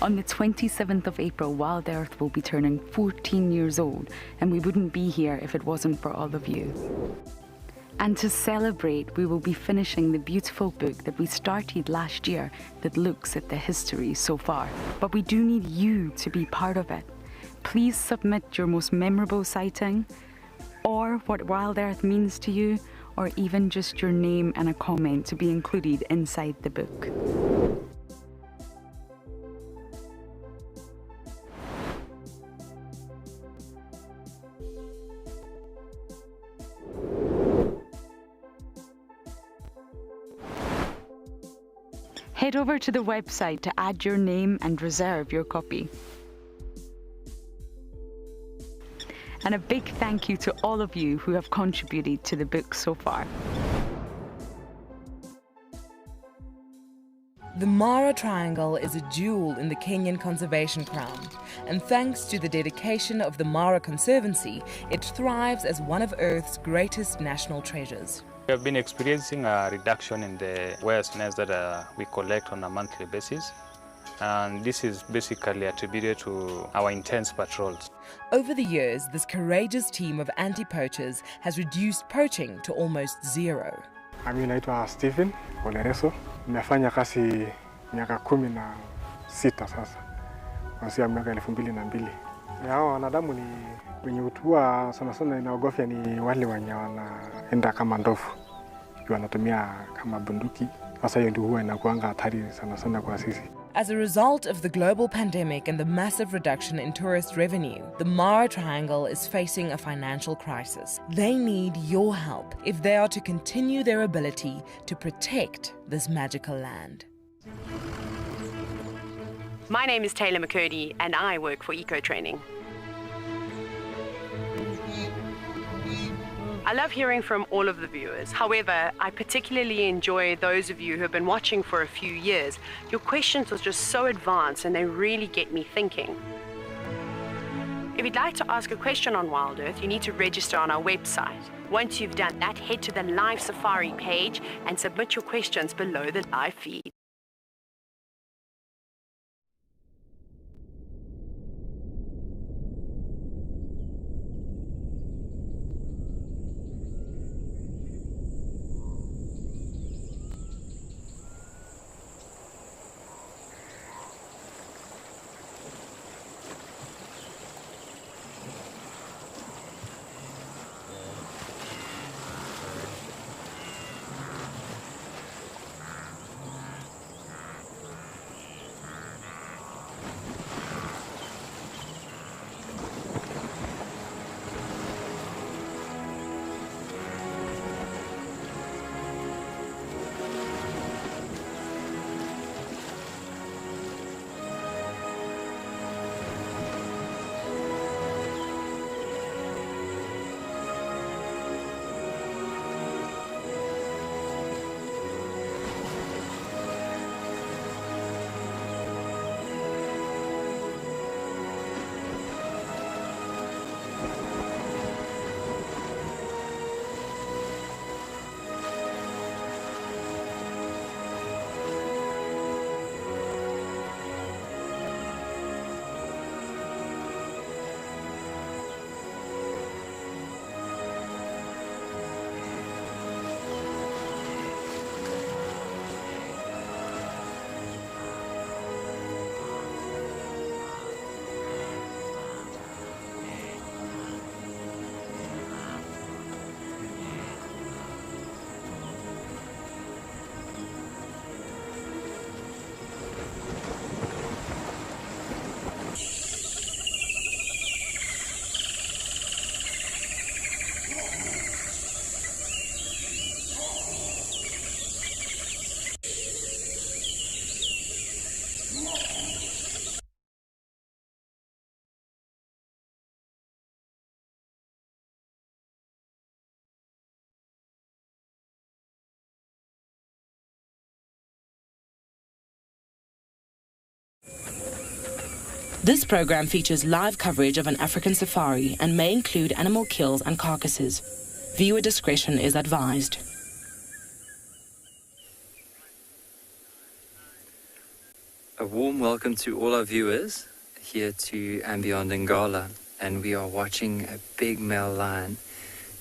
On the 27th of April, WildEarth will be turning 14 years old, and we wouldn't be here if it wasn't for all of you. And to celebrate, we will be finishing the beautiful book that we started last year that looks at the history so far. But we do need you to be part of it. Please submit your most memorable sighting, or what WildEarth means to you, or even just your name and a comment to be included inside the book. Head over to the website to add your name and reserve your copy. And a big thank you to all of you who have contributed to the book so far. The Mara Triangle is a jewel in the Kenyan conservation crown, and thanks to the dedication of the Mara Conservancy, it thrives as one of Earth's greatest national treasures. We have been experiencing a reduction in the whale snails that we collect on a monthly basis, and this is basically attributed to our intense patrols. Over the years, this courageous team of anti-poachers has reduced poaching to almost zero. Mimi naitwa Stephen Olereso. Nimefanya kazi miaka 16 sasa, kuanzia miaka 2002. Hao wanadamu ni wenye utua sana sana inaogofya ni wale wenye wanaenda kama ndovu, wanatumia kama bunduki. Sasa hiyo ndio huwa inakuanga hatari sana sana kwa sisi. As a result of the global pandemic and the massive reduction in tourist revenue, the Mara Triangle is facing a financial crisis. They need your help if they are to continue their ability to protect this magical land. My name is Taylor McCurdy and I work for Eco Training. I love hearing from all of the viewers. However, I particularly enjoy those of you who have been watching for a few years. Your questions are just so advanced and they really get me thinking. If you'd like to ask a question on WildEarth, you need to register on our website. Once you've done that, head to the live safari page and submit your questions below the live feed. This program features live coverage of an African safari and may include animal kills and carcasses. Viewer discretion is advised. warm welcome to all our viewers here to andBeyond in Ngala, and we are watching a big male lion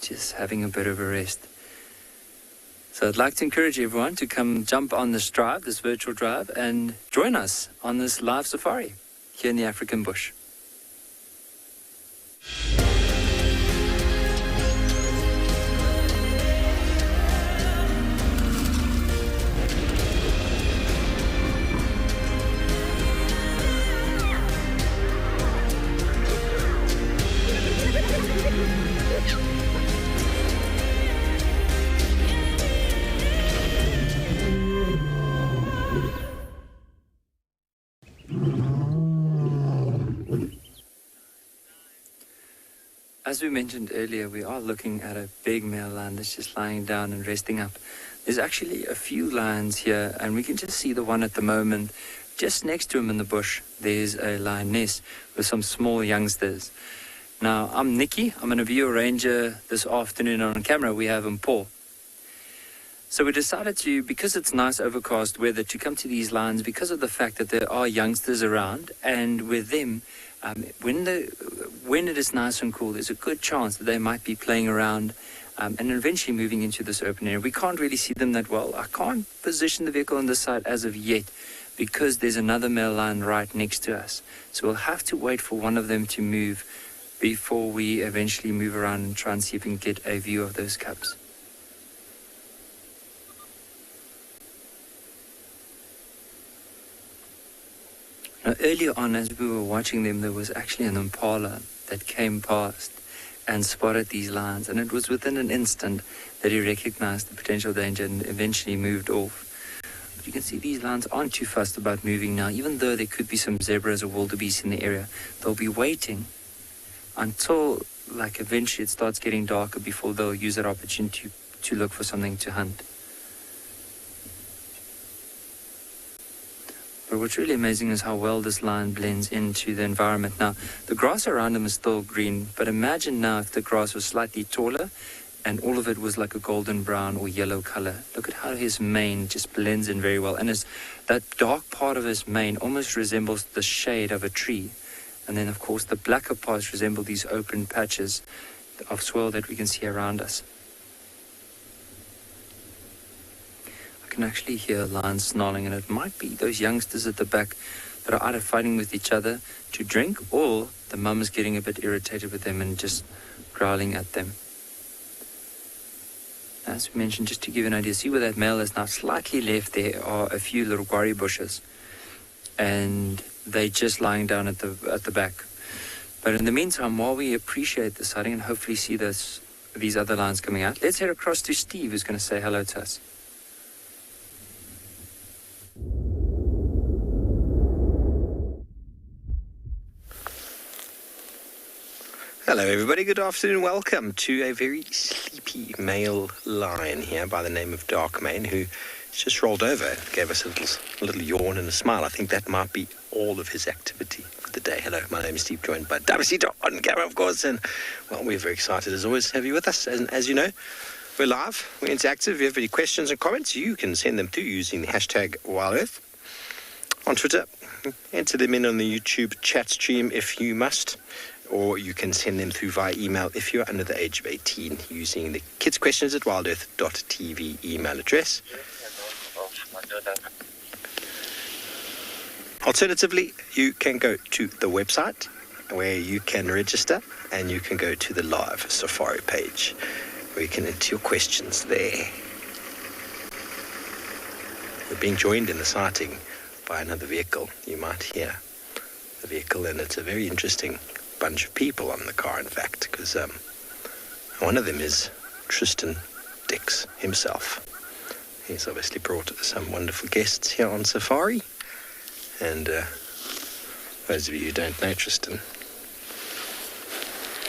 just having a bit of a rest. So I'd like to encourage everyone to come jump on this drive, this virtual drive, and join us on this live safari here in the African bush. As we mentioned earlier, we are looking at a big male lion that's just lying down and resting up. There's actually a few lions here, and we can just see the one at the moment. Just next to him in the bush, there's a lioness with some small youngsters. Now, I'm Nikki. I'm going to be your ranger this afternoon. On camera, we have Paul. So we decided to, because it's nice overcast weather, to come to these lions because of the fact that there are youngsters around, and with them, when it is nice and cool, there's a good chance that they might be playing around and eventually moving into this open area. We can't really see them that well. I can't position the vehicle on this side as of yet because there's another male lion right next to us. So we'll have to wait for one of them to move before we eventually move around and try and see if we can get a view of those cubs. Now, earlier on, as we were watching them, there was actually an impala that came past and spotted these lions, and it was within an instant that he recognized the potential danger and eventually moved off. But you can see these lions aren't too fussed about moving now, even though there could be some zebras or wildebeest in the area. They'll be waiting until, eventually it starts getting darker before they'll use that opportunity to look for something to hunt. But what's really amazing is how well this lion blends into the environment. Now, the grass around him is still green, but imagine now if the grass was slightly taller and all of it was like a golden brown or yellow color. Look at how his mane just blends in very well. And that dark part of his mane almost resembles the shade of a tree. And then, of course, the blacker parts resemble these open patches of soil that we can see around us. I can actually hear lions snarling, and it might be those youngsters at the back that are either fighting with each other to drink, or the mum is getting a bit irritated with them and just growling at them. As we mentioned, just to give you an idea, see where that male is now slightly left, there are a few little guarri bushes, and they're just lying down at the back. But in the meantime, while we appreciate the sighting and hopefully see these other lions coming out, let's head across to Steve, who's going to say hello to us. Hello everybody, good afternoon, welcome to a very sleepy male lion here by the name of Darkmane, who just rolled over, gave us a little yawn and a smile. I think that might be all of his activity for the day. Hello, my name is Steve, joined by Dabasito on camera, of course, and well, we're very excited as always to have you with us. And as you know, we're live, we're interactive. If you have any questions and comments, you can send them through using the hashtag WildEarth on Twitter. Enter them in on the YouTube chat stream if you must, or you can send them through via email if you're under the age of 18 using the kidsquestions@wildearth.tv email address. Alternatively, you can go to the website where you can register, and you can go to the live Safari page where you can enter your questions there. We're being joined in the sighting by another vehicle. You might hear the vehicle, and it's a very interesting bunch of people on the car, in fact, because one of them is Tristan Dix himself. He's obviously brought some wonderful guests here on Safari, and those of you who don't know Tristan,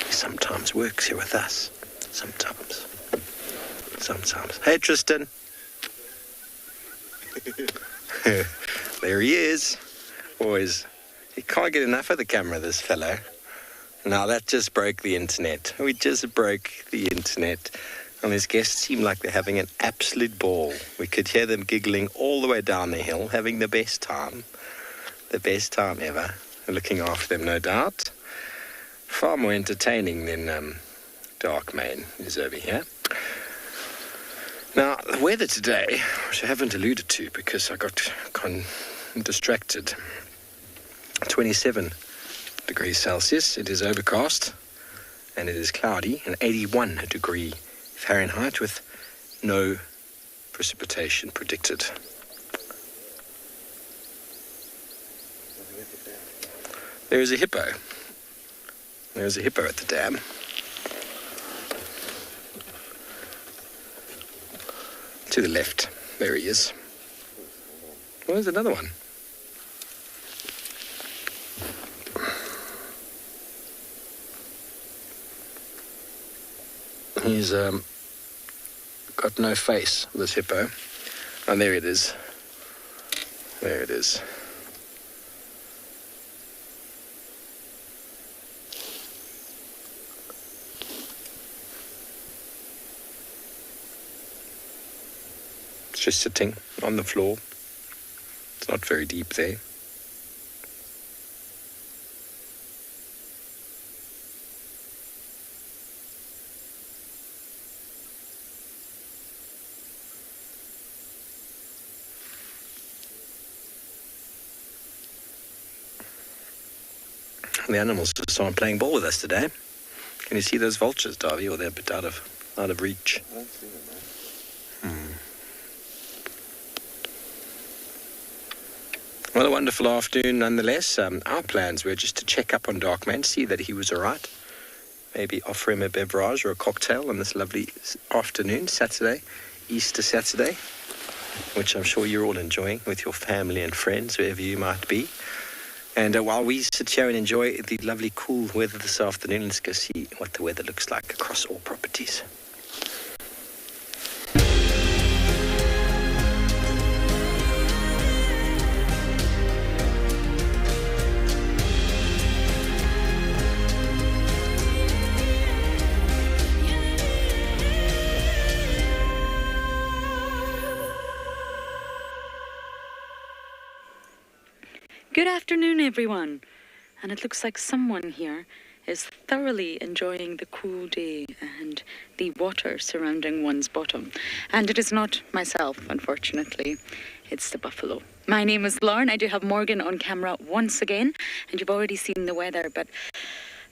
he sometimes works here with us. Sometimes. Hey, Tristan. There he is. Always. He can't get enough of the camera, this fellow. Now that just broke the internet. We just broke the internet. And his guests seem like they're having an absolute ball. We could hear them giggling all the way down the hill, having the best time. the best time ever. Looking after them, no doubt. Far more entertaining than Dark Mane is over here. Now, the weather today, which I haven't alluded to because I got distracted. 27 degrees Celsius, it is overcast and it is cloudy, and 81 degree Fahrenheit with no precipitation predicted. There is a hippo. There's a hippo at the dam. To the left, there he is. Oh, there's another one. He's got no face, this hippo. And there it is. There it is. It's just sitting on the floor. It's not very deep there. The animals just aren't playing ball with us today. Can you see those vultures, Darby, or they're a bit out of reach? I don't see them, man. Well, a wonderful afternoon nonetheless. Our plans were just to check up on Dark Mane, see that he was all right. Maybe offer him a beverage or a cocktail on this lovely afternoon, Saturday, Easter Saturday, which I'm sure you're all enjoying with your family and friends, wherever you might be. And while we sit here and enjoy the lovely cool weather this afternoon, let's go see what the weather looks like across all properties. Good afternoon, everyone. And it looks like someone here is thoroughly enjoying the cool day and the water surrounding one's bottom. And it is not myself, unfortunately. It's the buffalo. My name is Lauren. I do have Morgan on camera once again, and you've already seen the weather, but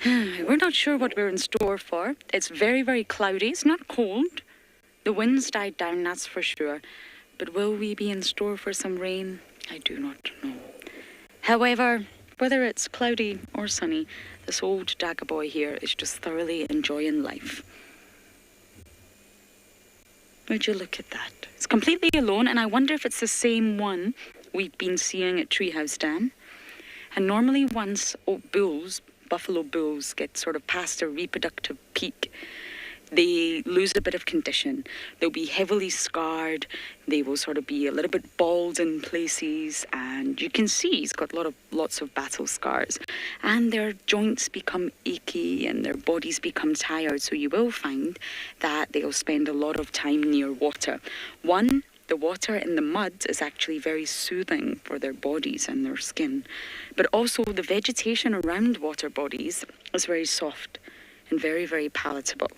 we're not sure what we're in store for. It's very, very cloudy. It's not cold. The wind's died down, that's for sure. But will we be in store for some rain? I do not know. However, whether it's cloudy or sunny, this old dagger boy here is just thoroughly enjoying life. Would you look at that? It's completely alone, and I wonder if it's the same one we've been seeing at Treehouse Dam. And normally once buffalo bulls get sort of past their reproductive peak, they lose a bit of condition. They'll be heavily scarred. They will sort of be a little bit bald in places, and you can see he's got lots of battle scars. And their joints become achy and their bodies become tired. So you will find that they'll spend a lot of time near water. One, the water in the mud is actually very soothing for their bodies and their skin. But also the vegetation around water bodies is very soft and very, very palatable.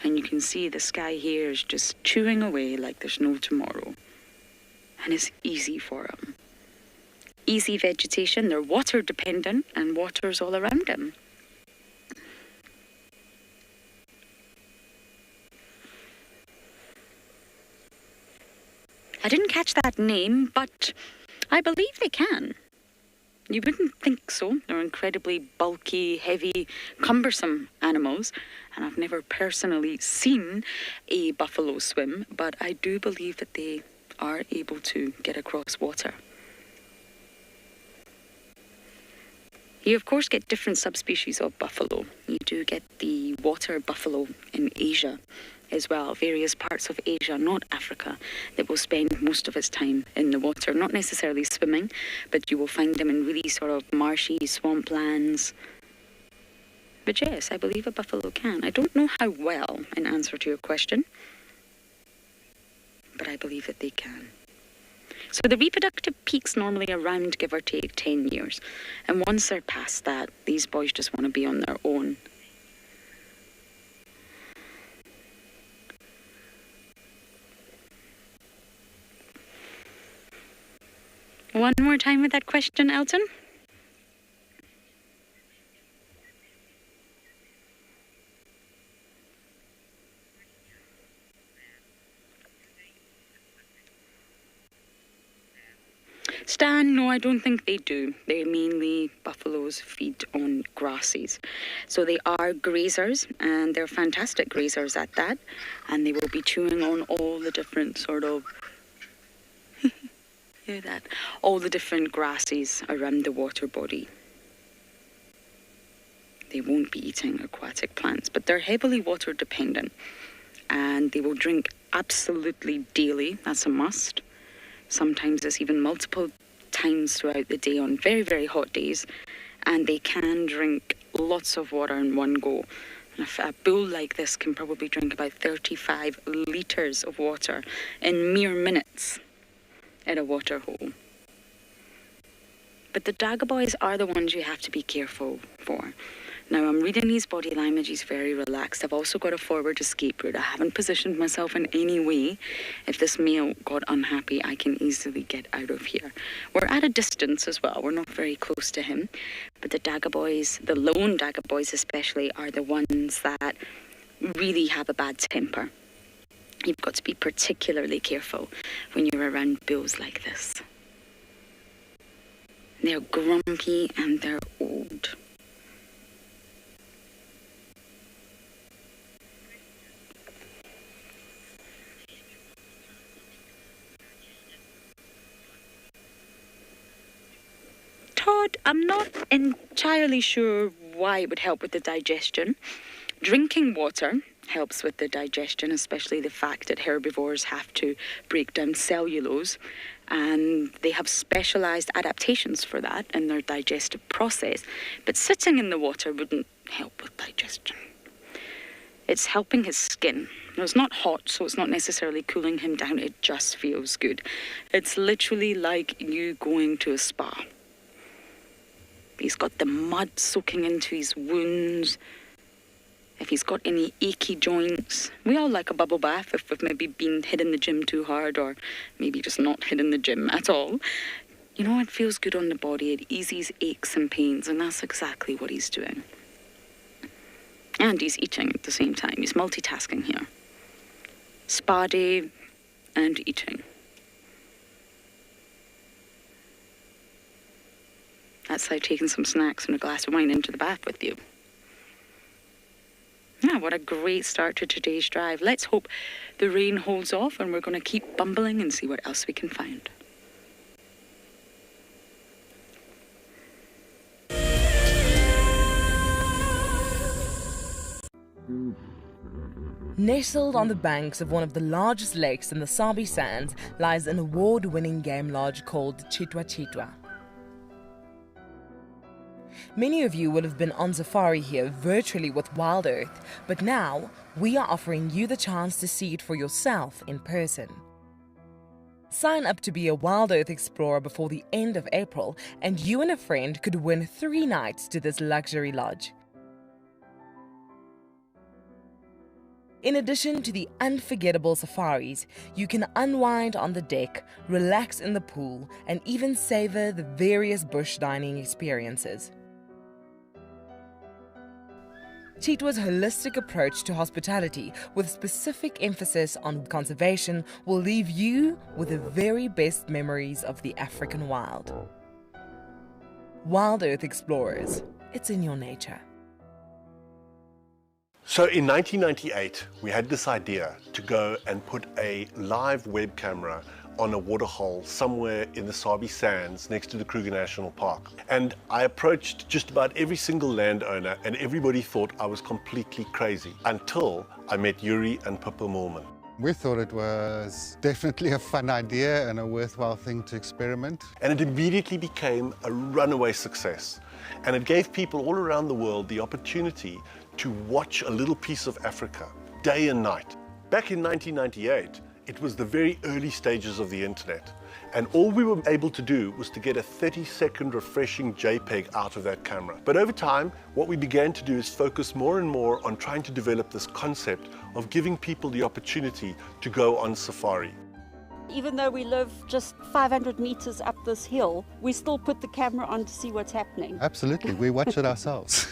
And you can see the sky here is just chewing away like there's no tomorrow. And it's easy for them. Easy vegetation, they're water dependent, and water's all around them. I didn't catch that name, but I believe they can. You wouldn't think so. They're incredibly bulky, heavy, cumbersome animals. And I've never personally seen a buffalo swim, but I do believe that they are able to get across water. You, of course, get different subspecies of buffalo. You do get the water buffalo in Asia as well, various parts of Asia, not Africa, that will spend most of its time in the water, not necessarily swimming, but you will find them in really sort of marshy swamplands. But yes, I believe a buffalo can. I don't know how well, in answer to your question, but I believe that they can. So the reproductive peak's normally around, give or take, 10 years. And once they're past that, these boys just want to be on their own. One more time with that question, Elton. Stan, no, I don't think they do. Buffaloes feed on grasses. So they are grazers, and they're fantastic grazers at that. And they will be chewing on all the different sort of, hear that? All the different grasses around the water body. They won't be eating aquatic plants, but they're heavily water dependent. And they will drink absolutely daily, that's a must. Sometimes it's even multiple times throughout the day on very, very hot days. And they can drink lots of water in one go. And a bull like this can probably drink about 35 litres of water in mere minutes at a water hole. But the Dagaboys are the ones you have to be careful for. Now, I'm reading his body language, he's very relaxed. I've also got a forward escape route. I haven't positioned myself in any way. If this male got unhappy, I can easily get out of here. We're at a distance as well. We're not very close to him. But the Dagaboys, the lone Dagaboys especially, are the ones that really have a bad temper. You've got to be particularly careful when you're around bulls like this. They're grumpy and they're old. Todd, I'm not entirely sure why it would help with the digestion. Drinking water helps with the digestion, especially the fact that herbivores have to break down cellulose, and they have specialised adaptations for that in their digestive process. But sitting in the water wouldn't help with digestion. It's helping his skin. Now, it's not hot, so it's not necessarily cooling him down. It just feels good. It's literally like you going to a spa. He's got the mud soaking into his wounds. If he's got any achy joints, we all like a bubble bath if we've maybe been hitting the gym too hard, or maybe just not hitting the gym at all. You know, it feels good on the body. It eases aches and pains, and that's exactly what he's doing. And he's eating at the same time. He's multitasking here. Spa day and eating. That's like taking some snacks and a glass of wine into the bath with you. Yeah, what a great start to today's drive. Let's hope the rain holds off and we're going to keep bumbling and see what else we can find. Nestled on the banks of one of the largest lakes in the Sabi Sands lies an award-winning game lodge called Cheetah. Many of you will have been on safari here virtually with WildEarth, but now we are offering you the chance to see it for yourself in person. Sign up to be a WildEarth explorer before the end of April, and you and a friend could win 3 nights to this luxury lodge. In addition to the unforgettable safaris, you can unwind on the deck, relax in the pool, and even savor the various bush dining experiences. Cheetah's holistic approach to hospitality, with specific emphasis on conservation, will leave you with the very best memories of the African wild. WildEarth Explorers, it's in your nature. So in 1998, we had this idea to go and put a live web camera on a waterhole somewhere in the Sabi Sands next to the Kruger National Park. And I approached just about every single landowner, and everybody thought I was completely crazy until I met Yuri and Pippa Moorman. We thought it was definitely a fun idea and a worthwhile thing to experiment. And it immediately became a runaway success. And it gave people all around the world the opportunity to watch a little piece of Africa day and night. Back in 1998, it was the very early stages of the internet, And all we were able to do was to get a 30-second refreshing JPEG out of that camera. But over time, what we began to do is focus more and more on trying to develop this concept of giving people the opportunity to go on safari. Even though we live just 500 meters up this hill, we still put the camera on to see what's happening. Absolutely, we watch it ourselves.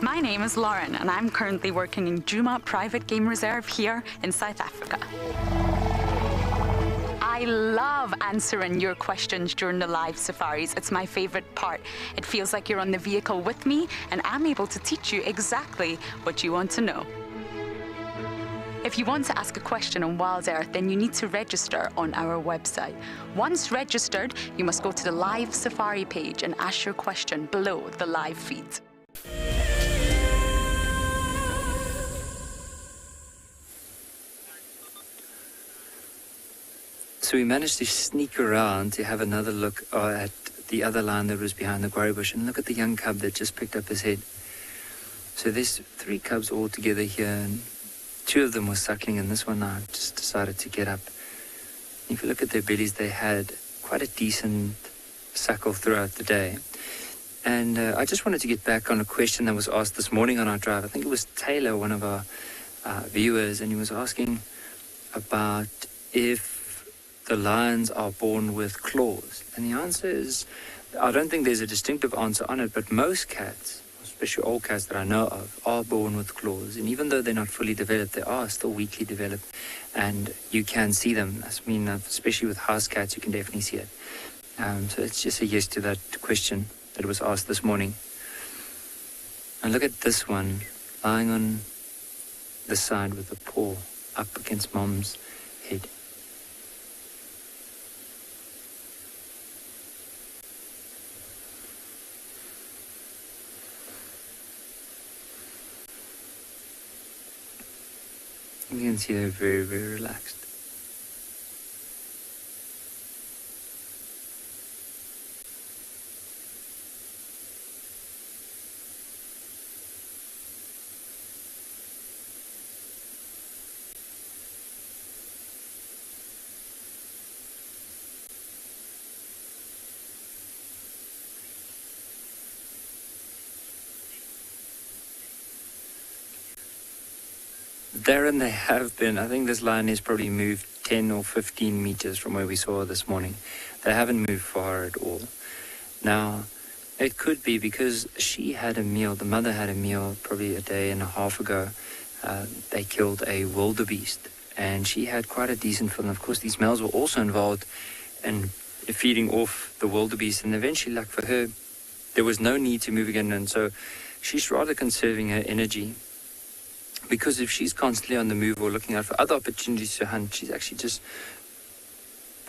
My name is Lauren and I'm currently working in Djuma Private Game Reserve here in South Africa. I love answering your questions during the live safaris. It's my favorite part. It feels like you're on the vehicle with me and I'm able to teach you exactly what you want to know. If you want to ask a question on WildEarth, then you need to register on our website. Once registered, you must go to the live safari page and ask your question below the live feed. So we managed to sneak around to have another look at the other lion that was behind the quarry bush, and look at the young cub that just picked up his head. So there's 3 cubs all together here, and 2 of them were suckling, and this one now just decided to get up. If you look at their bellies, they had quite a decent suckle throughout the day. And I just wanted to get back on a question that was asked this morning on our drive. I think it was Taylor, one of our viewers, and he was asking about if the lions are born with claws. And the answer is, I don't think there's a distinctive answer on it, but most cats, especially all cats that I know of, are born with claws. And even though they're not fully developed, they are still weakly developed. And you can see them. I mean, especially with house cats, you can definitely see it. So it's just a yes to that question that was asked this morning. And look at this one, lying on the side with the paw up against mom's head. You can see they're very, very relaxed. Thereon they have been. I think this lion has probably moved 10 or 15 meters from where we saw her this morning. They haven't moved far at all. Now, it could be because she had a meal, the mother had a meal probably a day and a half ago. They killed a wildebeest, and she had quite a decent film. Of course, these males were also involved in feeding off the wildebeest, and eventually, like for her, there was no need to move again, and so she's rather conserving her energy. Because if she's constantly on the move or looking out for other opportunities to hunt, she's actually just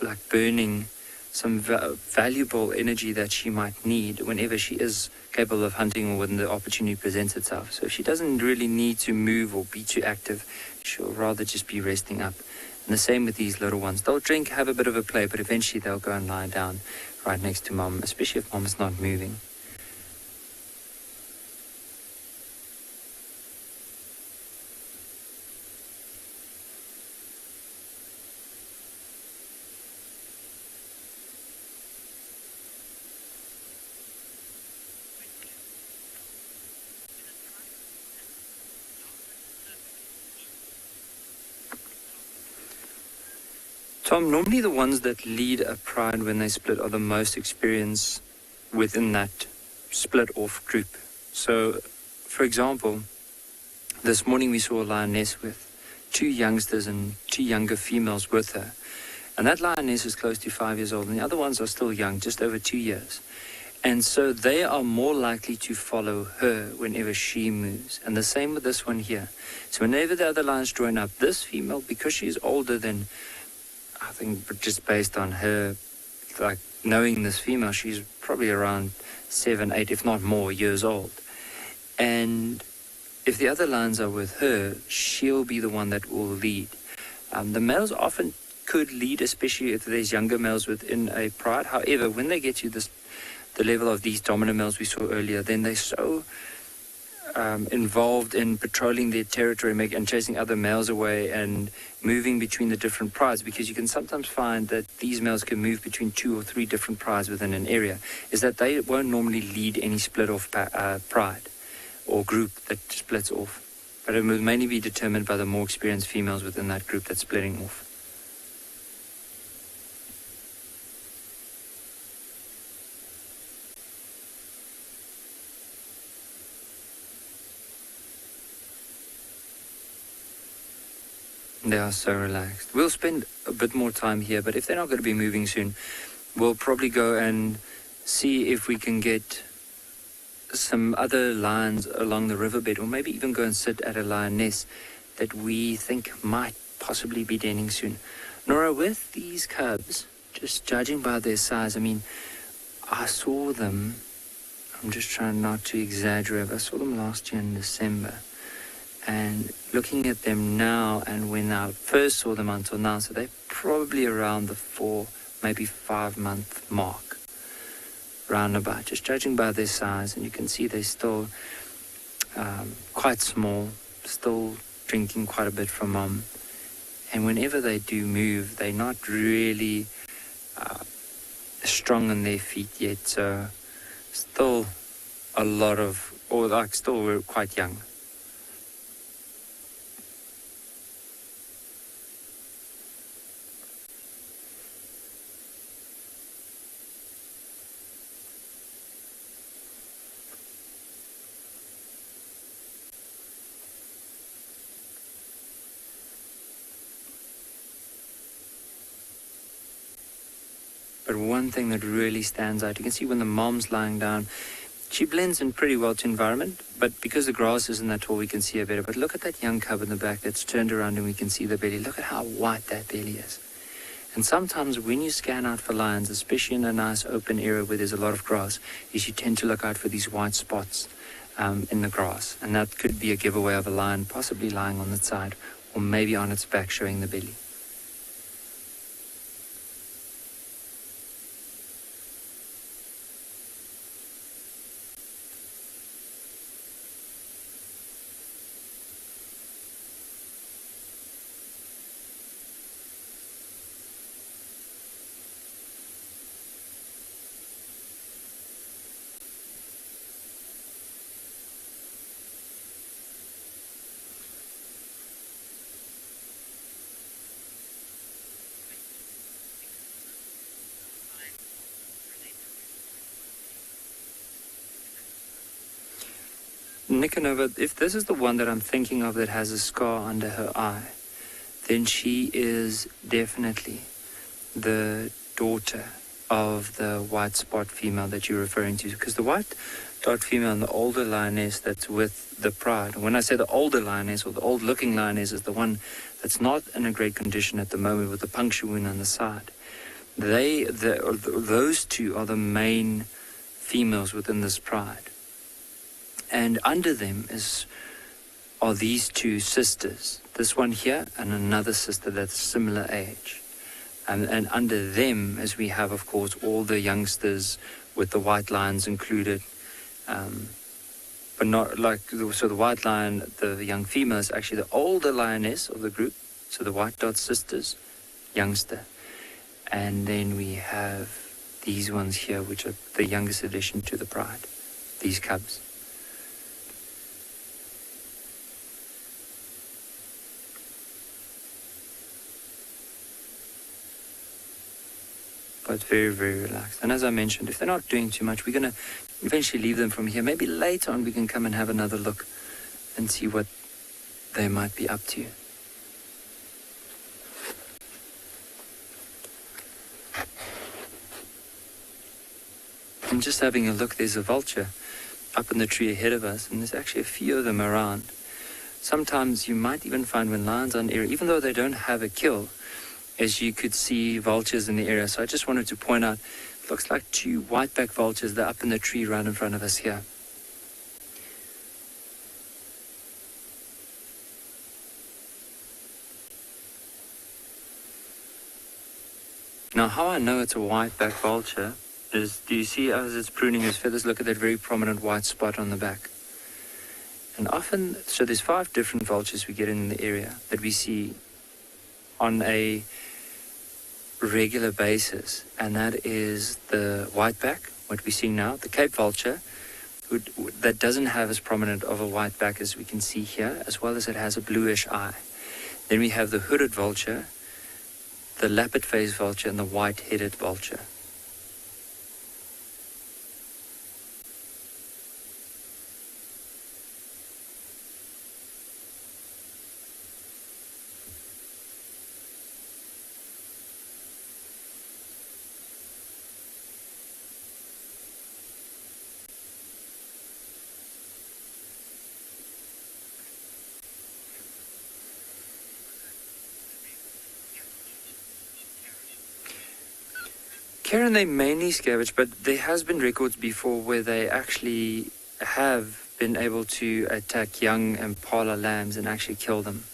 like burning some valuable energy that she might need whenever she is capable of hunting or when the opportunity presents itself. So if she doesn't really need to move or be too active, she'll rather just be resting up. And the same with these little ones. They'll drink, have a bit of a play, but eventually they'll go and lie down right next to mom, especially if mom is not moving. Tom, normally the ones that lead a pride when they split are the most experienced within that split-off group. So, for example, this morning we saw a lioness with 2 youngsters and 2 younger females with her. And that lioness is close to 5 years old, and the other ones are still young, just over 2 years. And so they are more likely to follow her whenever she moves. And the same with this one here. So whenever the other lions join up, this female, because she's older than, I think just based on her, like knowing this female, she's probably around 7, 8, if not more, years old. And if the other lions are with her, she'll be the one that will lead. The males often could lead, especially if there's younger males within a pride. However, when they get to the level of these dominant males we saw earlier, then they're so involved in patrolling their territory and chasing other males away and moving between the different prides, because you can sometimes find that these males can move between 2 or 3 different prides within an area, is that they won't normally lead any split-off pride or group that splits off. But it will mainly be determined by the more experienced females within that group that's splitting off. They are so relaxed. We'll spend a bit more time here, but if they're not going to be moving soon, we'll probably go and see if we can get some other lions along the riverbed, or maybe even go and sit at a lioness that we think might possibly be denning soon. Nora, with these cubs, just judging by their size, I mean, I saw them, I'm just trying not to exaggerate, I saw them last year in December. And looking at them now, and when I first saw them until now, so they're probably around the 4, maybe 5 month mark, roundabout, just judging by their size. And you can see they're still quite small, still drinking quite a bit from mom. And whenever they do move, they're not really strong on their feet yet, so still a lot of, or like still we're quite young. But one thing that really stands out, you can see when the mom's lying down, she blends in pretty well to environment, but because the grass isn't that tall, we can see her better. But look at that young cub in the back that's turned around and we can see the belly. Look at how white that belly is. And sometimes when you scan out for lions, especially in a nice open area where there's a lot of grass, is you tend to look out for these white spots in the grass. And that could be a giveaway of a lion possibly lying on its side, or maybe on its back showing the belly. Nicanova, if this is the one that I'm thinking of that has a scar under her eye, then she is definitely the daughter of the white spot female that you're referring to. Because the white dot female and the older lioness that's with the pride, when I say the older lioness or the old looking lioness, is the one that's not in a great condition at the moment with the puncture wound on the side. Those two are the main females within this pride. And under them are these two sisters, this one here and another sister that's similar age. And under them, as we have, of course, all the youngsters with the white lions included. But not like, so the white lion, the young female, is actually the older lioness of the group. So the white dot sisters, youngster. And then we have these ones here, which are the youngest addition to the pride, these cubs. But very, very relaxed. And as I mentioned, if they're not doing too much, we're going to eventually leave them from here. Maybe later on we can come and have another look and see what they might be up to. And just having a look, there's a vulture up in the tree ahead of us, and there's actually a few of them around. Sometimes you might even find when lions are in the area, even though they don't have a kill, as you could see vultures in the area. So I just wanted to point out, it looks like 2 whiteback vultures. They're up in the tree right in front of us here. Now, how I know it's a whiteback vulture is, do you see as it's pruning his feathers? Look at that very prominent white spot on the back. And often, so there's 5 different vultures we get in the area that we see on a regular basis, and that is the whiteback, what we're seeing now, the Cape vulture, that doesn't have as prominent of a whiteback as we can see here, as well as it has a bluish eye. Then we have the hooded vulture, the leopard-faced vulture, and the white-headed vulture. Karen, they mainly scavenge, but there has been records before where they actually have been able to attack young impala lambs and actually kill them.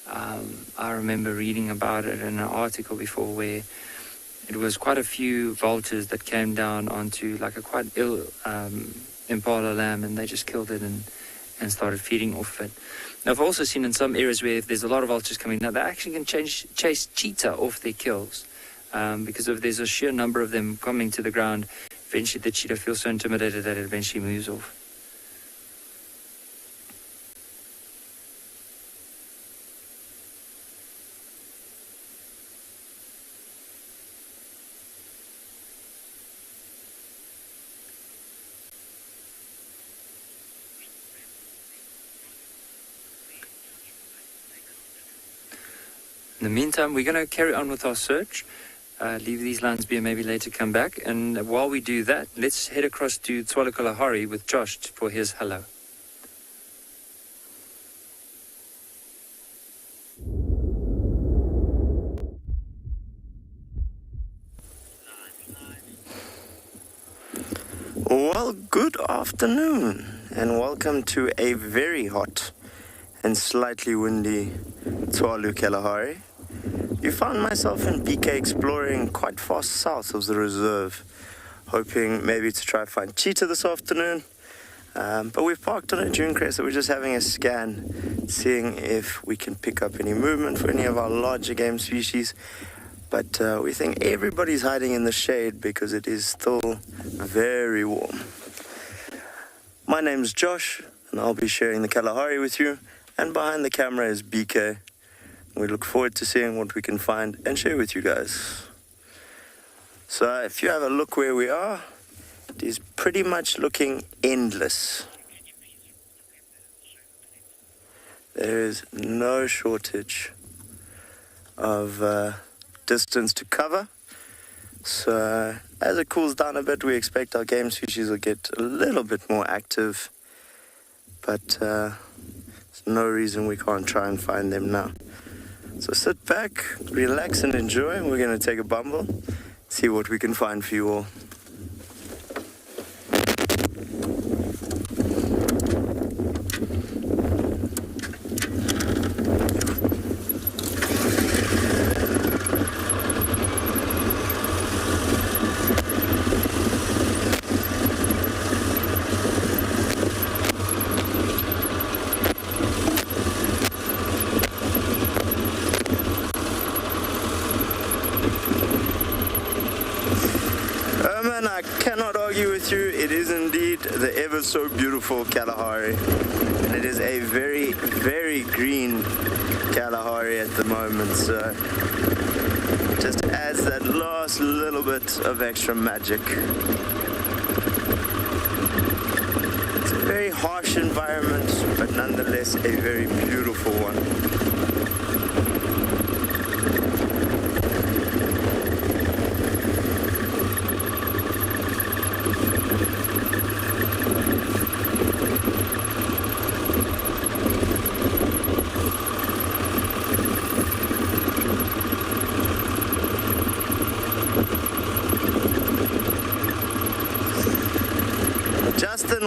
I remember reading about it in an article before where it was quite a few vultures that came down onto like a quite ill impala lamb, and they just killed it and started feeding off it. Now, I've also seen in some areas where if there's a lot of vultures coming down, they actually can chase cheetah off their kills. Because if there's a sheer number of them coming to the ground, eventually the cheetah feels so intimidated that it eventually moves off. In the meantime, we're going to carry on with our search. Leave these lines be and maybe later come back. And while we do that, let's head across to Tswalu Kalahari with Josh for his hello. Well, good afternoon and welcome to a very hot and slightly windy Tswalu Kalahari. You found myself in BK exploring quite far south of the reserve, hoping maybe to try find cheetah this afternoon. But we've parked on a dune crest, so we're just having a scan, seeing if we can pick up any movement for any of our larger game species. But we think everybody's hiding in the shade because it is still very warm. My name's Josh, and I'll be sharing the Kalahari with you. And behind the camera is BK. We look forward to seeing what we can find and share with you guys. So if you have a look where we are, it is pretty much looking endless. There is no shortage of distance to cover. So as it cools down a bit, we expect our game species will get a little bit more active. But there's no reason we can't try and find them now. So sit back, relax and enjoy. We're going to take a bumble, see what we can find for you all. I cannot argue with you. It is indeed the ever so beautiful Kalahari. And it is a very, very green Kalahari at the moment. So it just adds that last little bit of extra magic. It's a very harsh environment, but nonetheless a very beautiful one.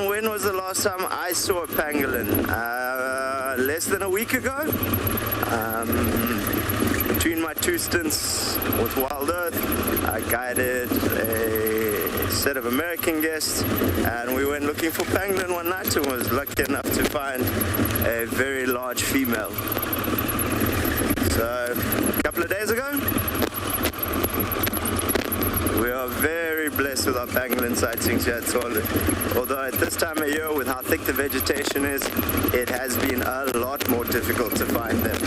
When was the last time I saw a pangolin? Less than a week ago. Between my 2 stints with WildEarth, I guided a set of American guests, and we went looking for pangolin one night and was lucky enough to find a very large female. So a couple of days ago, we are very blessed with our pangolin sightings here at Tswalu. Although at this time of year, with how thick the vegetation is, it has been a lot more difficult to find them.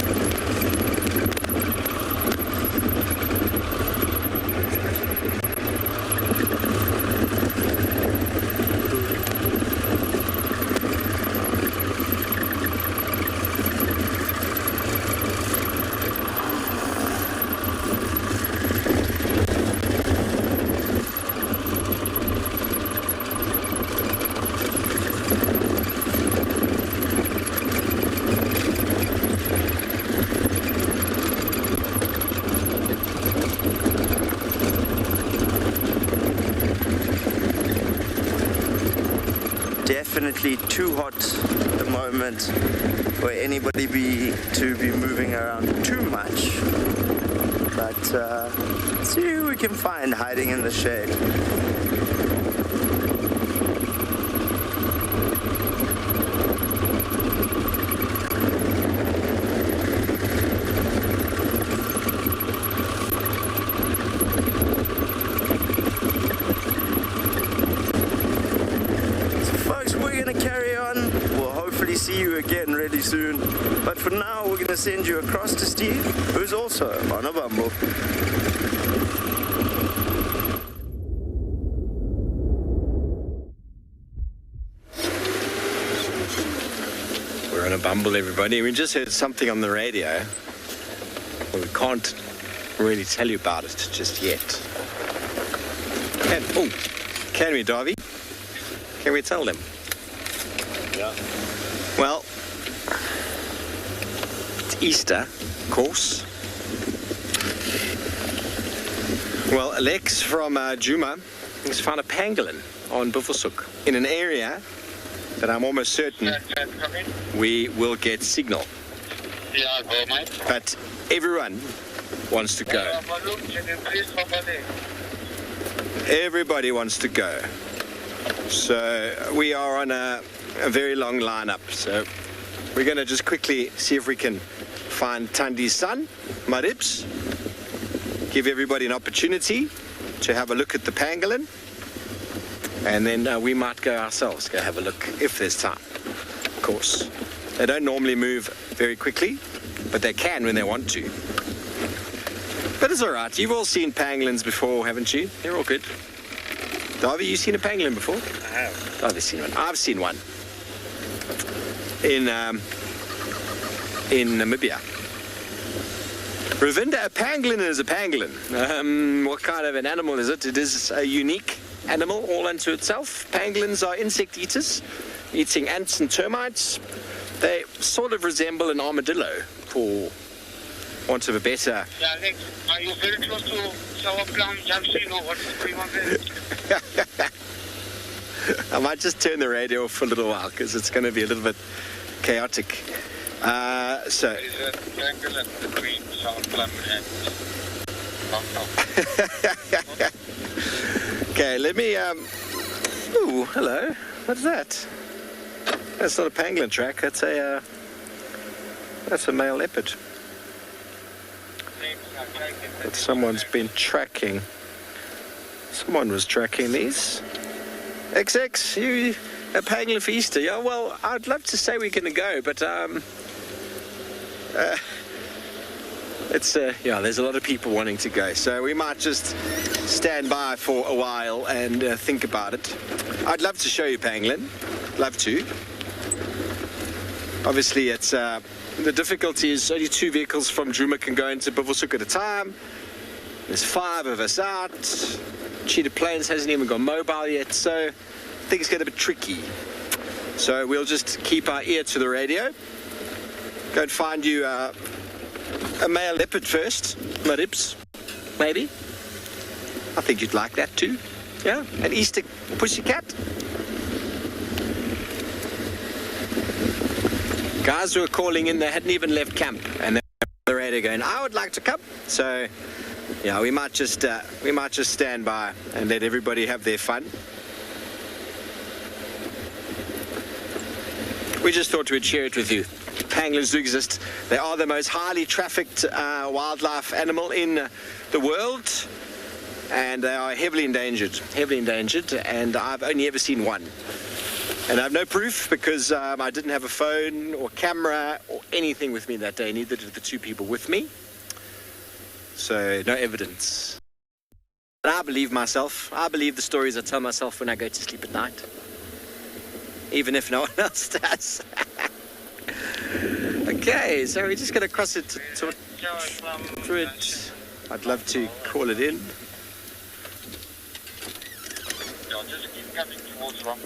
Definitely too hot at the moment for anybody to be moving around too much. But let's see who we can find hiding in the shade. See you again really soon, but for now we're going to send you across to Steve, who's also on a bumble. We're on a bumble, everybody. We just heard something on the radio. Well, we can't really tell you about it just yet. Can we, Darby? Can we tell them? Yeah. Well, it's Easter, of course. Well, Alex from Juma has found a pangolin on Buffelsoek in an area that I'm almost certain we will get signal. Yeah, go, mate. But everyone wants to go. Everybody wants to go. So we are on a very long lineup, so we're going to just quickly see if we can find Tandi's son, Maribs, give everybody an opportunity to have a look at the pangolin, and then we might go ourselves, go have a look if there's time. Of course, they don't normally move very quickly, but they can when they want to. But it's all right. You've all seen pangolins before, haven't you? They're all good. Darby, you seen a pangolin before? I have. Darby's seen one. I've seen one. In Namibia. Ravinda, a pangolin is a pangolin. What kind of an animal is it? It is a unique animal all unto itself. Pangolins are insect eaters, eating ants and termites. They sort of resemble an armadillo, for want of a better... Yeah, Alex, are you very close to Sour Plum Junction or what's going on there? I might just turn the radio off for a little while because it's going to be a little bit chaotic. There is a pangolin between Sour Plum and Okay, let me... Ooh, hello. What's that? That's not a pangolin track. That's a male leopard that someone's been tracking. Someone was tracking these. XX, you a pangolin for Easter? Yeah, well, I'd love to say we're going to go, but it's there's a lot of people wanting to go, so we might just stand by for a while and think about it. I'd love to show you pangolin, love to. Obviously, it's the difficulty is only 2 vehicles from Juma can go into Buffelsoek at a time. There's 5 of us out. Cheetah Plains hasn't even gone mobile yet, so things get a bit tricky. So we'll just keep our ear to the radio. Go and find you a male leopard first, Maribs, maybe. I think you'd like that too. Yeah, an Easter pussycat. Guys who were calling in, they hadn't even left camp, and they were on the radio going, I would like to come. So Yeah, we might just stand by and let everybody have their fun. We just thought we'd share it with you. Pangolins do exist. They are the most highly trafficked wildlife animal in the world, and they are heavily endangered, and I've only ever seen one. And I have no proof because I didn't have a phone or camera or anything with me that day, neither did the two people with me. So, no evidence. And I believe myself. I believe the stories I tell myself when I go to sleep at night. Even if no one else does. Okay, so we're just going to cross it to it. I'd love to call it in.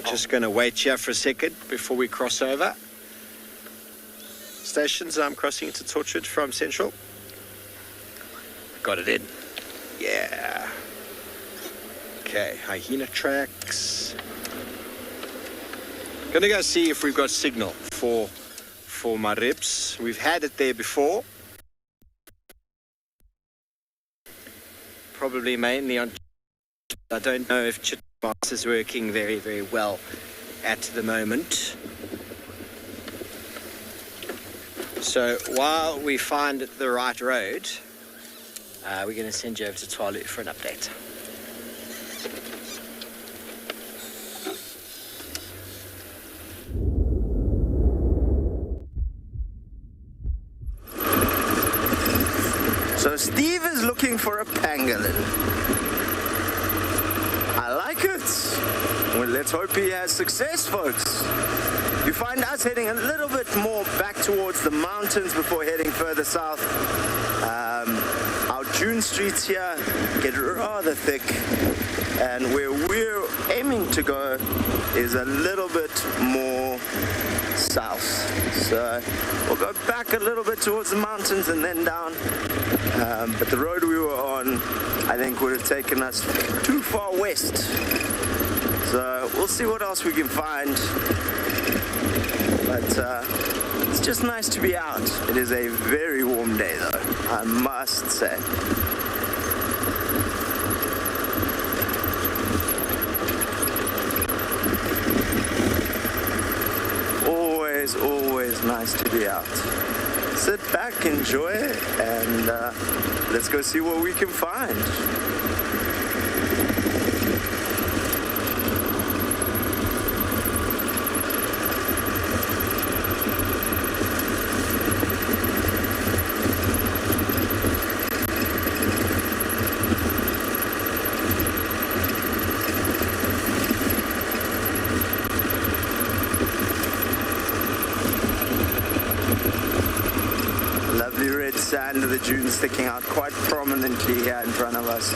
Just going to wait here for a second before we cross over. Stations, I'm crossing into Torchwood from Central. Got it in. Yeah. Okay, hyena tracks. Gonna go see if we've got signal for my ribs. We've had it there before. Probably mainly on. I don't know if Cheetah is working very, very well at the moment. So while we find the right road, we're going to send you over to Tswalu for an update. So Steve is looking for a pangolin. I like it. Well, let's hope he has success, folks. You find us heading a little bit more back towards the mountains before heading further south. Our June streets here get rather thick, and where we're aiming to go is a little bit more south. So we'll go back a little bit towards the mountains and then down. But the road we were on, I think, would have taken us too far west. So we'll see what else we can find. But it's just nice to be out. It is a very warm day, though, I must say. Always nice to be out. Sit back, enjoy it, and let's go see what we can find. Sand of the dunes sticking out quite prominently here in front of us.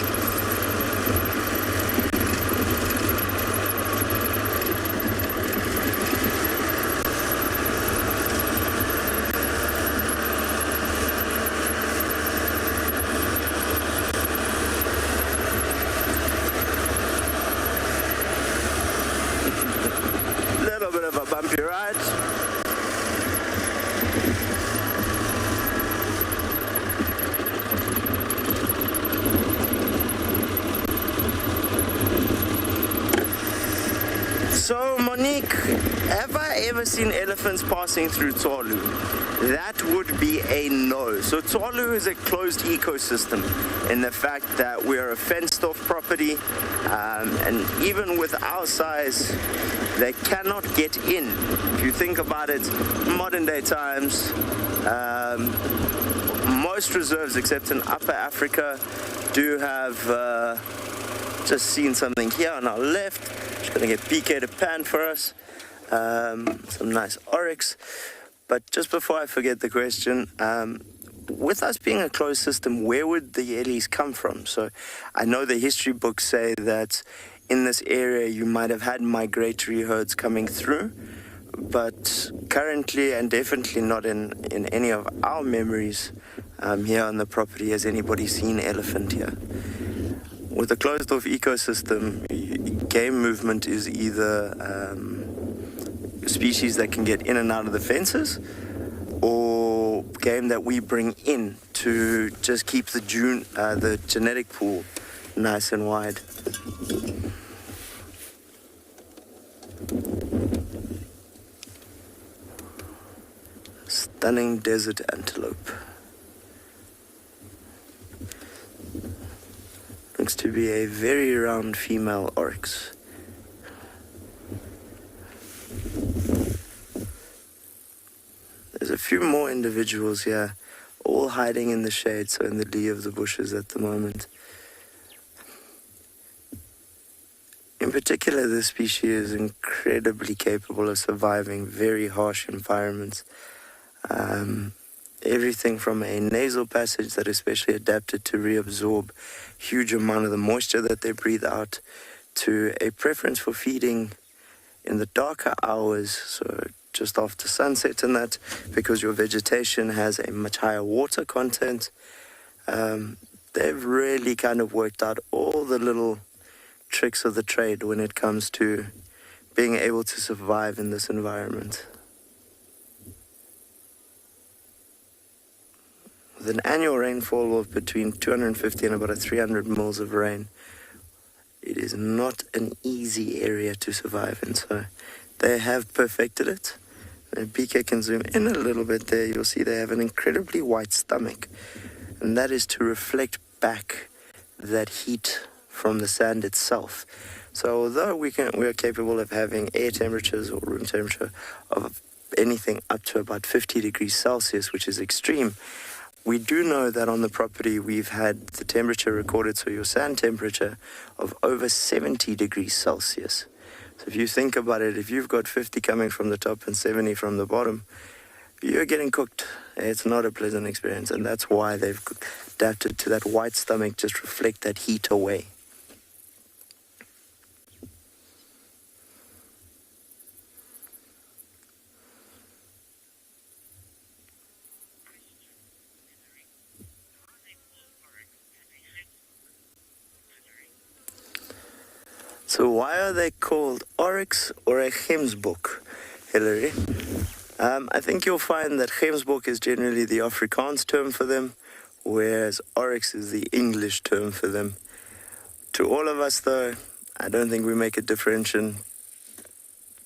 Little bit of a bumpy ride. So, Monique, have I ever seen elephants passing through Tswalu? That would be a no. So Tswalu is a closed ecosystem in the fact that we are a fenced-off property, and even with our size, they cannot get in. If you think about it, modern-day times, most reserves, except in Upper Africa, do have, just seen something here on our left. Just going to get PK to pan for us. Some nice oryx. But just before I forget the question, with us being a closed system, where would the Yelis come from? So I know the history books say that in this area you might have had migratory herds coming through, but currently and definitely not in any of our memories here on the property has anybody seen elephant here. With a closed-off ecosystem, game movement is either species that can get in and out of the fences, or game that we bring in to just keep the genetic pool nice and wide. Stunning desert antelope. Looks to be a very round female oryx. There's a few more individuals here, all hiding in the shade, so in the lee of the bushes at the moment. In particular, this species is incredibly capable of surviving very harsh environments. Everything from a nasal passage that is especially adapted to reabsorb huge amount of the moisture that they breathe out, to a preference for feeding in the darker hours, so just after sunset and that, because your vegetation has a much higher water content. They've really kind of worked out all the little tricks of the trade when it comes to being able to survive in this environment. With an annual rainfall of between 250 and about 300 mils of rain, it is not an easy area to survive in, so they have perfected it. And BK can zoom in a little bit there. You'll see they have an incredibly white stomach, and that is to reflect back that heat from the sand itself. So although we are capable of having air temperatures or room temperature of anything up to about 50 degrees Celsius, which is extreme, we do know that on the property we've had the temperature recorded, so your sand temperature, of over 70 degrees Celsius. So if you think about it, if you've got 50 coming from the top and 70 from the bottom, you're getting cooked. It's not a pleasant experience, and that's why they've adapted to that white stomach, just reflect that heat away. So why are they called oryx or a gemsbok, Hillary? I think you'll find that gemsbok is generally the Afrikaans term for them, whereas oryx is the English term for them. To all of us, though, I don't think we make a differentiation.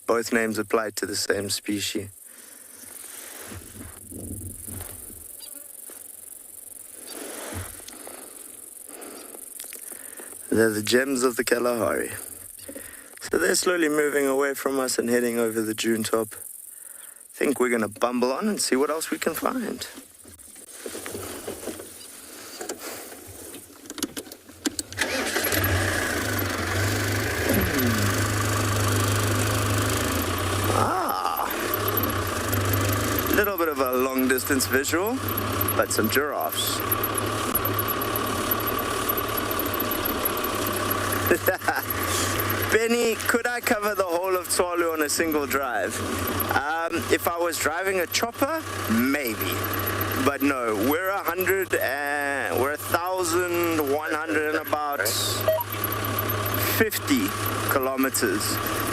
Both names apply to the same species. They're the gems of the Kalahari. So they're slowly moving away from us and heading over the dune top. I think we're going to bumble on and see what else we can find. A little bit of a long distance visual, but some giraffes. Benny, could I cover the whole of Tswalu on a single drive? If I was driving a chopper, maybe. But no, we're 1,100 and about 50 kilometers.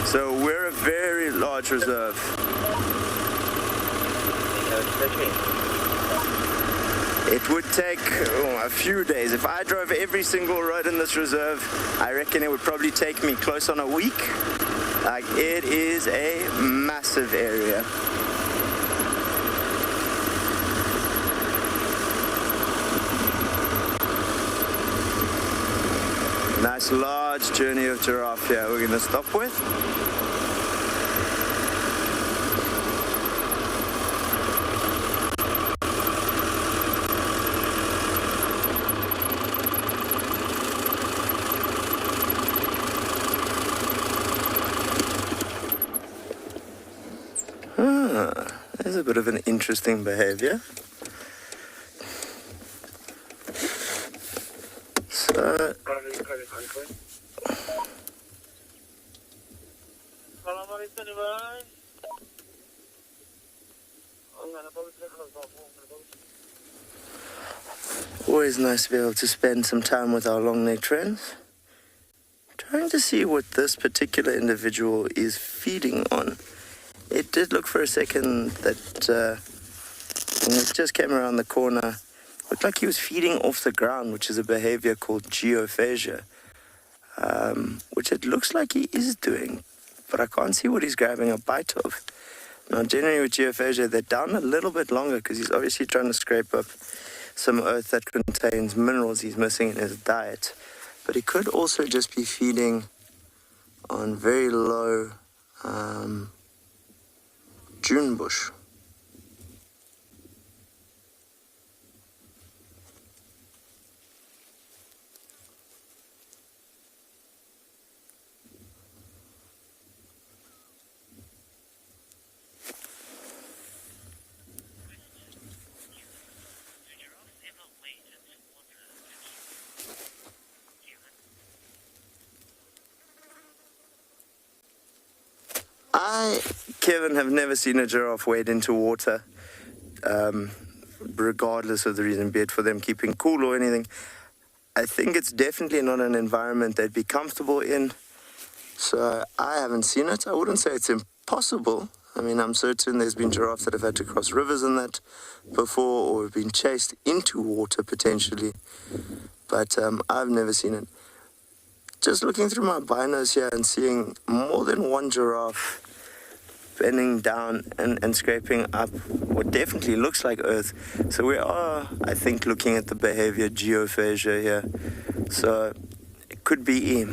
So we're a very large reserve. It would take a few days. If I drove every single road in this reserve, I reckon it would probably take me close on a week. Like, it is a massive area. Nice large journey of giraffe here we're going to stop with. There's a bit of an interesting behavior. So, always nice to be able to spend some time with our long-necked friends. Trying to see what this particular individual is feeding on. It did look for a second that when it just came around the corner, Looked like he was feeding off the ground, which is a behavior called geophagia, which it looks like he is doing, but I can't see what he's grabbing a bite of. Now, generally with geophagia, they're down a little bit longer because he's obviously trying to scrape up some earth that contains minerals he's missing in his diet. But he could also just be feeding on very low June bush. I, Kevin, have never seen a giraffe wade into water, regardless of the reason, be it for them keeping cool or anything. I think it's definitely not an environment they'd be comfortable in, so I haven't seen it. I wouldn't say it's impossible. I mean, I'm certain there's been giraffes that have had to cross rivers and that before, or have been chased into water potentially, but I've never seen it. Just looking through my binos here and seeing more than one giraffe bending down and scraping up what definitely looks like earth. So we are, I think, looking at the behavior geophagia here. So it could be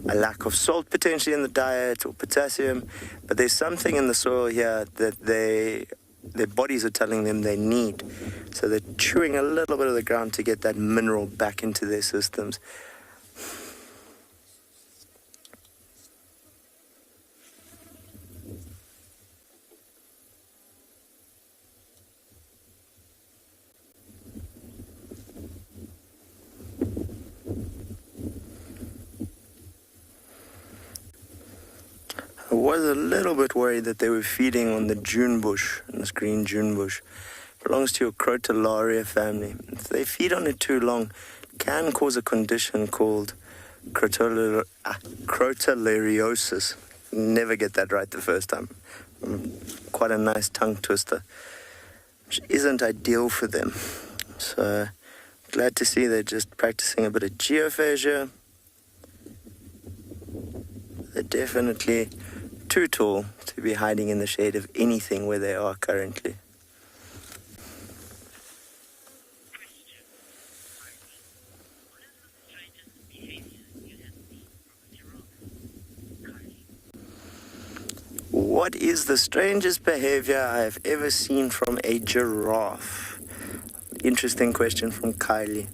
a lack of salt potentially in the diet or potassium, but there's something in the soil here that their bodies are telling them they need. So they're chewing a little bit of the ground to get that mineral back into their systems. I was a little bit worried that they were feeding on the June bush, this green June bush. It belongs to your Crotalaria family. If they feed on it too long, it can cause a condition called crotalariosis. Never get that right the first time. Quite a nice tongue twister, which isn't ideal for them. So, glad to see they're just practicing a bit of geophagia. They're definitely too tall to be hiding in the shade of anything where they are currently. What is the strangest behavior I have ever seen from a giraffe? Interesting question from Kylie.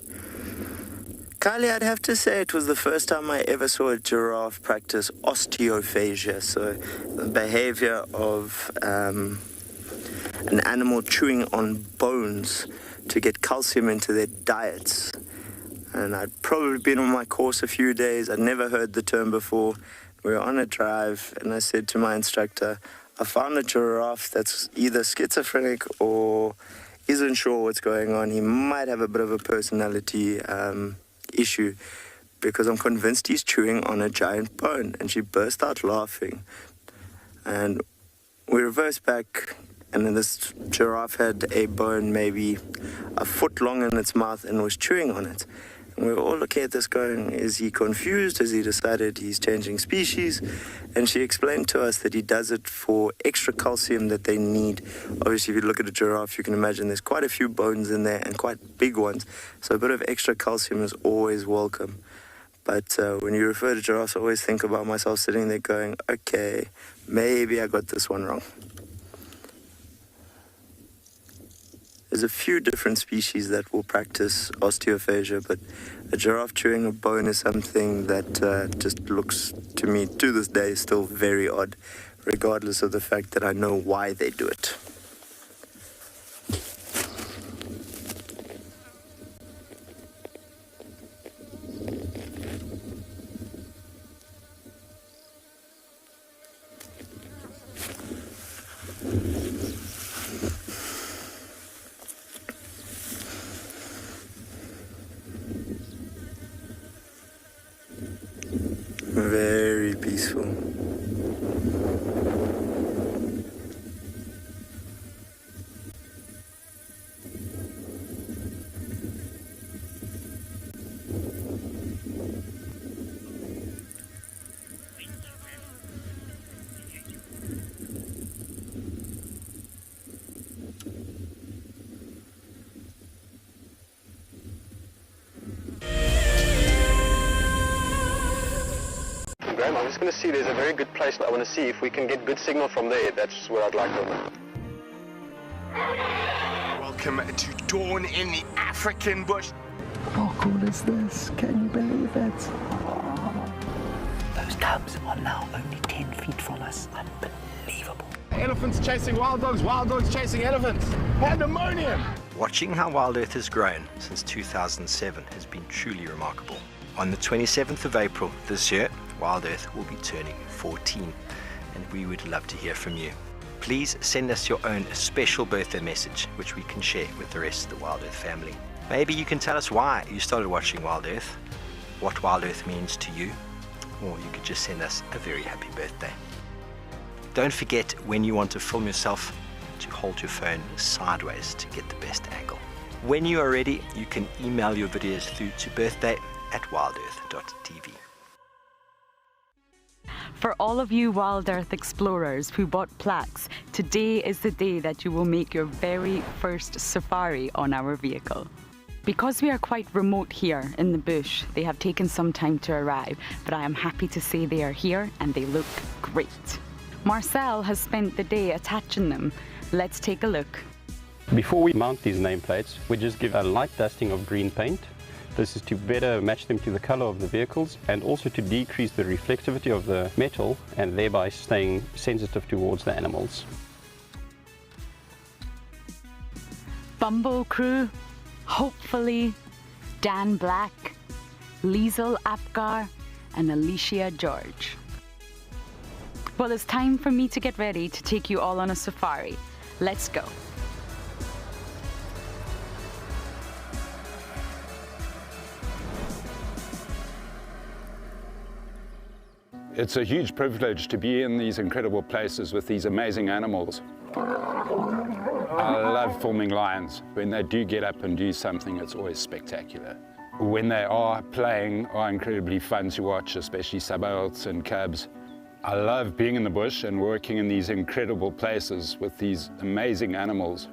Kylie, I'd have to say it was the first time I ever saw a giraffe practice osteophagia, so the behavior of an animal chewing on bones to get calcium into their diets. And I'd probably been on my course a few days. I'd never heard the term before. We were on a drive, and I said to my instructor, I found a giraffe that's either schizophrenic or isn't sure what's going on. He might have a bit of a personality issue, because I'm convinced he's chewing on a giant bone. And she burst out laughing. And we reversed back, and then this giraffe had a bone maybe a foot long in its mouth and was chewing on it. And we were all looking at this going, is he confused? Has he decided he's changing species? And she explained to us that he does it for extra calcium that they need. Obviously, if you look at a giraffe, you can imagine there's quite a few bones in there and quite big ones. So a bit of extra calcium is always welcome. But when you refer to giraffes, I always think about myself sitting there going, okay, maybe I got this one wrong. There's a few different species that will practice osteophagia, but a giraffe chewing a bone is something that just looks, to me, to this day, still very odd, regardless of the fact that I know why they do it. Very peaceful. just going to see, there's a very good place. I want to see if we can get good signal from there. That's what I'd like to know. Welcome to dawn in the African bush. How cool is this? Can you believe it? Those cubs are now only 10 feet from us. Unbelievable. Elephants chasing wild dogs chasing elephants. Pandemonium! Watching how WildEarth has grown since 2007 has been truly remarkable. On the 27th of April this year, WildEarth will be turning 14, and we would love to hear from you. Please send us your own special birthday message, which we can share with the rest of the WildEarth family. Maybe you can tell us why you started watching WildEarth, what WildEarth means to you, or you could just send us a very happy birthday. Don't forget, when you want to film yourself, to hold your phone sideways to get the best angle. When you are ready, you can email your videos through to birthday@wildearth.tv. For all of you WildEarth explorers who bought plaques, today is the day that you will make your very first safari on our vehicle. Because we are quite remote here in the bush, they have taken some time to arrive, but I am happy to say they are here and they look great. Marcel has spent the day attaching them. Let's take a look. Before we mount these nameplates, we just give a light dusting of green paint. This is to better match them to the color of the vehicles and also to decrease the reflectivity of the metal and thereby staying sensitive towards the animals. Bumbo crew, hopefully, Dan Black, Liesel Apgar and Alicia George. Well, it's time for me to get ready to take you all on a safari. Let's go. It's a huge privilege to be in these incredible places with these amazing animals. I love filming lions. When they do get up and do something, it's always spectacular. When they are playing, are incredibly fun to watch, especially subalterns and cubs. I love being in the bush and working in these incredible places with these amazing animals.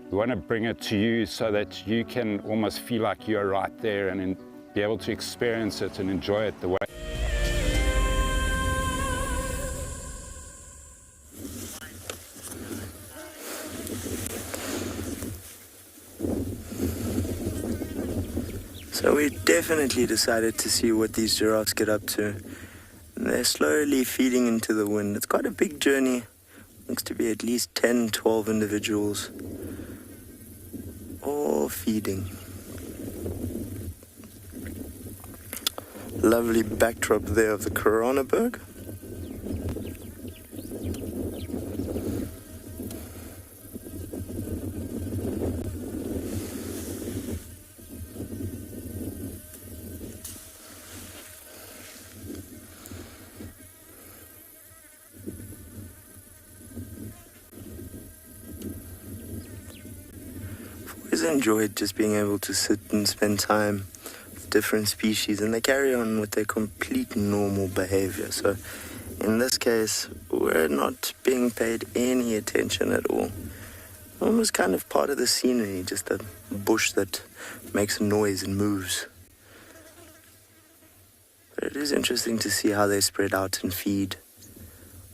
We want to bring it to you so that you can almost feel like you're right there and be able to experience it and enjoy it the way. So we definitely decided to see what these giraffes get up to. They're slowly feeding into the wind. It's quite a big journey. Looks to be at least 10, 12 individuals. All feeding. Lovely backdrop there of the Coronaberg. Enjoyed just being able to sit and spend time with different species, and they carry on with their complete normal behavior. So in this case, we're not being paid any attention at all. Almost kind of part of the scenery, just a bush that makes a noise and moves. But it is interesting to see how they spread out and feed,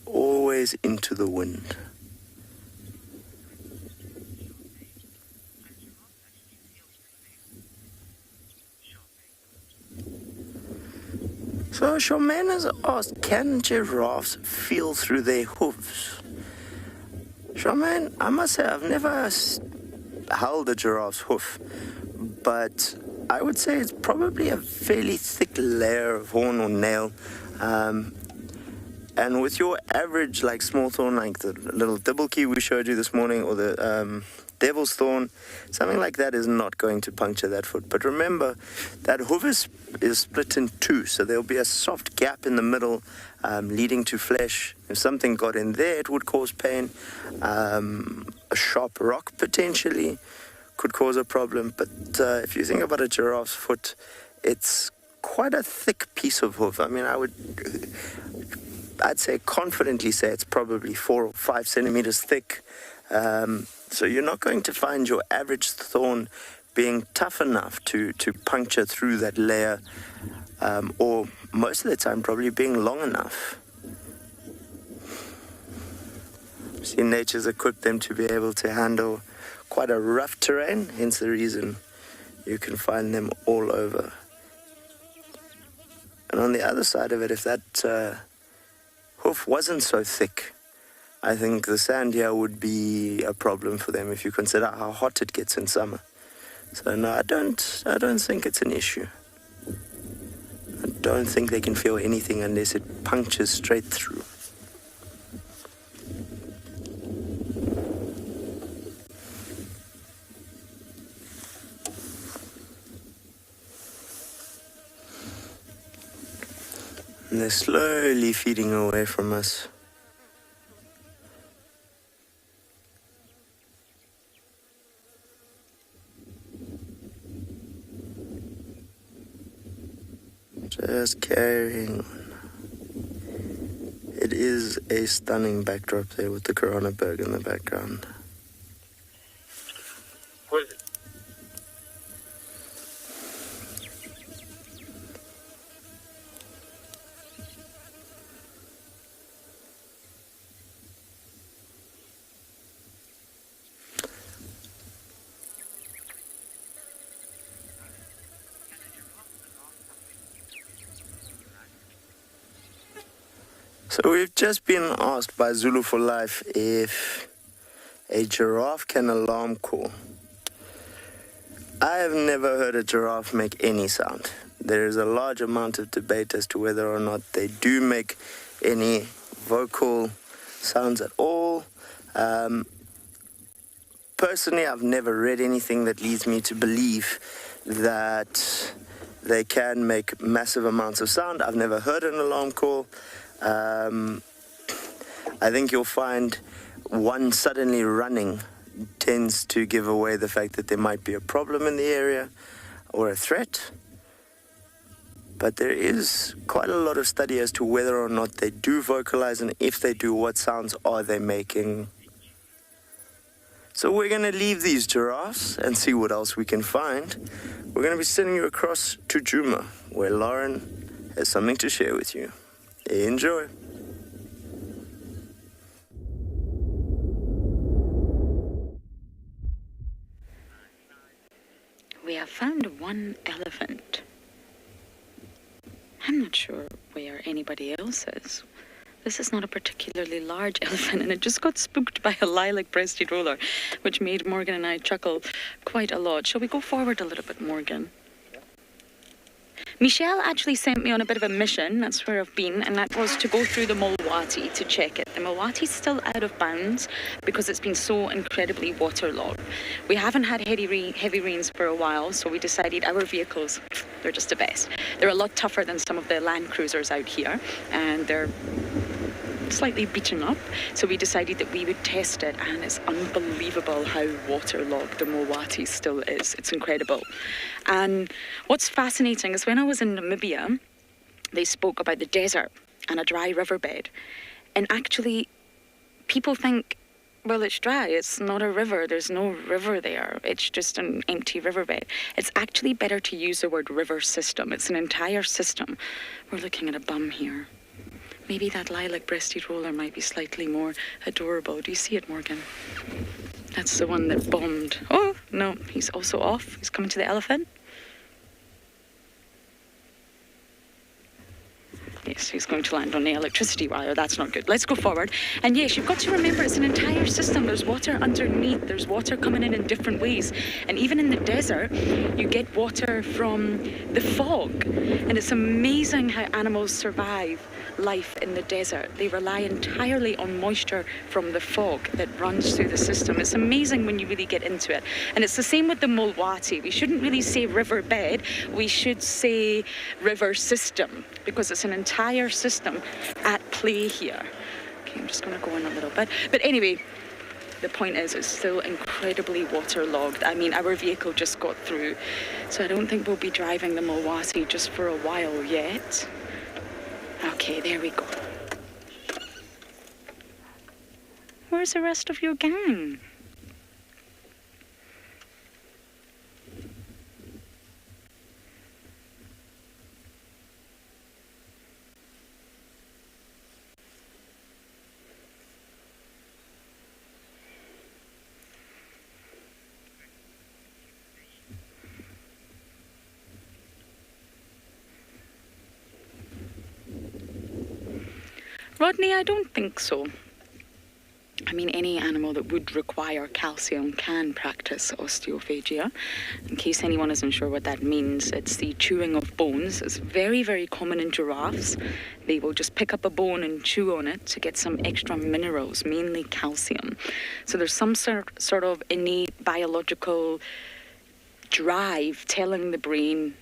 always into the wind. So Charmaine has asked, can giraffes feel through their hooves? Charmaine, I must say I've never held a giraffe's hoof, but I would say it's probably a fairly thick layer of horn or nail. And with your average like small thorn, like the little dibblekey we showed you this morning, or the devil's thorn, something like that is not going to puncture that foot. But remember, that hoof is split in two, so there'll be a soft gap in the middle leading to flesh. If something got in there, it would cause pain. A sharp rock potentially could cause a problem. But if you think about a giraffe's foot, it's quite a thick piece of hoof. I mean, I'd say confidently say it's probably 4 or 5 centimeters thick. So you're not going to find your average thorn being tough enough to puncture through that layer or most of the time probably being long enough. See, nature's equipped them to be able to handle quite a rough terrain, hence the reason you can find them all over. And on the other side of it, if that hoof wasn't so thick, I think the sand here would be a problem for them if you consider how hot it gets in summer. So no, I don't think it's an issue. I don't think they can feel anything unless it punctures straight through. And they're slowly feeding away from us. Just carrying on. It is a stunning backdrop there with the Coronaberg in the background. What is it? So we've just been asked by Zulu for Life if a giraffe can alarm call. I have never heard a giraffe make any sound. There is a large amount of debate as to whether or not they do make any vocal sounds at all. Personally, I've never read anything that leads me to believe that they can make massive amounts of sound. I've never heard an alarm call. I think you'll find one suddenly running tends to give away the fact that there might be a problem in the area or a threat. But there is quite a lot of study as to whether or not they do vocalize, and if they do, what sounds are they making. So we're going to leave these giraffes and see what else we can find. We're going to be sending you across to Juma, where Lauren has something to share with you. Enjoy. We have found one elephant. I'm not sure where anybody else is. This is not a particularly large elephant, and it just got spooked by a lilac-breasted roller, which made Morgan and I chuckle quite a lot. Shall we go forward a little bit, Morgan? Michelle actually sent me on a bit of a mission, that's where I've been, and that was to go through the Mulwati to check it. The Mulwati's still out of bounds because it's been so incredibly waterlogged. We haven't had heavy rains for a while, so we decided our vehicles, they're just the best. They're a lot tougher than some of the Land Cruisers out here, and they're slightly beaten up, so we decided that we would test it, and it's unbelievable how waterlogged the Mulwati still is. It's incredible. And what's fascinating is when I was in Namibia, they spoke about the desert and a dry riverbed, and actually people think, well, it's dry, it's not a river, there's no river there, it's just an empty riverbed. It's actually better to use the word river system. It's an entire system. We're looking at a bum here. Maybe that lilac-breasted roller might be slightly more adorable. Do you see it, Morgan? That's the one that bombed. Oh, no, he's also off. He's coming to the elephant. Yes, he's going to land on the electricity wire. That's not good. Let's go forward. And yes, you've got to remember it's an entire system. There's water underneath. There's water coming in different ways. And even in the desert, you get water from the fog. And it's amazing how animals survive life in the desert. They rely entirely on moisture from the fog that runs through the system. It's amazing when you really get into it. And it's the same with the Mulwati. We shouldn't really say riverbed. We should say river system, because it's an entire system at play here. Okay, I'm just going to go in a little bit. But anyway, the point is it's still incredibly waterlogged. I mean, our vehicle just got through, so I don't think we'll be driving the Mulwati just for a while yet. Okay, there we go. Where's the rest of your gang? Rodney, I don't think so. I mean, any animal that would require calcium can practice osteophagia. In case anyone isn't sure what that means, it's the chewing of bones. It's very, very common in giraffes. They will just pick up a bone and chew on it to get some extra minerals, mainly calcium. So there's some sort of innate biological drive telling the brain,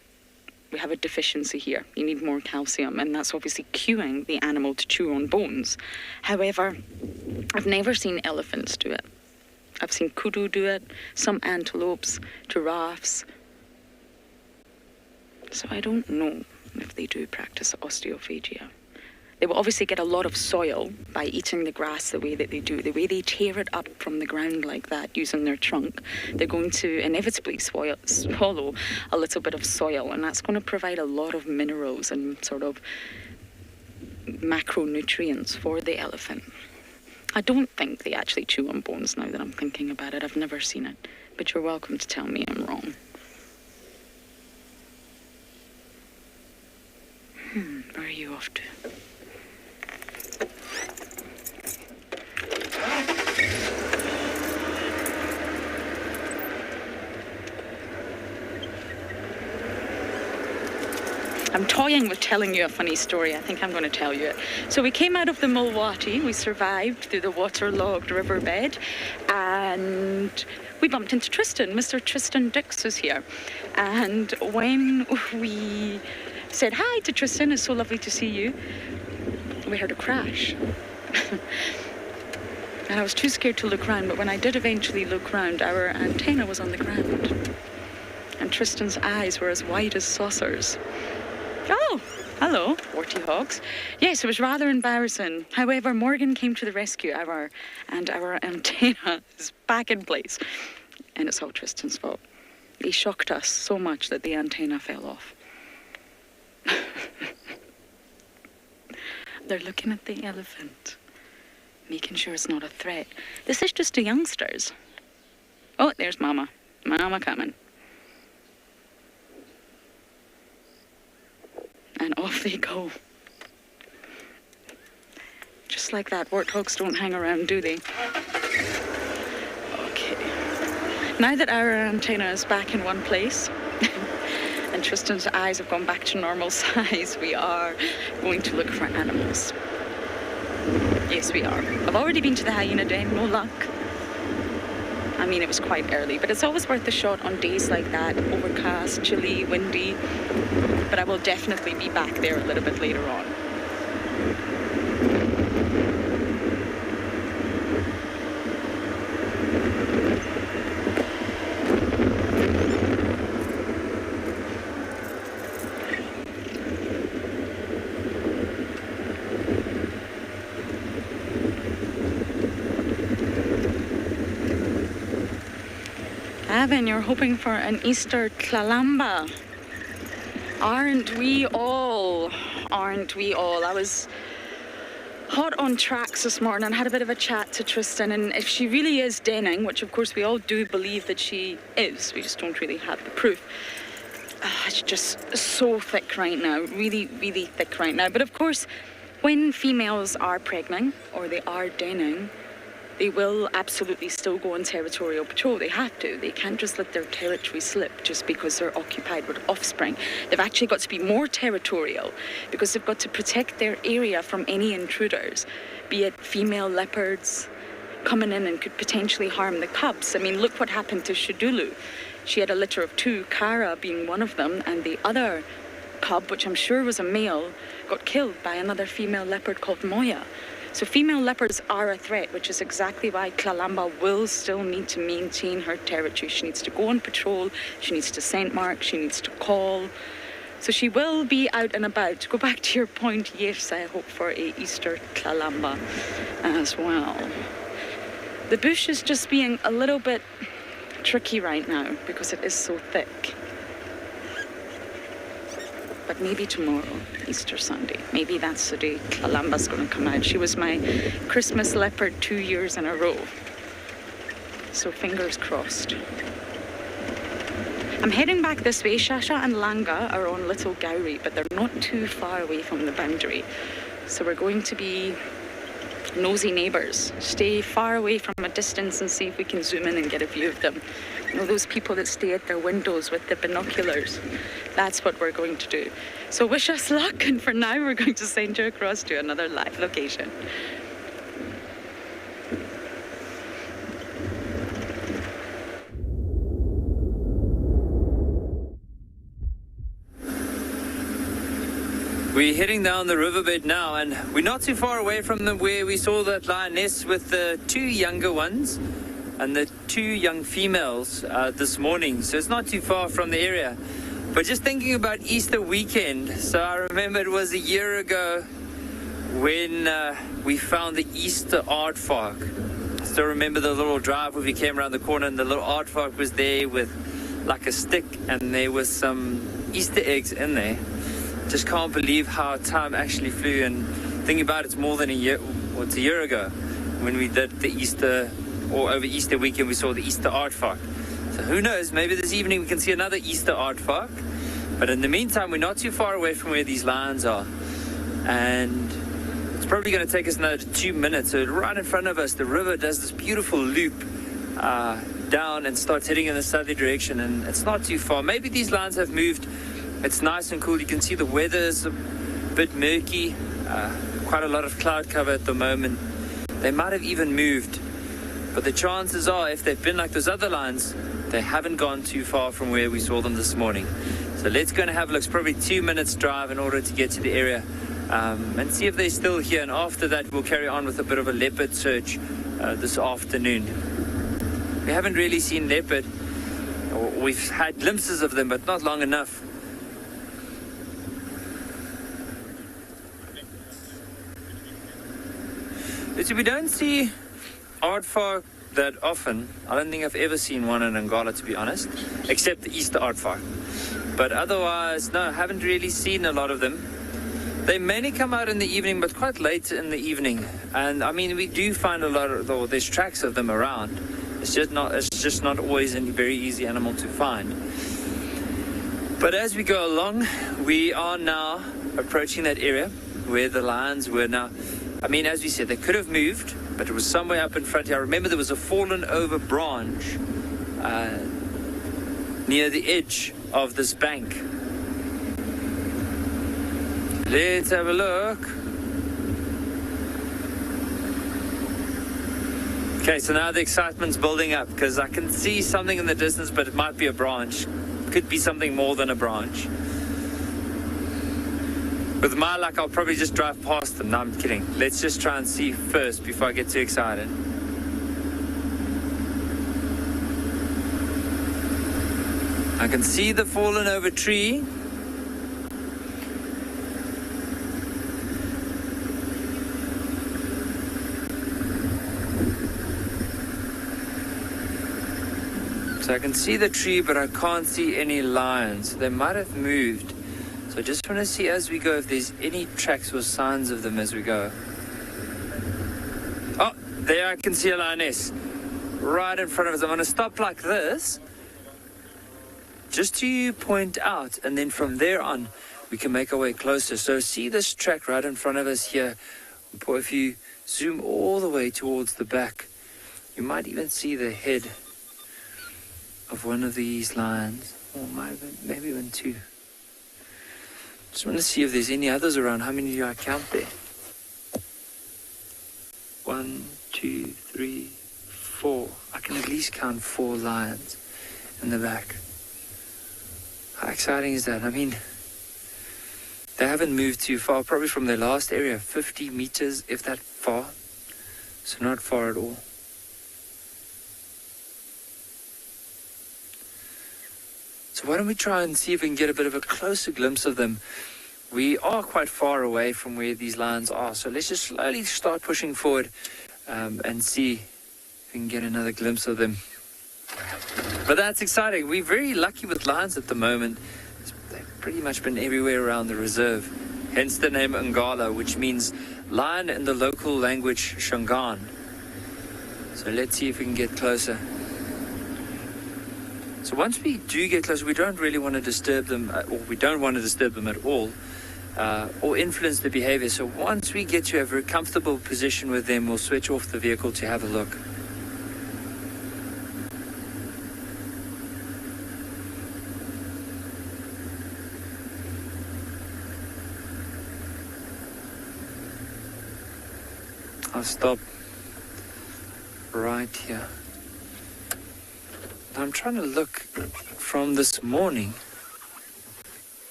we have a deficiency here, you need more calcium, and that's obviously cueing the animal to chew on bones. However, I've never seen elephants do it. I've seen kudu do it, some antelopes, giraffes. So I don't know if they do practice osteophagia. They will obviously get a lot of soil by eating the grass the way that they do. The way they tear it up from the ground like that using their trunk, they're going to inevitably swallow a little bit of soil, and that's going to provide a lot of minerals and sort of macronutrients for the elephant. I don't think they actually chew on bones now that I'm thinking about it. I've never seen it, but you're welcome to tell me I'm wrong. Where are you off to? I'm toying with telling you a funny story. I think I'm going to tell you it. So we came out of the Mulwati, we survived through the waterlogged riverbed, and we bumped into Tristan. Mr. Tristan Dix is here. And when we said hi to Tristan, it's so lovely to see you, we heard a crash. And I was too scared to look round, but when I did eventually look round, our antenna was on the ground. And Tristan's eyes were as wide as saucers. Oh, hello, warty hogs. Yes, it was rather embarrassing. However, Morgan came to the rescue, and our antenna is back in place. And it's all Tristan's fault. He shocked us so much that the antenna fell off. They're looking at the elephant, making sure it's not a threat. This is just the youngsters. Oh, there's Mama. Mama coming. And off they go. Just like that, warthogs don't hang around, do they? Okay. Now that our antenna is back in one place, and Tristan's eyes have gone back to normal size, we are going to look for animals. Yes, we are. I've already been to the hyena den, no luck. I mean, it was quite early, but it's always worth a shot on days like that, overcast, chilly, windy. But I will definitely be back there a little bit later on. Gavin, you're hoping for an Easter Kalamba. Aren't we all? Aren't we all? I was hot on tracks this morning and had a bit of a chat to Tristan, and if she really is denning, which of course we all do believe that she is, we just don't really have the proof. It's just so thick right now, really, really thick right now. But of course, when females are pregnant or they are denning, they will absolutely still go on territorial patrol. They have to. They can't just let their territory slip just because they're occupied with offspring. They've actually got to be more territorial because they've got to protect their area from any intruders, be it female leopards coming in and could potentially harm the cubs. I mean, look what happened to Shadulu. She had a litter of 2, Kara being one of them, and the other cub, which I'm sure was a male, got killed by another female leopard called Moya. So female leopards are a threat, which is exactly why Kalamba will still need to maintain her territory. She needs to go on patrol, she needs to scent mark, she needs to call. So she will be out and about. To go back to your point, yes, I hope for a Easter Kalamba as well. The bush is just being a little bit tricky right now because it is so thick. But maybe tomorrow, Easter Sunday, maybe that's the day Kalamba's going to come out. She was my Christmas leopard 2 years in a row. So fingers crossed. I'm heading back this way. Shasha and Langa are on Little Gowrie, but they're not too far away from the boundary. So we're going to be nosy neighbours. Stay far away from a distance and see if we can zoom in and get a view of them. You know, those people that stay at their windows with the binoculars. That's what we're going to do. So wish us luck, and for now we're going to send you across to another live location. We're heading down the riverbed now, and we're not too far away from where we saw that lioness with the two younger ones and the two young females this morning. So it's not too far from the area. But just thinking about Easter weekend, so I remember it was a year ago when we found the Easter aardvark. I still remember the little drive where we came around the corner and the little aardvark was there with like a stick, and there was some Easter eggs in there. Just can't believe how time actually flew, and thinking about it's more than a year, well, it's a year ago when we did the Easter, or over Easter weekend we saw the Easter aardvark. So who knows, maybe this evening we can see another Easter aardvark. But in the meantime, we're not too far away from where these lions are, and it's probably going to take us another 2 minutes. So right in front of us, the river does this beautiful loop down and starts heading in the southerly direction, and it's not too far. Maybe these lions have moved. It's nice and cool. You can see the weather's a bit murky, quite a lot of cloud cover at the moment. They might have even moved, but the chances are, if they've been like those other lions, they haven't gone too far from where we saw them this morning. So let's go and have a look. It's probably 2 minutes drive in order to get to the area and see if they're still here. And after that, we'll carry on with a bit of a leopard search this afternoon. We haven't really seen leopard. We've had glimpses of them, but not long enough. So we don't see aardvark that often. I don't think I've ever seen one in Ngala, to be honest, except the Easter aardvark. But otherwise, no, I haven't really seen a lot of them. They mainly come out in the evening, but quite late in the evening. And I mean, we do find a lot of, or there's tracks of them around. It's just not always a very easy animal to find. But as we go along, we are now approaching that area where the lions were now. I mean, as we said, they could have moved, but it was somewhere up in front here. I remember there was a fallen over branch near the edge of this bank. Let's have a look. Okay, so now the excitement's building up because I can see something in the distance, but it might be a branch. Could be something more than a branch. With my luck, I'll probably just drive past them. No, I'm kidding. Let's just try and see first before I get too excited. I can see the fallen over tree. So I can see the tree, but I can't see any lions. They might have moved. So I just want to see as we go if there's any tracks or signs of them as we go. Oh, there I can see a lioness right in front of us. I'm going to stop like this just to point out, and then from there on we can make our way closer. So see this track right in front of us here. If you zoom all the way towards the back, you might even see the head of one of these lions, or maybe even two. Just want to see if there's any others around. How many do I count there? 1, 2, 3, 4. I can at least count 4 lions in the back. How exciting is that? I mean, they haven't moved too far, probably from their last area, 50 meters, if that far. So not far at all. So why don't we try and see if we can get a bit of a closer glimpse of them. We are quite far away from where these lions are, so let's just slowly start pushing forward and see if we can get another glimpse of them. But that's exciting. We're very lucky with lions at the moment. They've pretty much been everywhere around the reserve, hence the name Ngala, which means lion in the local language Shangaan. So let's see if we can get closer. So once we do get closer, we don't really want to disturb them, or we don't want to disturb them at all. or influence the behavior. So once we get to a very comfortable position with them, we'll switch off the vehicle to have a look. I'll stop right here. I'm trying to look from this morning.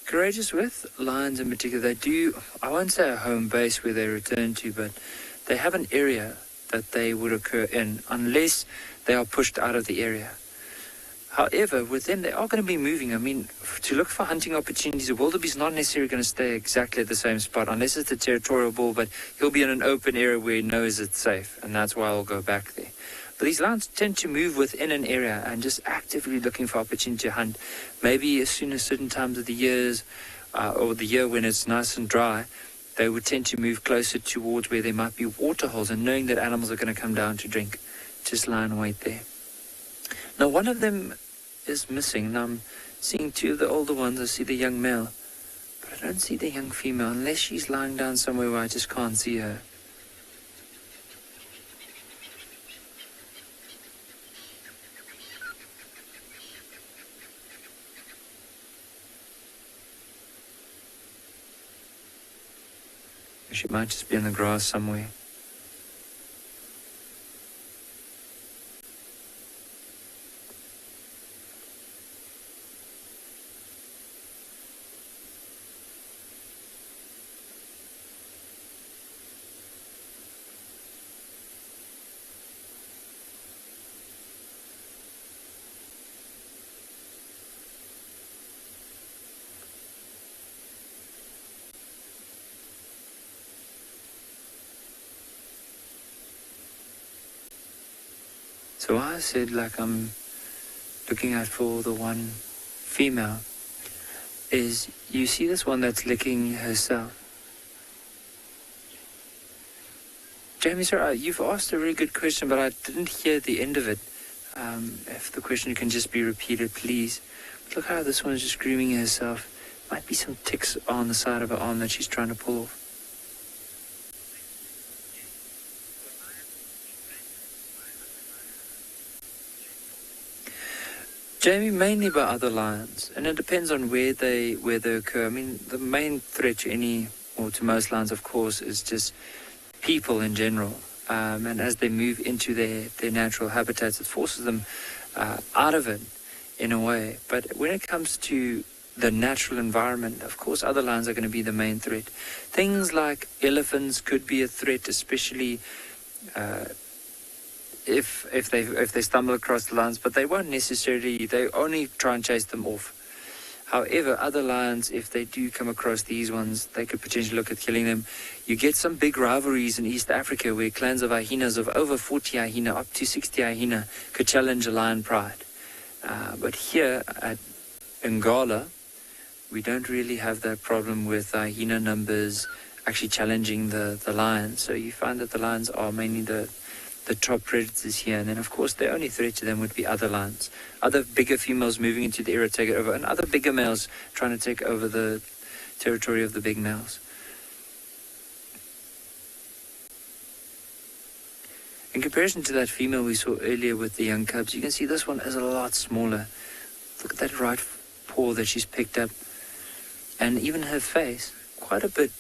Courageous with lions in particular, they do, I won't say a home base where they return to, but they have an area that they would occur in unless they are pushed out of the area. However, with them, they are going to be moving. I mean, to look for hunting opportunities, a wildebeest is not necessarily going to stay exactly at the same spot, unless it's a territorial bull, but he'll be in an open area where he knows it's safe, and that's why he'll go back there. But these lions tend to move within an area and just actively looking for opportunity to hunt. Maybe as soon as certain times of the years, or the year when it's nice and dry, they would tend to move closer towards where there might be water holes, and knowing that animals are going to come down to drink, just lie and wait there. Now, one of them is missing, and I'm seeing two of the older ones. I see the young male, but I don't see the young female, unless she's lying down somewhere where I just can't see her. She might just be in the grass somewhere. So I said, like, I'm looking out for the one female, is you see this one that's licking herself. Jamie, sir, you've asked a really good question, but I didn't hear the end of it. If the question can just be repeated, please. But look how this one's just grooming herself. Might be some ticks on the side of her arm that she's trying to pull off. Jamie, mainly by other lions, and it depends on where they occur. I mean, the main threat to any, or to most lions, of course, is just people in general. And as they move into their natural habitats, it forces them out of it in a way. But when it comes to the natural environment, of course, other lions are going to be the main threat. Things like elephants could be a threat, especially if they stumble across the lions, but they won't necessarily, they only try and chase them off. However, other lions, if they do come across these ones, they could potentially look at killing them. You get some big rivalries in East Africa where clans of hyenas, of over 40 hyena, up to 60 hyena, could challenge a lion pride. But here at Ngala, we don't really have that problem with hyena numbers actually challenging the lions. So you find that the lions are mainly the top predators here, and then of course the only threat to them would be other lions, other bigger females moving into the area to take it over, and other bigger males trying to take over the territory of the big males. In comparison to that female we saw earlier with the young cubs, you can see this one is a lot smaller. Look at that right paw that she's picked up, and even her face quite a bit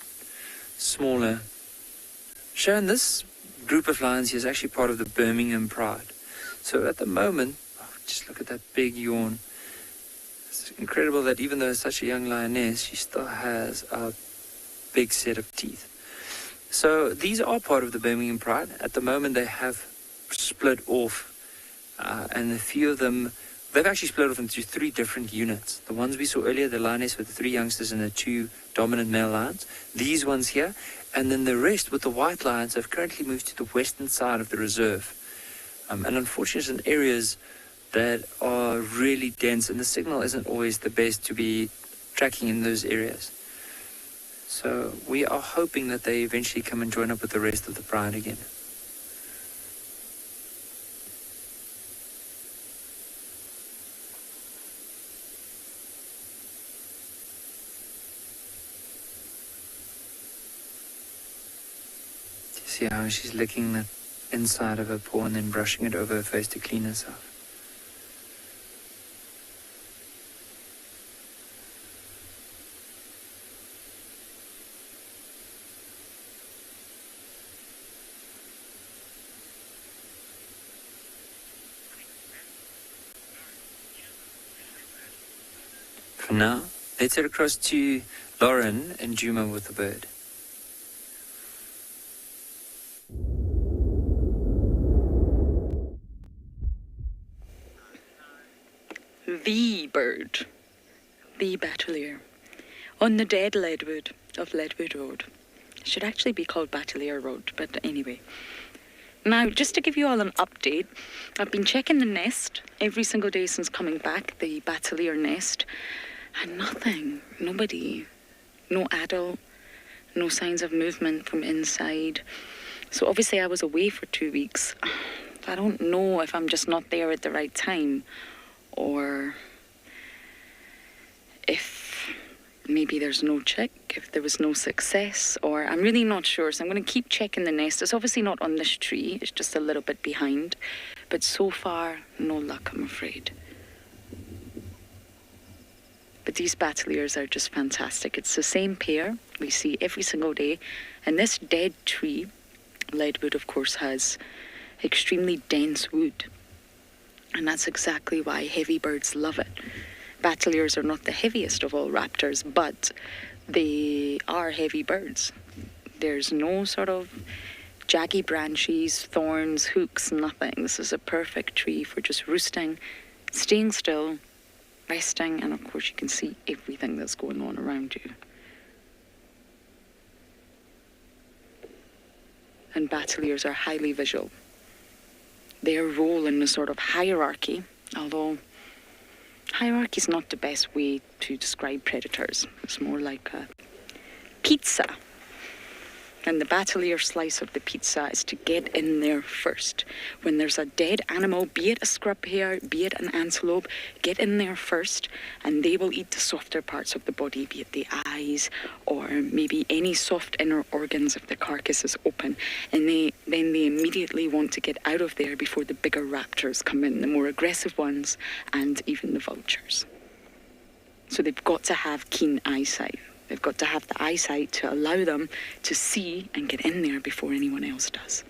smaller. Sharon, this group of lions here is actually part of the Birmingham Pride. So at the moment, just look at that big yawn. It's incredible that even though it's such a young lioness, she still has a big set of teeth. So these are part of the Birmingham Pride. At the moment, they have split off, and a few of them, they've actually split off into 3 different units. The ones we saw earlier, the lioness with the 3 youngsters and the 2 dominant male lions. These ones here. And then the rest with the white lions have currently moved to the western side of the reserve. And unfortunately, in areas that are really dense, and the signal isn't always the best to be tracking in those areas. So we are hoping that they eventually come and join up with the rest of the pride again. See how she's licking the inside of her paw and then brushing it over her face to clean herself. For now, let's head across to Lauren and Juma with the bird. The bird, the Batelier, on the dead leadwood of Leadwood Road. It should actually be called Batelier Road, but anyway. Now, just to give you all an update, I've been checking the nest every single day since coming back, the Batelier nest, and nothing, nobody, no adult, no signs of movement from inside. So obviously I was away for 2 weeks. I don't know if I'm just not there at the right time, or if maybe there's no chick, if there was no success, or I'm really not sure. So I'm going to keep checking the nest. It's obviously not on this tree, it's just a little bit behind. But so far, no luck, I'm afraid. But these Bateliers are just fantastic. It's the same pair we see every single day. And this dead tree, leadwood of course, has extremely dense wood. And that's exactly why heavy birds love it. Bateliers are not the heaviest of all raptors, but they are heavy birds. There's no sort of jaggy branches, thorns, hooks, nothing. This is a perfect tree for just roosting, staying still, resting, and of course you can see everything that's going on around you. And Bateliers are highly visual. Their role in the sort of hierarchy, although hierarchy is not the best way to describe predators. It's more like a pizza. And the Batelier slice of the pizza is to get in there first. When there's a dead animal, be it a scrub hare, be it an antelope, get in there first, and they will eat the softer parts of the body, be it the eyes, or maybe any soft inner organs if the carcass is open. And then they immediately want to get out of there before the bigger raptors come in, the more aggressive ones, and even the vultures. So they've got to have keen eyesight. They've got to have the eyesight to allow them to see and get in there before anyone else does.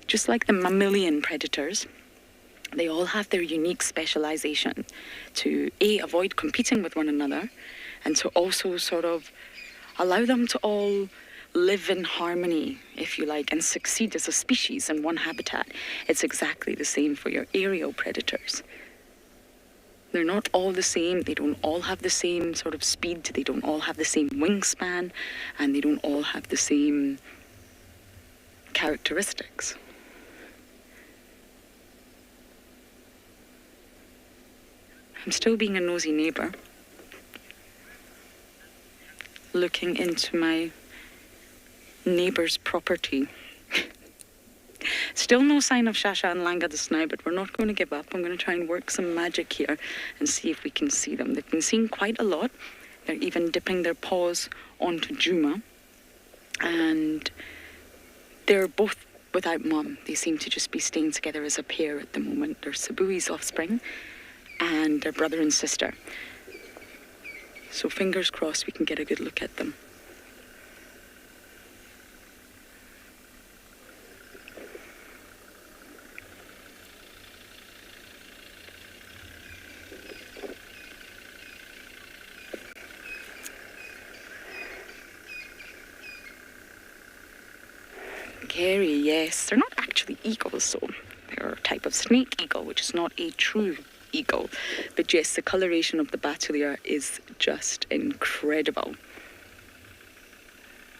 Just like the mammalian predators, they all have their unique specialization to A, avoid competing with one another, and to also sort of allow them to all live in harmony, if you like, and succeed as a species in one habitat. It's exactly the same for your aerial predators. They're not all the same, they don't all have the same sort of speed, they don't all have the same wingspan, and they don't all have the same characteristics. I'm still being a nosy neighbour, looking into my neighbour's property. Still no sign of Shasha and Langa just now, but we're not going to give up. I'm going to try and work some magic here and see if we can see them. They've been seen quite a lot. They're even dipping their paws onto Juma. And they're both without mum. They seem to just be staying together as a pair at the moment. They're Sabui's offspring and their brother and sister. So fingers crossed we can get a good look at them. Hairy, yes. They're not actually eagles, so they're a type of snake eagle, which is not a true eagle. But yes, the coloration of the Batelier is just incredible.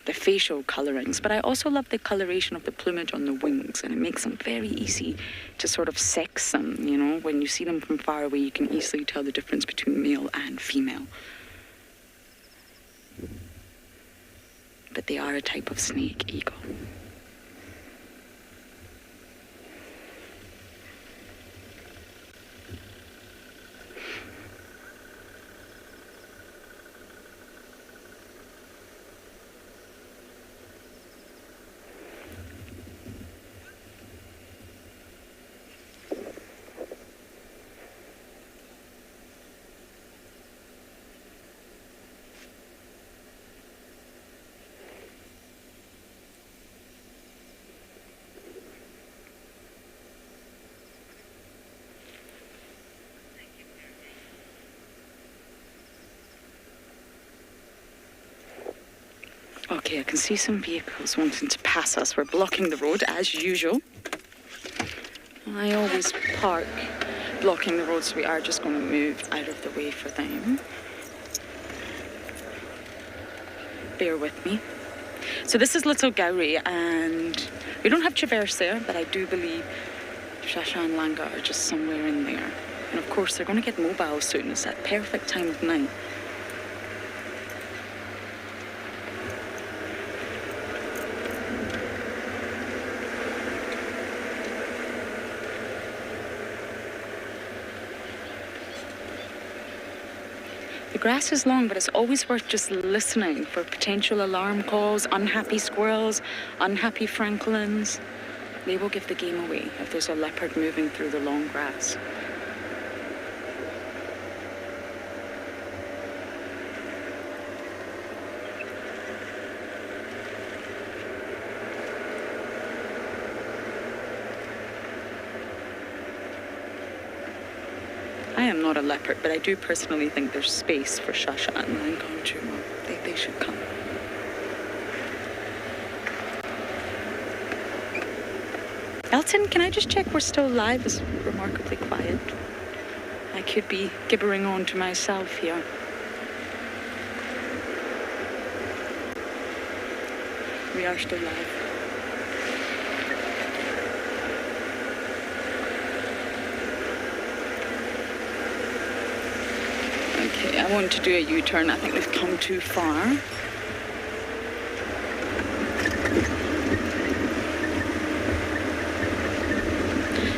The facial colorings, but I also love the coloration of the plumage on the wings, and it makes them very easy to sort of sex them, you know. When you see them from far away, you can easily tell the difference between male and female. But they are a type of snake eagle. Okay, I can see some vehicles wanting to pass us. We're blocking the road as usual. I always park blocking the road, so we are just going to move out of the way for them. Bear with me. So this is Little Gowrie, and we don't have Traverse there, but I do believe Shasha and Langa are just somewhere in there. And of course, they're going to get mobile soon. It's that perfect time of night. The grass is long, but it's always worth just listening for potential alarm calls, unhappy squirrels, unhappy francolins. They will give the game away if there's a leopard moving through the long grass. I am not a leopard, but I do personally think there's space for Shasha and Langa and Juma. They should come. Elton, can I just check we're still live? It's remarkably quiet. I could be gibbering on to myself here. We are still live. Okay, I want to do a U-turn. I think we've come too far.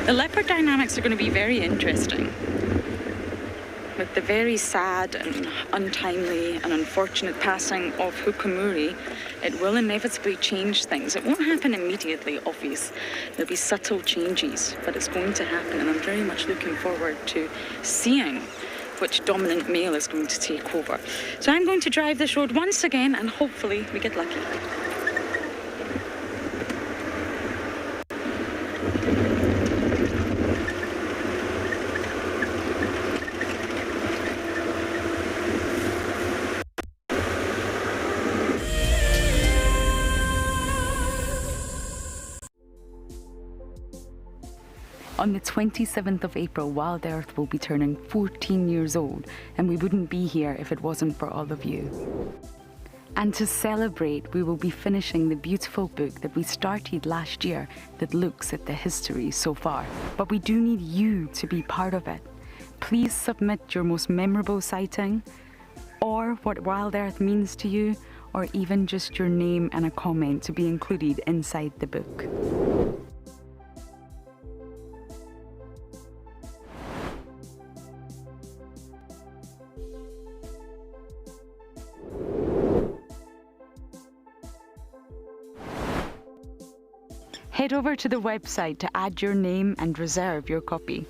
The leopard dynamics are going to be very interesting. With the very sad and untimely and unfortunate passing of Hukamuri, it will inevitably change things. It won't happen immediately, obvious. There'll be subtle changes, but it's going to happen, and I'm very much looking forward to seeing which dominant male is going to take over. So I'm going to drive this road once again, and hopefully we get lucky. On the 27th of April, WildEarth will be turning 14 years old, and we wouldn't be here if it wasn't for all of you. And to celebrate, we will be finishing the beautiful book that we started last year that looks at the history so far. But we do need you to be part of it. Please submit your most memorable sighting, or what WildEarth means to you, or even just your name and a comment to be included inside the book. Head over to the website to add your name and reserve your copy.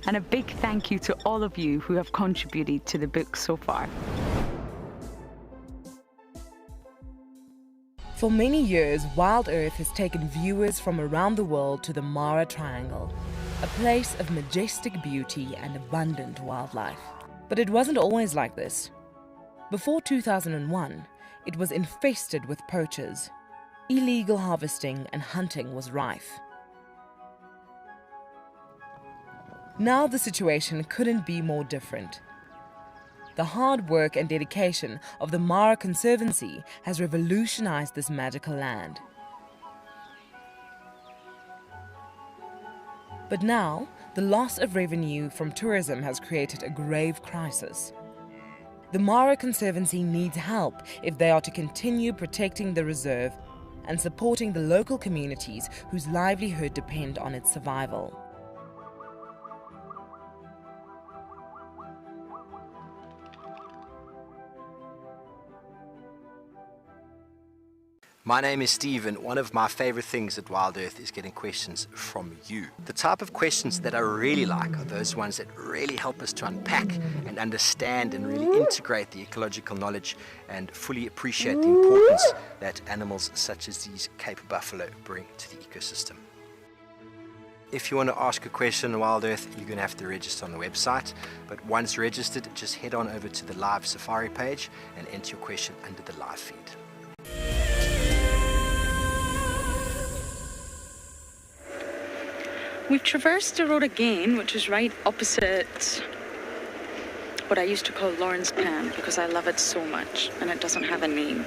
And a big thank you to all of you who have contributed to the book so far. For many years, WildEarth has taken viewers from around the world to the Mara Triangle, a place of majestic beauty and abundant wildlife. But it wasn't always like this. Before 2001, it was infested with poachers. Illegal harvesting and hunting was rife. Now the situation couldn't be more different. The hard work and dedication of the Mara Conservancy has revolutionized this magical land. But now, the loss of revenue from tourism has created a grave crisis. The Mara Conservancy needs help if they are to continue protecting the reserve and supporting the local communities whose livelihood depend on its survival. My name is Steve, and one of my favorite things at WildEarth is getting questions from you. The type of questions that I really like are those ones that really help us to unpack and understand and really integrate the ecological knowledge and fully appreciate the importance that animals such as these Cape buffalo bring to the ecosystem. If you want to ask a question on WildEarth, you're going to have to register on the website. But once registered, just head on over to the live Safari page and enter your question under the live feed. We've traversed the road again, which is right opposite what I used to call Lawrence Pan, because I love it so much and it doesn't have a name.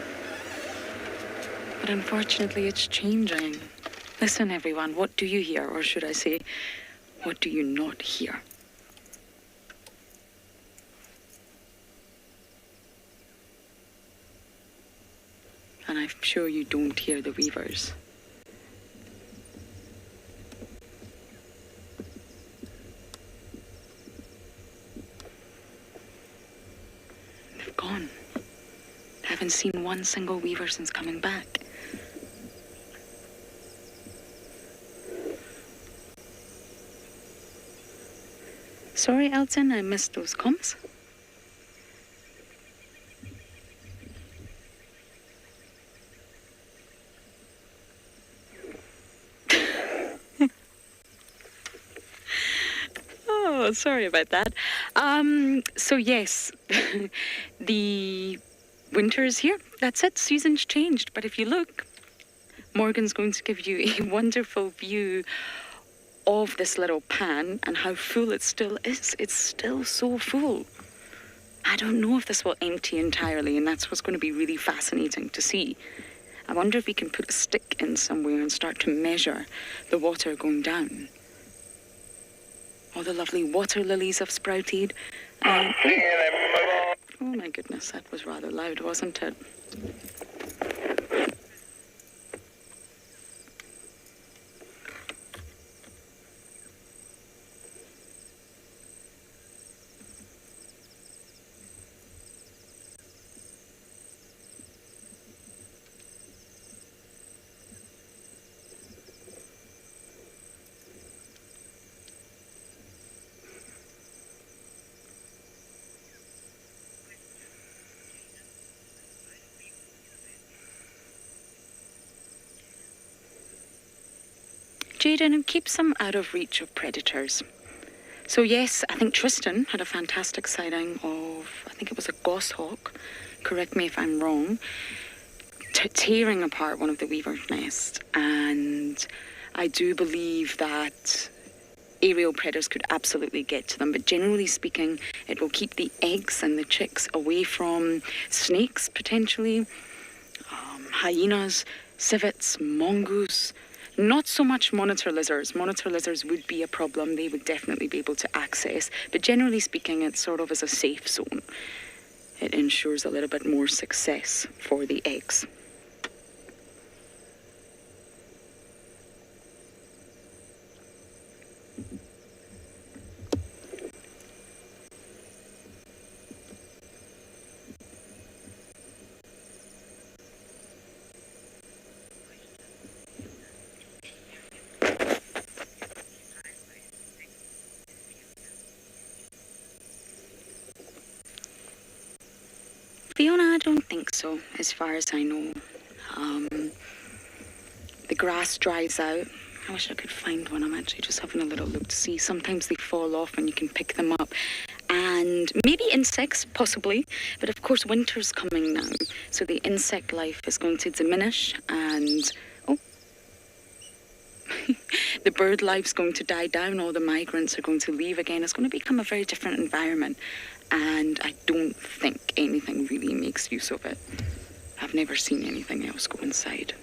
But unfortunately it's changing. Listen everyone, what do you hear? Or should I say, what do you not hear? And I'm sure you don't hear the weavers. They've gone. I haven't seen one single weaver since coming back. Sorry, Elton, I missed those comms. Oh, sorry about that. So yes, the winter is here. That's it, season's changed. But if you look, Morgan's going to give you a wonderful view of this little pan and how full it still is. It's still so full. I don't know if this will empty entirely, and that's what's going to be really fascinating to see. I wonder if we can put a stick in somewhere and start to measure the water going down. All the lovely water lilies have sprouted. Oh my goodness, that was rather loud, wasn't it? Jaden, and keeps them out of reach of predators. So yes, I think Tristan had a fantastic sighting of, I think it was a goshawk, correct me if I'm wrong, tearing apart one of the weaver's nests. And I do believe that aerial predators could absolutely get to them, but generally speaking, it will keep the eggs and the chicks away from snakes, potentially, hyenas, civets, mongoose. Not so much monitor lizards. Monitor lizards would be a problem. They would definitely be able to access. But generally speaking, it's sort of as a safe zone. It ensures a little bit more success for the eggs. Fiona, I don't think so, as far as I know. The grass dries out. I wish I could find one. I'm actually just having a little look to see. Sometimes they fall off and you can pick them up. And maybe insects, possibly. But of course, winter's coming now. So the insect life is going to diminish and... oh. The bird life's going to die down. All the migrants are going to leave again. It's going to become a very different environment. And I don't think anything really makes use of it. I've never seen anything else go inside.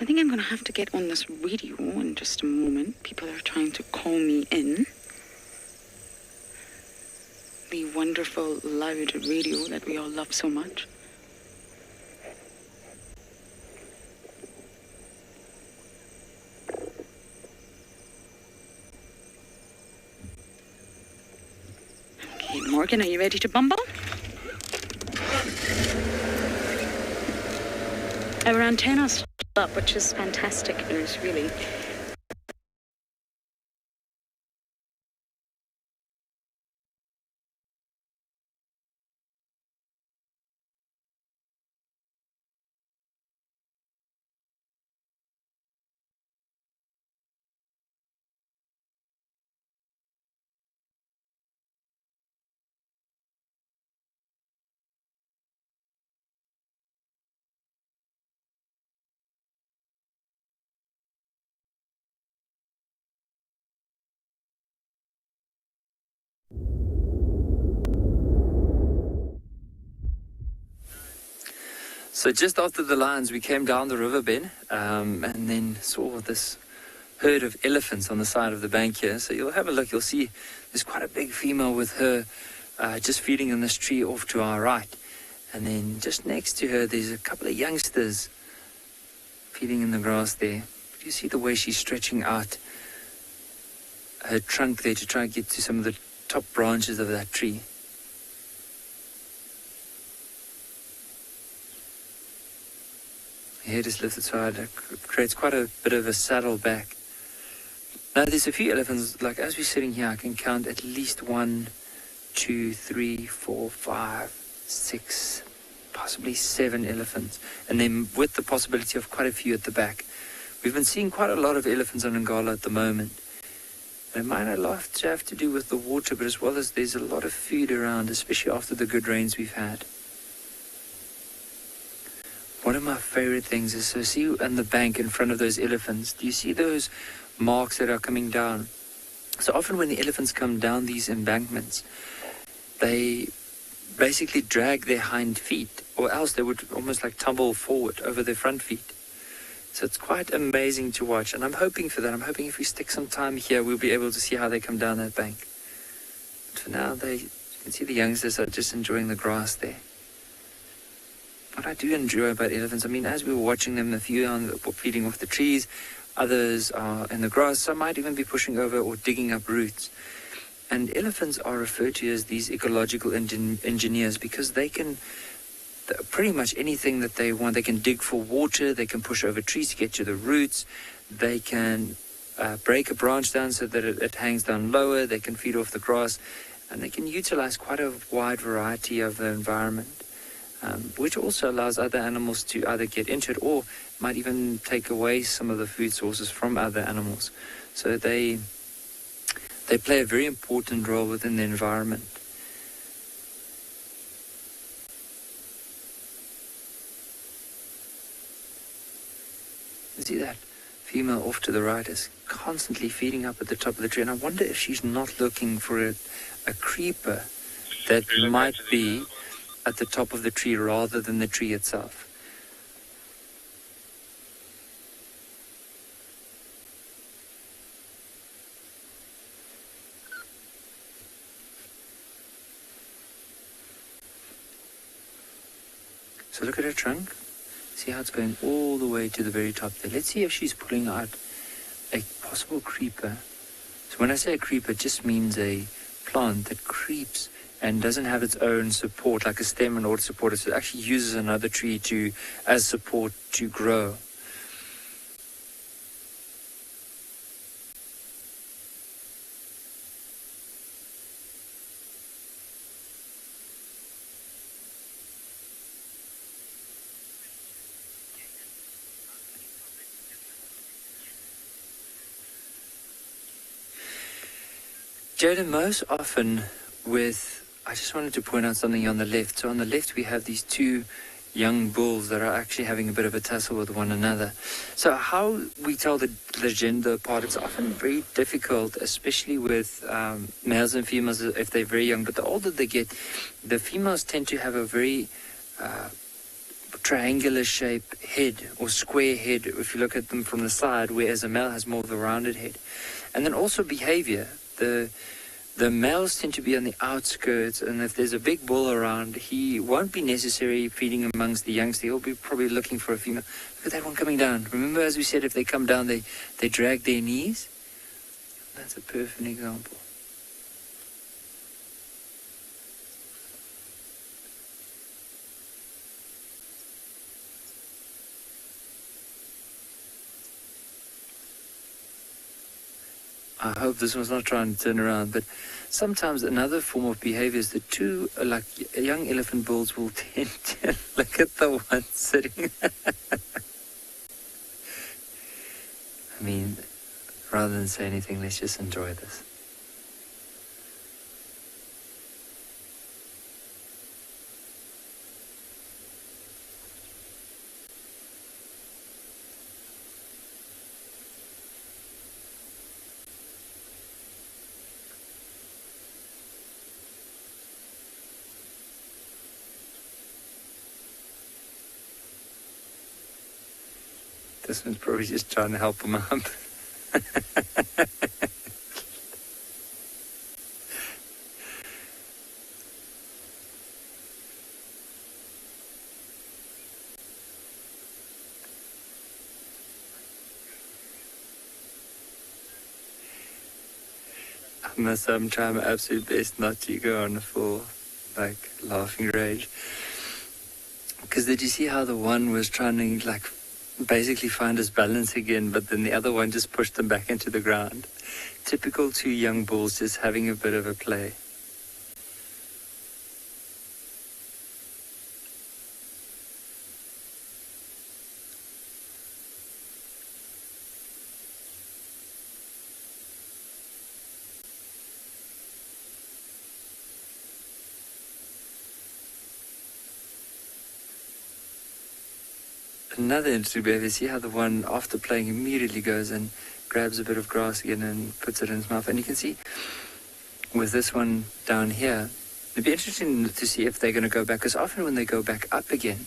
I think I'm going to have to get on this radio in just a moment. People are trying to call me in. The wonderful, loud radio that we all love so much. Okay, Morgan, are you ready to bumble? Our antenna's up, which is fantastic news, really. So just after the lions, we came down the riverbed and then saw this herd of elephants on the side of the bank here. So you'll have a look, you'll see there's quite a big female with her just feeding in this tree off to our right. And then just next to her, there's a couple of youngsters feeding in the grass there. You see the way she's stretching out her trunk there to try and get to some of the top branches of that tree. Her head is lifted side, it creates quite a bit of a saddle back. Now there's a few elephants, like as we're sitting here, I can count at least 1, 2, 3, 4, 5, 6, possibly 7 elephants. And then with the possibility of quite a few at the back. We've been seeing quite a lot of elephants on Ngala at the moment. And it might have to do with the water, but as well as there's a lot of food around, especially after the good rains we've had. One of my favorite things is, so see on the bank in front of those elephants, do you see those marks that are coming down? So often when the elephants come down these embankments, they basically drag their hind feet, or else they would almost like tumble forward over their front feet. So it's quite amazing to watch, and I'm hoping for that. I'm hoping if we stick some time here, we'll be able to see how they come down that bank. But for now, you can see the youngsters are just enjoying the grass there. What I do enjoy about elephants, I mean, as we were watching them, a few are feeding off the trees, others are in the grass, some might even be pushing over or digging up roots. And elephants are referred to as these ecological engineers because they can pretty much anything that they want. They can dig for water, they can push over trees to get to the roots, they can break a branch down so that it hangs down lower, they can feed off the grass, and they can utilize quite a wide variety of the environment. Which also allows other animals to either get into it or might even take away some of the food sources from other animals. So they play a very important role within the environment. You see that female off to the right is constantly feeding up at the top of the tree, and I wonder if she's not looking for a creeper that might be at the top of the tree rather than the tree itself. So look at her trunk. See how it's going all the way to the very top there. Let's see if she's pulling out a possible creeper. So when I say a creeper, it just means a plant that creeps and doesn't have its own support, like a stem in order to support it. So it actually uses another tree as support to grow. Jaden, most often I just wanted to point out something on the left. So on the left we have these two young bulls that are actually having a bit of a tussle with one another. So how we tell the gender apart, it's often very difficult, especially with males and females if they're very young. But the older they get, the females tend to have a very triangular shaped head or square head if you look at them from the side, whereas a male has more of a rounded head. And then also behavior. The males tend to be on the outskirts, and if there's a big bull around, he won't be necessarily feeding amongst the youngsters. He'll be probably looking for a female. Look at that one coming down. Remember, as we said, if they come down, they drag their knees? That's a perfect example. I hope this one's not trying to turn around, but sometimes another form of behavior is the two, like young elephant bulls will tend to look at the one sitting. I mean, rather than say anything, let's just enjoy this. This one's probably just trying to help him out. I'm trying my absolute best not to go on a full, laughing rage. Because did you see how the one was trying to, basically find his balance again, but then the other one just pushed them back into the ground? Typical two young bulls just having a bit of a play. Another interesting behavior, see how the one, after playing, immediately goes and grabs a bit of grass again and puts it in his mouth. And you can see with this one down here, it'd be interesting to see if they're going to go back, because often when they go back up again,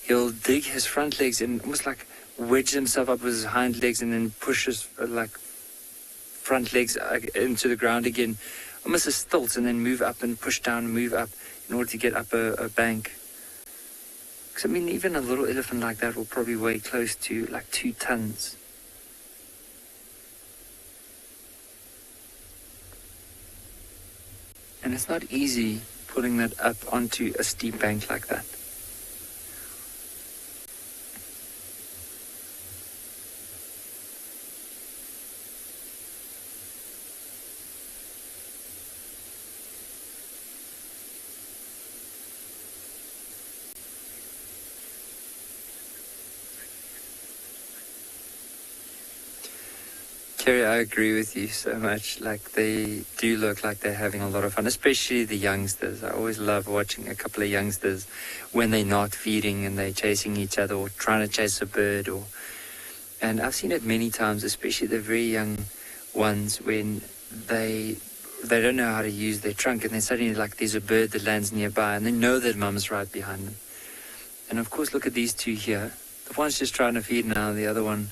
he'll dig his front legs and almost wedge himself up with his hind legs and then push his front legs into the ground again, almost as stilts, and then move up and push down and move up in order to get up a bank. Because, even a little elephant like that will probably weigh close to 2 tons. And it's not easy putting that up onto a steep bank like that. Kerry, I agree with you so much. They do look like they're having a lot of fun, especially the youngsters. I always love watching a couple of youngsters when they're not feeding and they're chasing each other or trying to chase a bird. And I've seen it many times, especially the very young ones, when they don't know how to use their trunk, and then suddenly there's a bird that lands nearby and they know that mum's right behind them. And of course, look at these two here. The one's just trying to feed now, the other one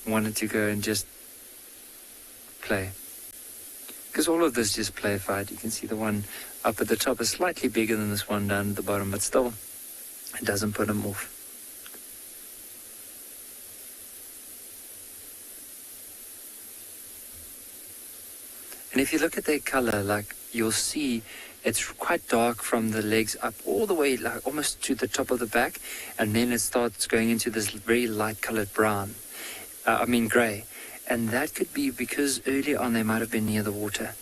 wanted to go and just play. Because all of this just play fight. You can see the one up at the top is slightly bigger than this one down at the bottom, but still, it doesn't put him off. And if you look at their color, you'll see it's quite dark from the legs up all the way, almost to the top of the back, and then it starts going into this very light colored brown. Grey. And that could be because earlier on they might have been near the water.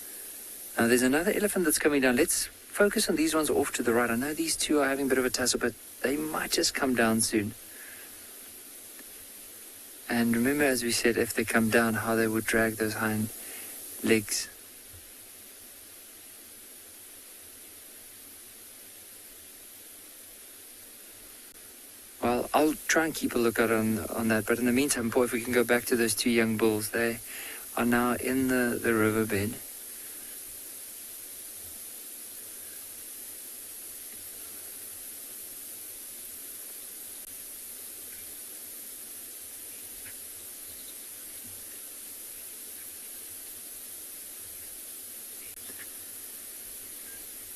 Now there's another elephant that's coming down. Let's focus on these ones off to the right. I know these two are having a bit of a tussle, but they might just come down soon. And remember, as we said, if they come down, how they would drag those hind legs. Well, I'll try and keep a lookout on that. But in the meantime, boy, if we can go back to those two young bulls, they are now in the riverbed.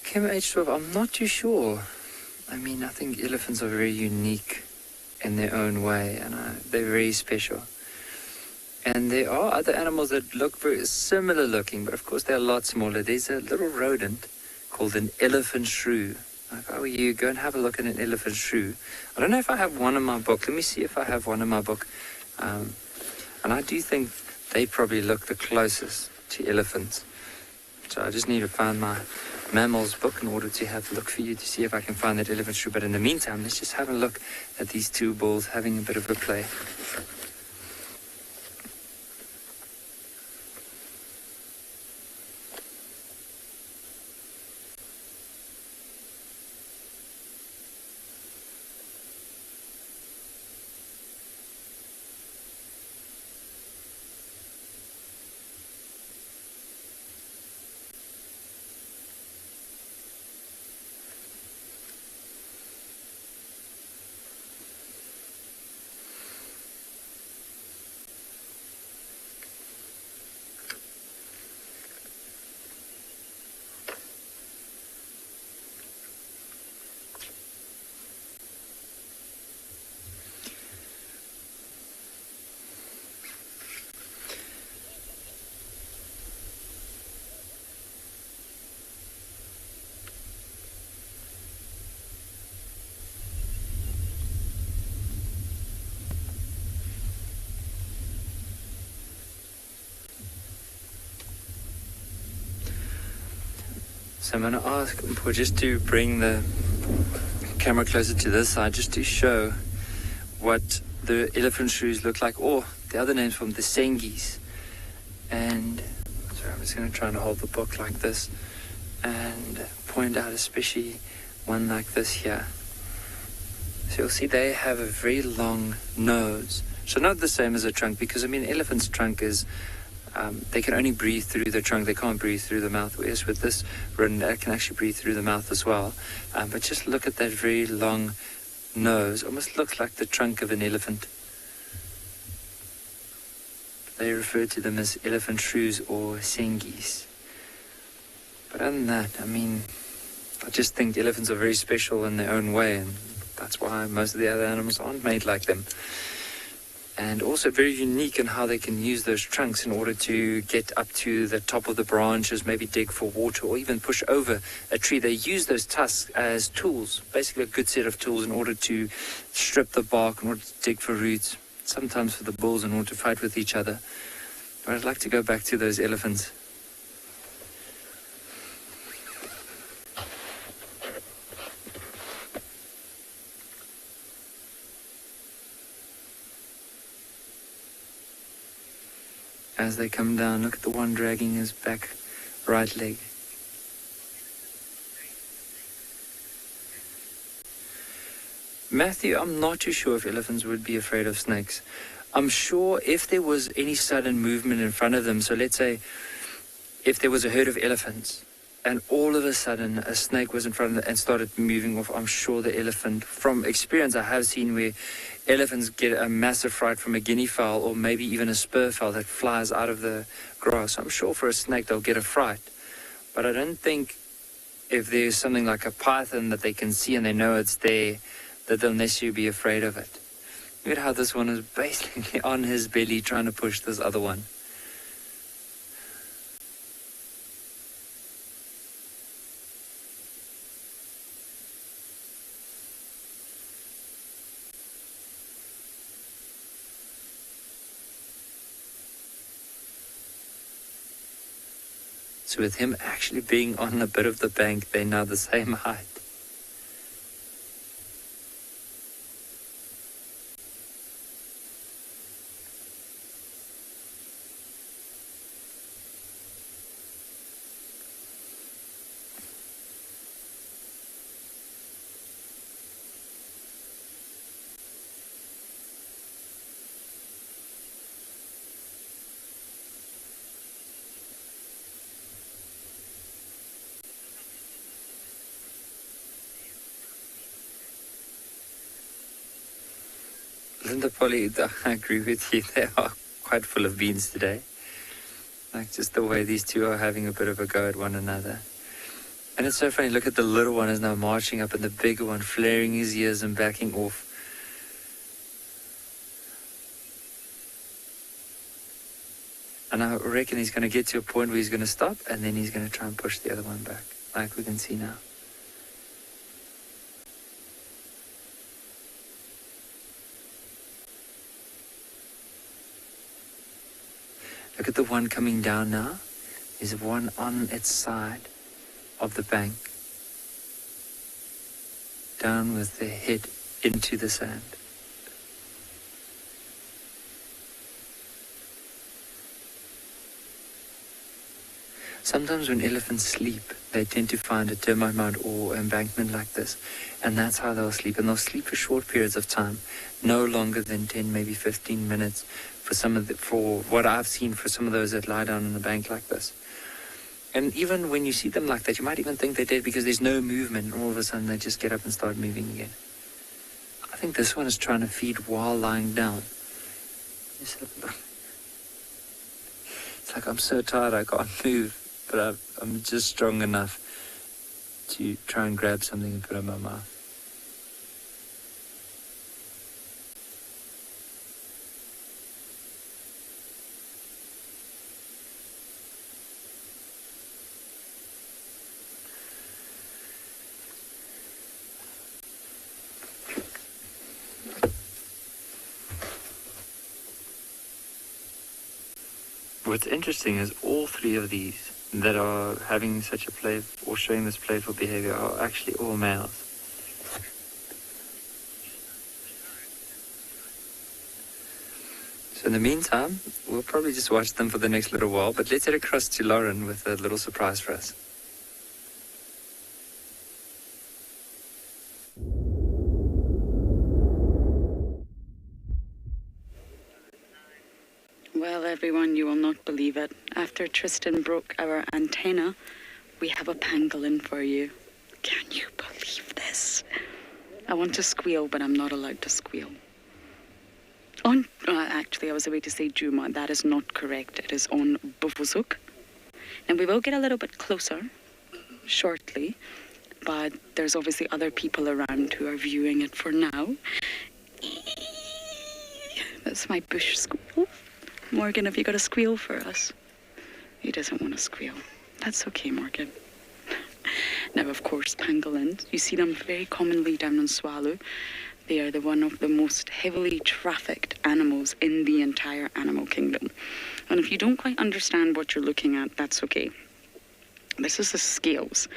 Kim H12, I'm not too sure. I think elephants are very unique in their own way, and they're very special. And there are other animals that look very similar looking, but of course they're a lot smaller. There's a little rodent called an elephant shrew. If I were you, go and have a look at an elephant shrew. I don't know if I have one in my book. Let me see if I have one in my book. And I do think they probably look the closest to elephants. So I just need to find my mammals book in order to have a look for you to see if I can find that elephant shrew. But in the meantime, let's just have a look at these two bulls having a bit of a play. So I'm going to ask Mpho just to bring the camera closer to this side, just to show what the elephant shrews look like, or the other names from the sengis. And sorry, I'm just going to try and hold the book like this and point out especially one like this here. So you'll see they have a very long nose. So not the same as a trunk, because I mean elephant's trunk is, they can only breathe through the trunk, they can't breathe through the mouth, whereas with this rodent it can actually breathe through the mouth as well. But just look at that very long nose, almost looks like the trunk of an elephant. They refer to them as elephant shrews or sengis. But other than that, I mean, I just think elephants are very special in their own way, and that's why most of the other animals aren't made like them. And also very unique in how they can use those trunks in order to get up to the top of the branches, maybe dig for water, or even push over a tree. They use those tusks as tools, basically a good set of tools in order to strip the bark, in order to dig for roots, sometimes for the bulls in order to fight with each other. But I'd like to go back to those elephants. As they come down, look at the one dragging his back right leg. Matthew, I'm not too sure if elephants would be afraid of snakes. I'm sure if there was any sudden movement in front of them, so let's say if there was a herd of elephants and all of a sudden a snake was in front of them and started moving off, I'm sure the elephant, from experience I have seen where elephants get a massive fright from a guinea fowl or maybe even a spur fowl that flies out of the grass. I'm sure for a snake they'll get a fright. But I don't think if there's something like a python that they can see and they know it's there, that they'll necessarily be afraid of it. Look at how this one is basically on his belly trying to push this other one. So with him actually being on a bit of the bank, they're now the same height. Linda, Polly, I agree with you. They are quite full of beans today. Like just the way these two are having a bit of a go at one another. And it's so funny, look at the little one is now marching up and the bigger one flaring his ears and backing off. And I reckon he's going to get to a point where he's going to stop and then he's going to try and push the other one back, like we can see now. Look at the one coming down now. There's one on its side of the bank. Down with the head into the sand. Sometimes when elephants sleep, they tend to find a termite mound or embankment like this, and that's how they'll sleep. And they'll sleep for short periods of time, no longer than 10, maybe 15 minutes. For what I've seen for some of those that lie down on the bank like this. And even when you see them like that, you might even think they're dead because there's no movement, and all of a sudden they just get up and start moving again. I think this one is trying to feed while lying down. It's like, I'm so tired I can't move, but I'm just strong enough to try and grab something and put it in my mouth. What's interesting is all three of these that are having such a play or showing this playful behavior are actually all males. So in the meantime, we'll probably just watch them for the next little while, but let's head across to Lauren with a little surprise for us. Well, everyone, you will not believe it. After Tristan broke our antenna, we have a pangolin for you. Can you believe this? I want to squeal, but I'm not allowed to squeal. Actually, I was about to say Juma. That is not correct. It is on Bufusuk. And we will get a little bit closer shortly, but there's obviously other people around who are viewing it for now. That's my bush squeal. Morgan, have you got a squeal for us? He doesn't want to squeal. That's okay, Morgan. Now, of course, pangolins. You see them very commonly down in Tswalu. They are one of the most heavily trafficked animals in the entire animal kingdom. And if you don't quite understand what you're looking at, that's okay. This is the scales.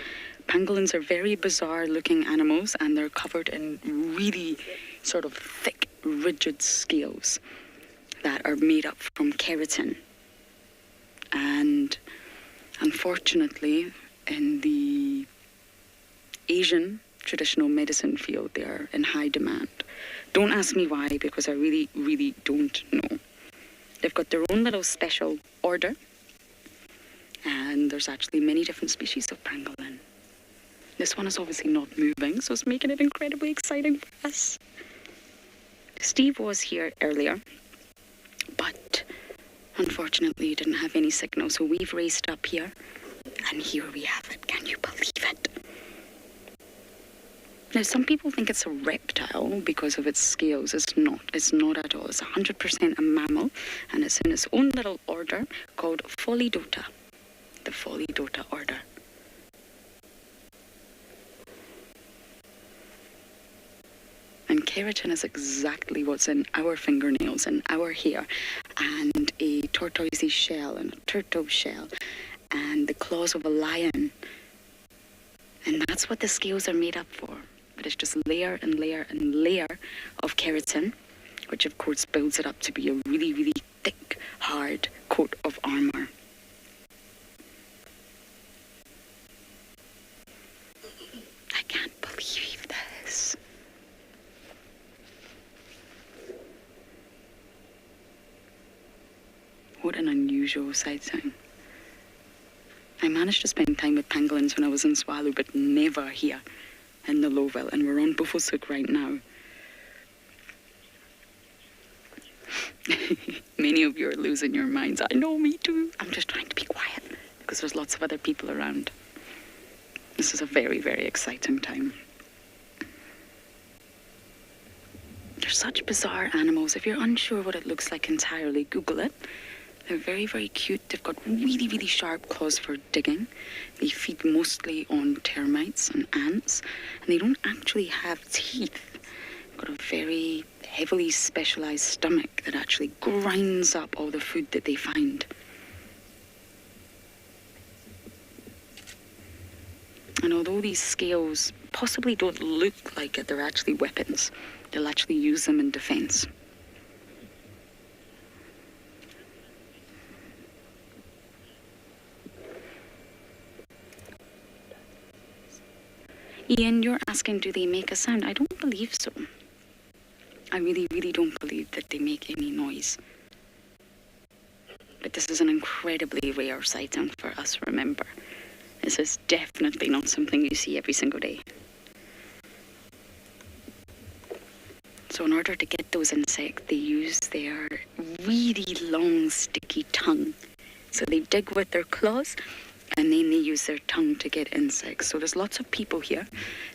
Pangolins are very bizarre looking animals, and they're covered in really sort of thick, rigid scales that are made up from keratin. And unfortunately, in the Asian traditional medicine field, they are in high demand. Don't ask me why, because I really, really don't know. They've got their own little special order, and there's actually many different species of pangolin. This one is obviously not moving, so it's making it incredibly exciting for us. Steve was here earlier, but unfortunately he didn't have any signal, so we've raced up here, and here we have it. Can you believe it? Now, some people think it's a reptile because of its scales. It's not. It's not at all. It's 100% a mammal, and it's in its own little order called Pholidota, the Pholidota order. And keratin is exactly what's in our fingernails and our hair, and a tortoisey shell and a turtle shell, and the claws of a lion. And that's what the scales are made up for. But it's just layer and layer and layer of keratin, which of course builds it up to be a really, really thick, hard coat of armor. I can't believe this. What an unusual sighting. I managed to spend time with pangolins when I was in Tswalu, but never here in the Lowville, and we're on Bufusuk right now. Many of you are losing your minds. I know, me too. I'm just trying to be quiet because there's lots of other people around. This is a very, very exciting time. They're such bizarre animals. If you're unsure what it looks like entirely, Google it. They're very, very cute. They've got really, really sharp claws for digging. They feed mostly on termites and ants, and they don't actually have teeth. They've got a very heavily specialized stomach that actually grinds up all the food that they find. And although these scales possibly don't look like it, they're actually weapons. They'll actually use them in defense. Ian, you're asking, do they make a sound? I don't believe so. I really, really don't believe that they make any noise. But this is an incredibly rare sighting for us, remember. This is definitely not something you see every single day. So in order to get those insects, they use their really long, sticky tongue. So they dig with their claws, and then they use their tongue to get insects. So there's lots of people here.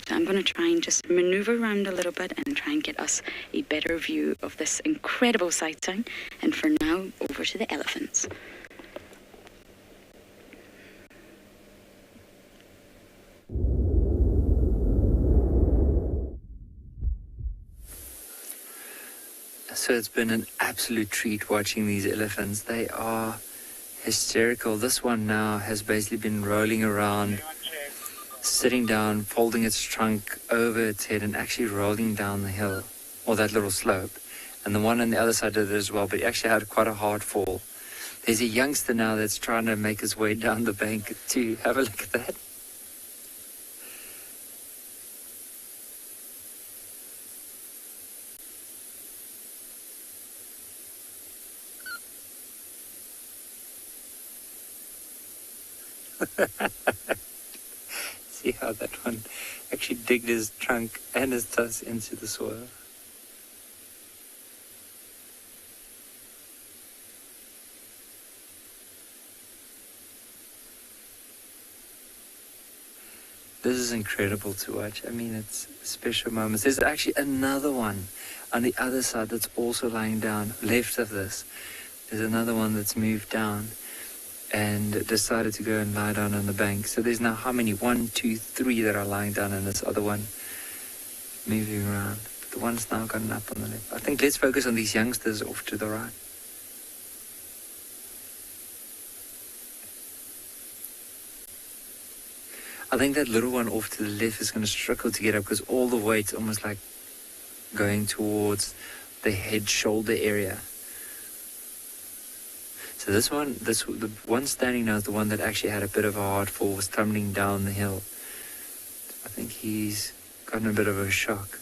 So I'm going to try and just maneuver around a little bit and try and get us a better view of this incredible sighting. And for now, over to the elephants. So it's been an absolute treat watching these elephants. They are hysterical. This one now has basically been rolling around, sitting down, folding its trunk over its head and actually rolling down the hill, or that little slope. And the one on the other side did it as well, but he actually had quite a hard fall. There's a youngster now that's trying to make his way down the bank too. Have a look at that. See how that one actually digged his trunk and his tusk into the soil. This is incredible to watch. I mean, it's special moments. There's actually another one on the other side that's also lying down, left of this. There's another one that's moved down and decided to go and lie down on the bank. So there's now how many? 1, 2, 3 that are lying down, and this other one moving around. But the one's now gotten up on the left. I think let's focus on these youngsters off to the right. I think that little one off to the left is going to struggle to get up because all the weight's almost like going towards the head shoulder area. So the one standing now is the one that actually had a bit of a hard fall, was tumbling down the hill. I think he's gotten a bit of a shock.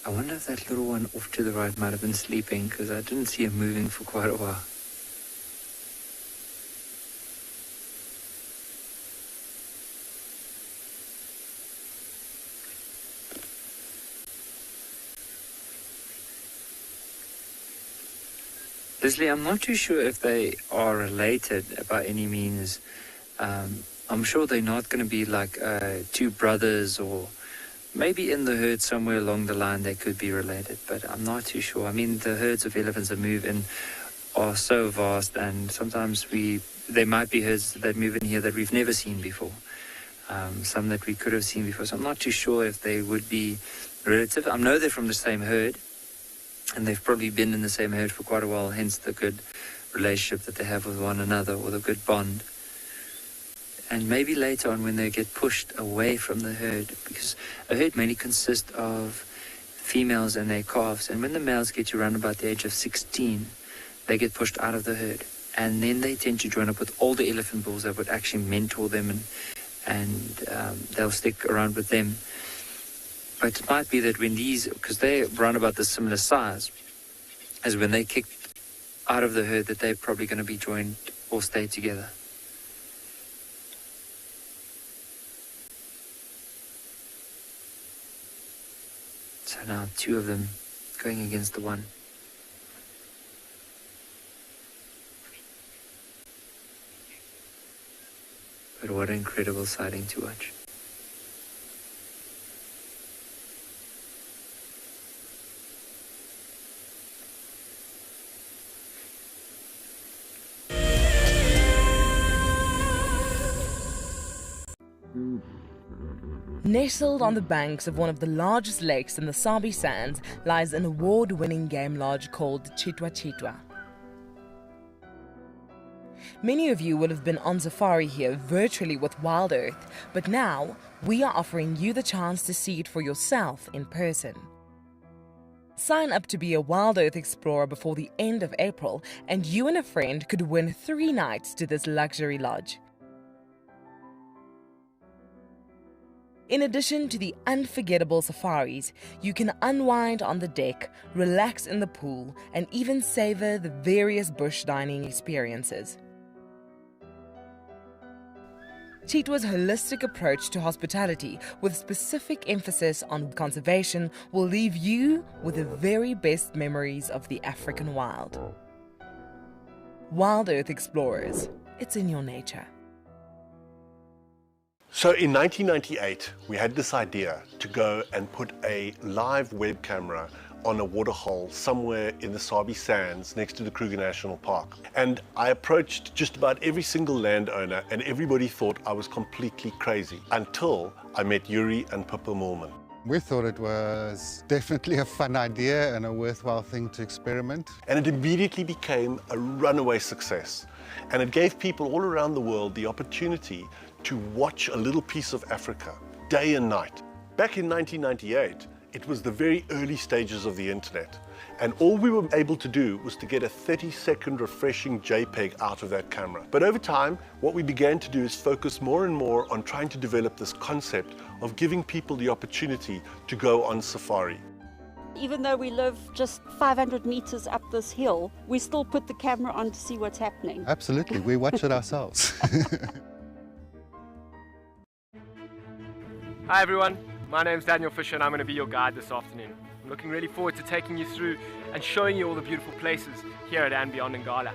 I wonder if that little one off to the right might have been sleeping, because I didn't see him moving for quite a while. Leslie, I'm not too sure if they are related by any means. I'm sure they're not going to be like two brothers, or maybe in the herd somewhere along the line they could be related, but I'm not too sure. I mean, the herds of elephants that move in are so vast, and sometimes there might be herds that move in here that we've never seen before, some that we could have seen before, so I'm not too sure if they would be relative. I know they're from the same herd, and they've probably been in the same herd for quite a while, hence the good relationship that they have with one another, or the good bond. And maybe later on when they get pushed away from the herd, because a herd mainly consists of females and their calves, and when the males get to around about the age of 16, they get pushed out of the herd, and then they tend to join up with older elephant bulls that would actually mentor them, and they'll stick around with them. But it might be that when these, because they're around about the similar size as when they kick out of the herd, that they're probably going to be joined or stay together. So now two of them going against the one. But what an incredible sighting to watch. Nestled on the banks of one of the largest lakes in the Sabi Sands lies an award-winning game lodge called Cheetah. Many of you will have been on safari here virtually with WildEarth, but now we are offering you the chance to see it for yourself in person. Sign up to be a WildEarth explorer before the end of April, and you and a friend could win 3 nights to this luxury lodge. In addition to the unforgettable safaris, you can unwind on the deck, relax in the pool, and even savor the various bush dining experiences. Cheetah's holistic approach to hospitality, with specific emphasis on conservation, will leave you with the very best memories of the African wild. WildEarth Explorers, it's in your nature. So in 1998, we had this idea to go and put a live web camera on a waterhole somewhere in the Sabi sands next to the Kruger National Park. And I approached just about every single landowner and everybody thought I was completely crazy until I met Yuri and Pippa Moorman. We thought it was definitely a fun idea and a worthwhile thing to experiment. And it immediately became a runaway success. And it gave people all around the world the opportunity to watch a little piece of Africa day and night. Back in 1998, it was the very early stages of the internet. And all we were able to do was to get a 30-second refreshing JPEG out of that camera. But over time, what we began to do is focus more and more on trying to develop this concept of giving people the opportunity to go on safari. Even though we live just 500 meters up this hill, we still put the camera on to see what's happening. Absolutely, we watch it ourselves. Hi everyone, my name's Daniel Fisher and I'm going to be your guide this afternoon. I'm looking really forward to taking you through and showing you all the beautiful places here at andBeyond in Ngala.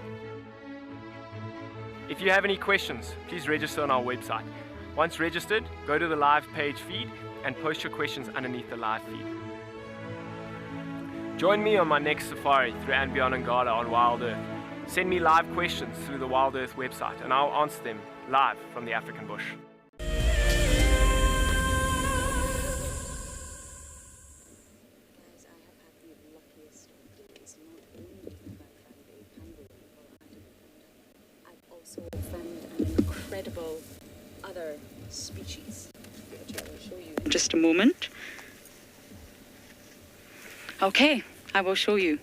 If you have any questions, please register on our website. Once registered, go to the live page feed and post your questions underneath the live feed. Join me on my next safari through andBeyond in Ngala on WildEarth. Send me live questions through the WildEarth website and I'll answer them live from the African bush. Incredible other species, which I will show you in just a moment. Okay, I will show you.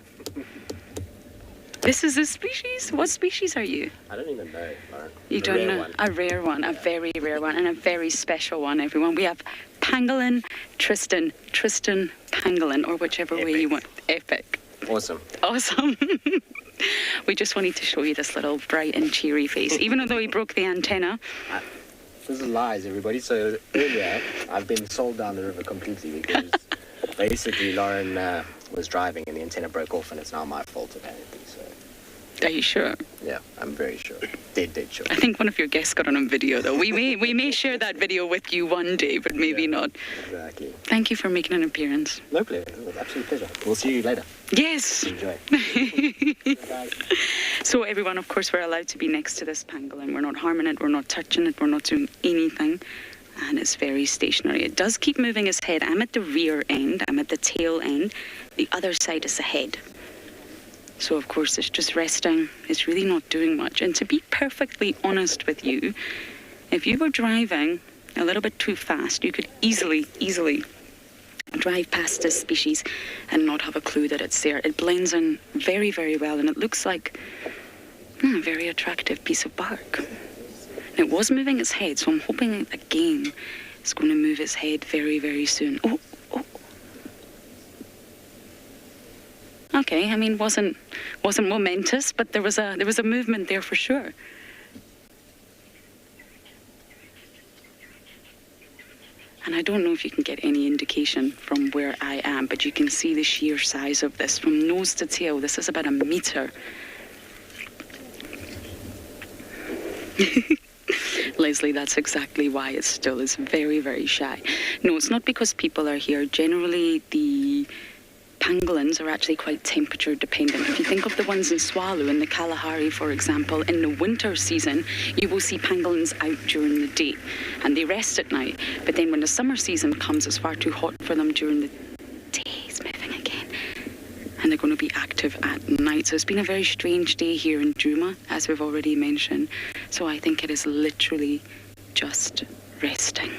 This is a species? What species are you? I don't even know, Lauren. You don't know? A rare one, a very rare one, and a very special one, everyone. We have pangolin, Tristan, pangolin, or whichever way you want. Epic. Awesome. Awesome. We just wanted to show you this little bright and cheery face, even though he broke the antenna. This is lies, everybody. So earlier, I've been sold down the river completely because basically Lauren was driving and the antenna broke off and it's now my fault apparently. So. Are you sure? Yeah, I'm very sure. Dead sure. I think one of your guests got on video though. We may share that video with you one day, but maybe not. Exactly. Thank you for making an appearance. No pleasure. It was an absolute pleasure. We'll see you later. Yes. Enjoy. So everyone, of course, we're allowed to be next to this pangolin. We're not harming it, we're not touching it, we're not doing anything. And it's very stationary. It does keep moving its head. I'm at the rear end, I'm at the tail end. The other side is the head. So of course it's just resting. It's really not doing much. And to be perfectly honest with you, if you were driving a little bit too fast, you could easily drive past this species and not have a clue that it's there. It blends in very, very well, and it looks like a very attractive piece of bark. And it was moving its head, so I'm hoping again it's going to move its head very, very soon. Oh. Okay, I mean, wasn't momentous, but there was a movement there for sure. And I don't know if you can get any indication from where I am, but you can see the sheer size of this. From nose to tail, this is about 1 meter. Leslie, that's exactly why it still is very, very shy. No, it's not because people are here. Generally, the pangolins are actually quite temperature dependent. If you think of the ones in Tswalu, in the Kalahari, for example, in the winter season, you will see pangolins out during the day and they rest at night. But then when the summer season comes, it's far too hot for them during the day. It's moving again. And they're going to be active at night. So it's been a very strange day here in Juma, as we've already mentioned. So I think it is literally just resting.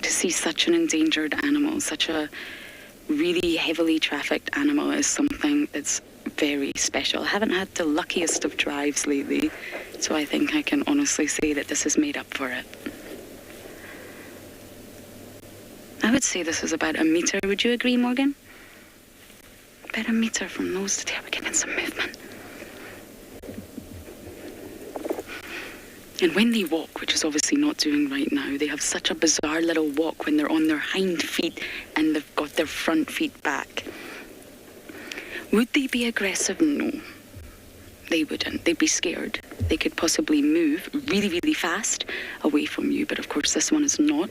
To see such an endangered animal, such a really heavily trafficked animal, is something that's very special. I haven't had the luckiest of drives lately, so I think I can honestly say that this is made up for it. I would say this is about 1 meter. Would you agree, Morgan? About 1 meter from nose to tail. We're getting some movement. And when they walk, which is obviously not doing right now, they have such a bizarre little walk when they're on their hind feet and they've got their front feet back. Would they be aggressive? No, they wouldn't. They'd be scared. they could possibly move really, really fast away from you, but of course this one is not.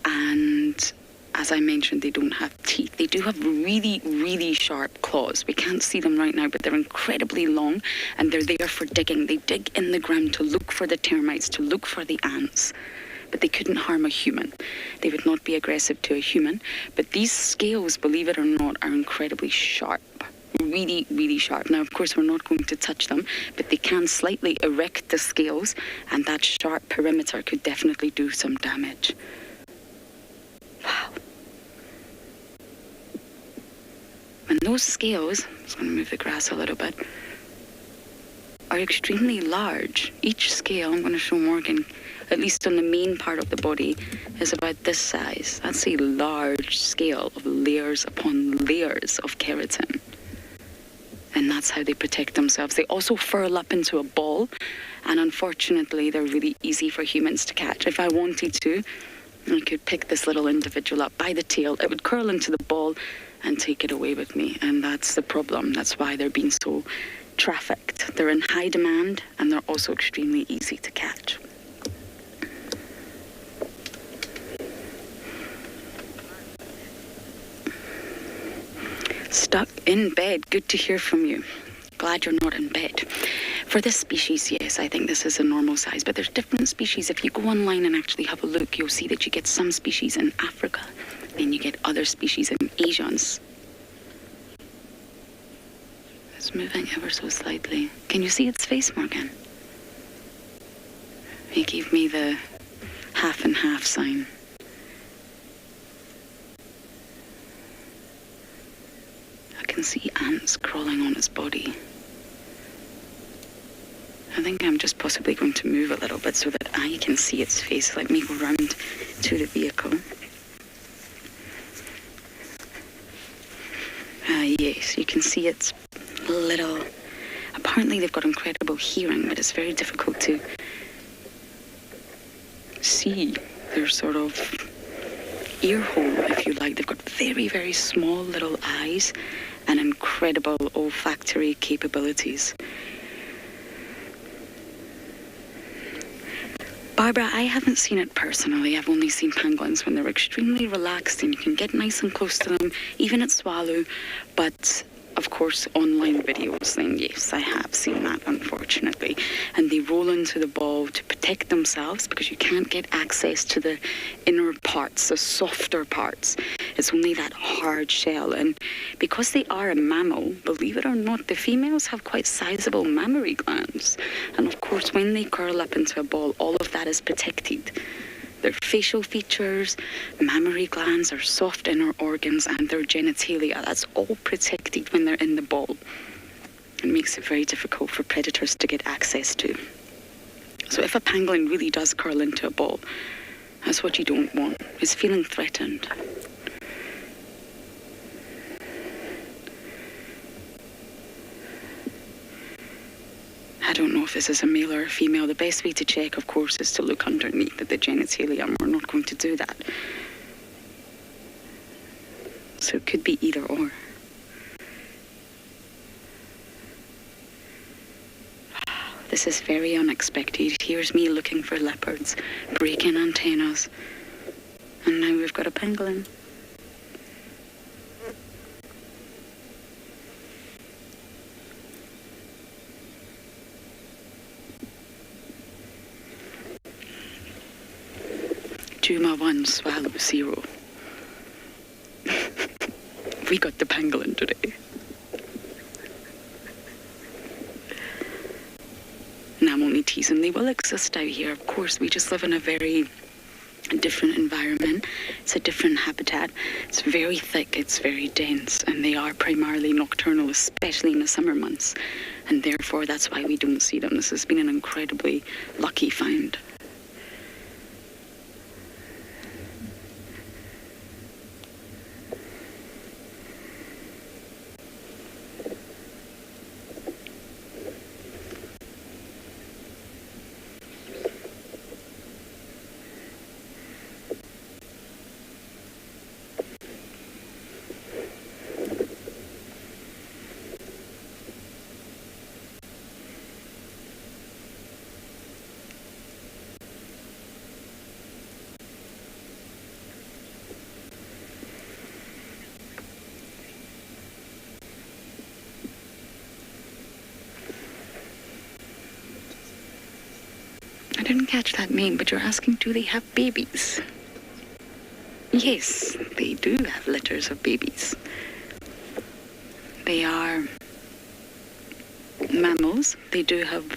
And as I mentioned, they don't have teeth. They do have really, really sharp claws. We can't see them right now, but they're incredibly long, and they're there for digging. They dig in the ground to look for the termites, to look for the ants. But they couldn't harm a human. They would not be aggressive to a human. But these scales, believe it or not, are incredibly sharp. Really, really sharp. Now, of course, we're not going to touch them, but they can slightly erect the scales, and that sharp perimeter could definitely do some damage. Wow. And those scales, I'm just going to move the grass a little bit, are extremely large. Each scale, I'm going to show Morgan, at least on the main part of the body, is about this size. That's a large scale of layers upon layers of keratin. And that's how they protect themselves. They also furl up into a ball, and unfortunately, they're really easy for humans to catch. If I wanted to, I could pick this little individual up by the tail. It would curl into the ball and take it away with me. And that's the problem. That's why they're being so trafficked. They're in high demand, and they're also extremely easy to catch. Stuck in bed. Good to hear from you. Glad you're not in bed. For this species, yes, I think this is a normal size, but there's different species. If you go online and actually have a look, you'll see that you get some species in Africa, then you get other species in Asia. It's moving ever so slightly. Can you see its face, Morgan? He gave me the half and half sign. I can see ants crawling on its body. I think I'm just possibly going to move a little bit so that I can see its face. Let me go round to the vehicle. Yes, you can see its little... Apparently they've got incredible hearing, but it's very difficult to see their sort of ear hole, if you like. They've got very, very small little eyes and incredible olfactory capabilities. Barbara, I haven't seen it personally. I've only seen pangolins when they're extremely relaxed and you can get nice and close to them, even at Tswalu. But, of course, online videos, then yes, I have seen that, unfortunately. And they roll into the ball to protect themselves because you can't get access to the inner parts, the softer parts. It's only that hard shell. And because they are a mammal, believe it or not, the females have quite sizable mammary glands. And of course, when they curl up into a ball, all of that is protected. Their facial features, mammary glands, their soft inner organs, and their genitalia, that's all protected when they're in the ball. It makes it very difficult for predators to get access to. So if a pangolin really does curl into a ball, that's what you don't want. It's feeling threatened. I don't know if this is a male or a female. The best way to check, of course, is to look underneath at the genitalia, and we're not going to do that. So it could be either or. This is very unexpected. Here's me looking for leopards, breaking antennas, and now we've got a pangolin. Juma 1, Tswalu 0. We got the pangolin today. And I'm only teasing. They will exist out here, of course. We just live in a very different environment. It's a different habitat. It's very thick, it's very dense, and they are primarily nocturnal, especially in the summer months. And therefore, that's why we don't see them. This has been an incredibly lucky find. I didn't catch that name, but you're asking, do they have babies? Yes, they do have litters of babies. They are mammals. They do have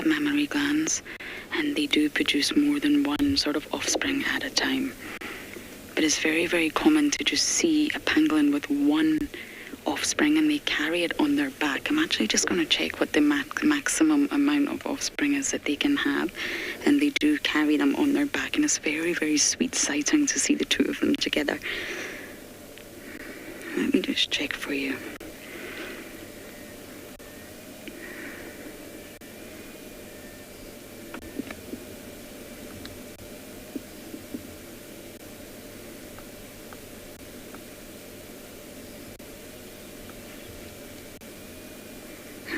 mammary glands, and they do produce more than one sort of offspring at a time. But it's very, very common to just see a pangolin with one offspring and they carry it on their back. I'm actually just going to check what the maximum amount of offspring is that they can have, and they do carry them on their back, and it's very, very sweet sighting to see the two of them together. Let me just check for you.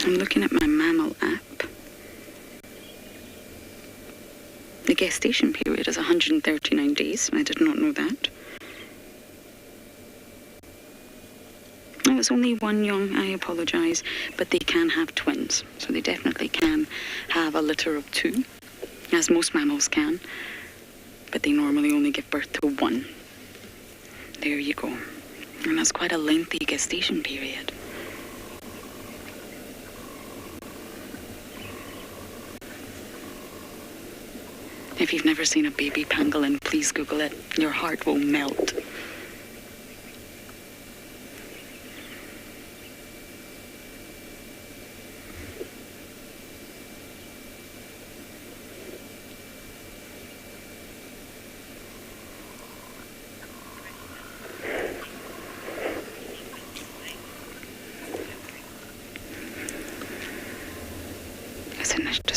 I'm looking at my mammal app. The gestation period is 139 days. I did not know that. Oh, it's only one young, I apologise, but they can have twins. So they definitely can have a litter of two, as most mammals can. But they normally only give birth to one. There you go. And that's quite a lengthy gestation period. If you've never seen a baby pangolin, please Google it. Your heart will melt.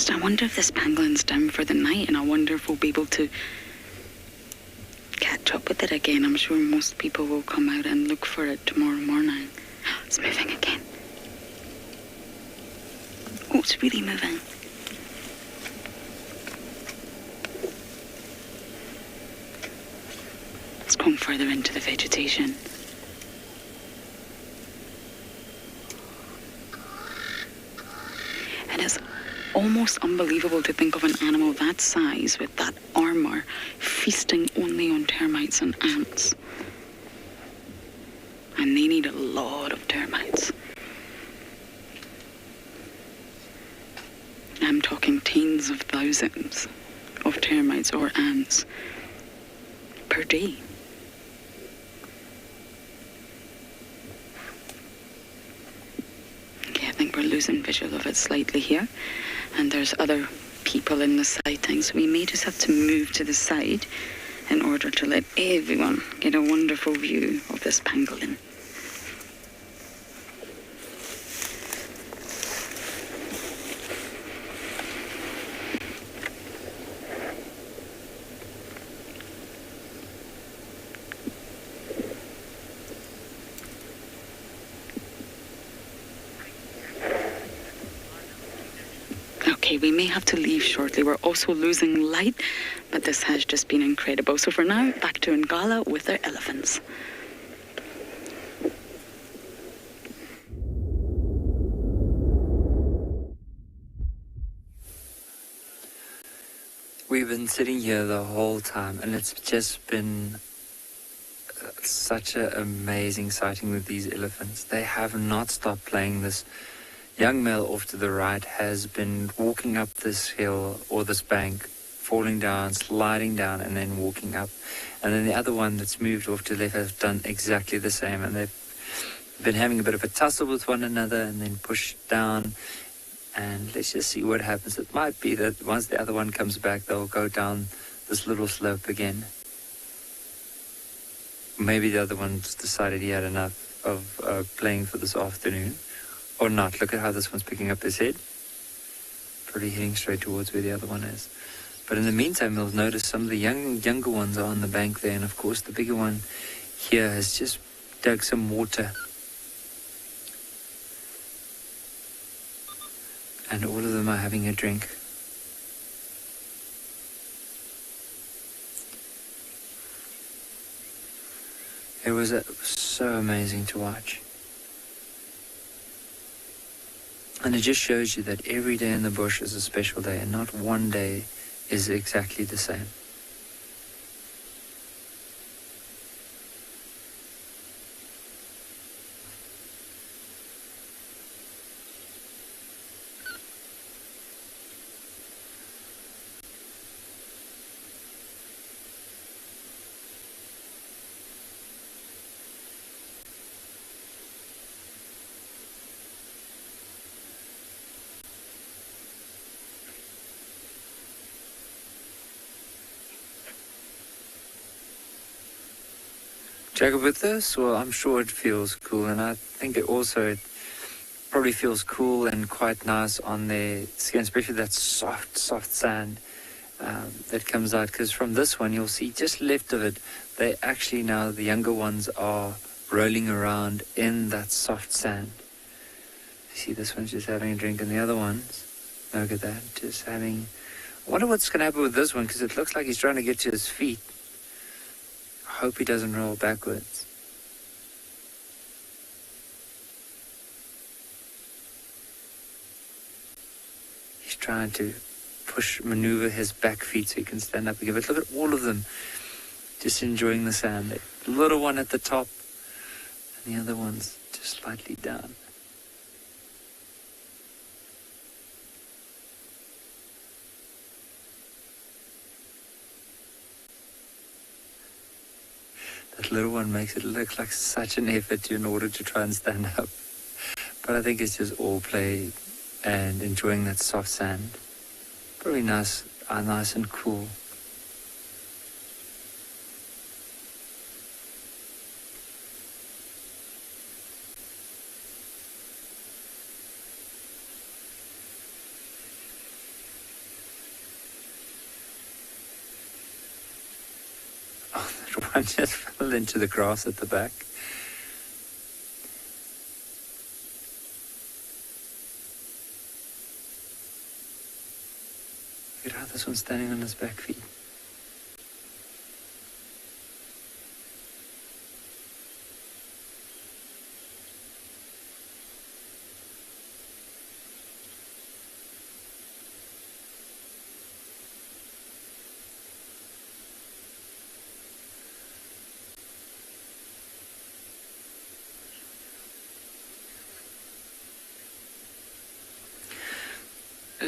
I wonder if this pangolin's down for the night, and I wonder if we'll be able to catch up with it again. I'm sure most people will come out and look for it tomorrow morning. It's moving again. Oh, it's really moving. It's going further into the vegetation. And it's almost unbelievable to think of an animal that size with that armor feasting only on termites and ants. And they need a lot of termites. I'm talking tens of thousands of termites or ants per day. Okay, I think we're losing visual of it slightly here. And there's other people in the sighting, so we may just have to move to the side in order to let everyone get a wonderful view of this pangolin. We may have to leave shortly. We're also losing light, but this has just been incredible. So for now, back to Ngala with their elephants. We've been sitting here the whole time, and it's just been such an amazing sighting with these elephants. They have not stopped playing. This young male off to the right has been walking up this hill or this bank, falling down, sliding down, and then walking up. And then the other one that's moved off to the left has done exactly the same. And they've been having a bit of a tussle with one another and then pushed down. And let's just see what happens. It might be that once the other one comes back, they'll go down this little slope again. Maybe the other one's decided he had enough of playing for this afternoon. Or not. Look at how this one's picking up his head. Probably heading straight towards where the other one is. But in the meantime, you'll notice some of the younger ones are on the bank there. And of course, the bigger one here has just dug some water. And all of them are having a drink. It was so amazing to watch. And it just shows you that every day in the bush is a special day, and not one day is exactly the same. Jacob, with this, well, I'm sure it feels cool, and I think it probably feels cool and quite nice on their skin, especially that soft sand that comes out, because from this one you'll see just left of it, they actually now, the younger ones are rolling around in that soft sand. You see this one's just having a drink, and the other ones, look at that, just having, I wonder what's going to happen with this one, because it looks like he's trying to get to his feet. I hope he doesn't roll backwards. He's trying to maneuver his back feet so he can stand up again. But look at all of them just enjoying the sand. The little one at the top and the other one's just slightly down. That little one makes it look like such an effort in order to try and stand up. But I think it's just all play and enjoying that soft sand. Very nice and cool. One just fell into the grass at the back. Look at how this one's standing on his back feet.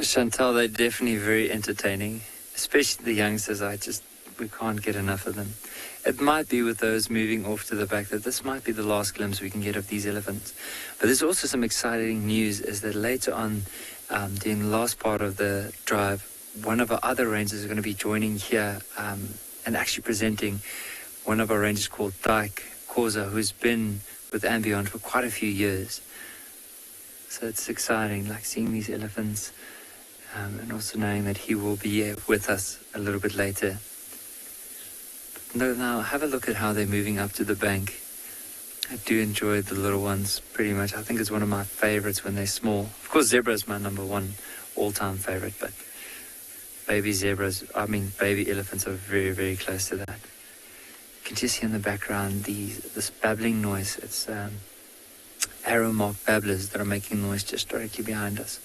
Chantal, they're definitely very entertaining, especially the youngsters. We can't get enough of them. It might be with those moving off to the back that this might be the last glimpse we can get of these elephants. But there's also some exciting news, is that later on, during the last part of the drive, one of our other rangers is going to be joining here and actually presenting one of our rangers called Dyke Koza, who's been with andBeyond for quite a few years. So it's exciting, like seeing these elephants. And also knowing that he will be with us a little bit later. Now have a look at how they're moving up to the bank. I do enjoy the little ones pretty much. I think it's one of my favorites when they're small. Of course, zebra is my number one all-time favorite, but baby elephants are very, very close to that. You can just hear in the background this babbling noise. It's arrow-marked babblers that are making noise just directly behind us.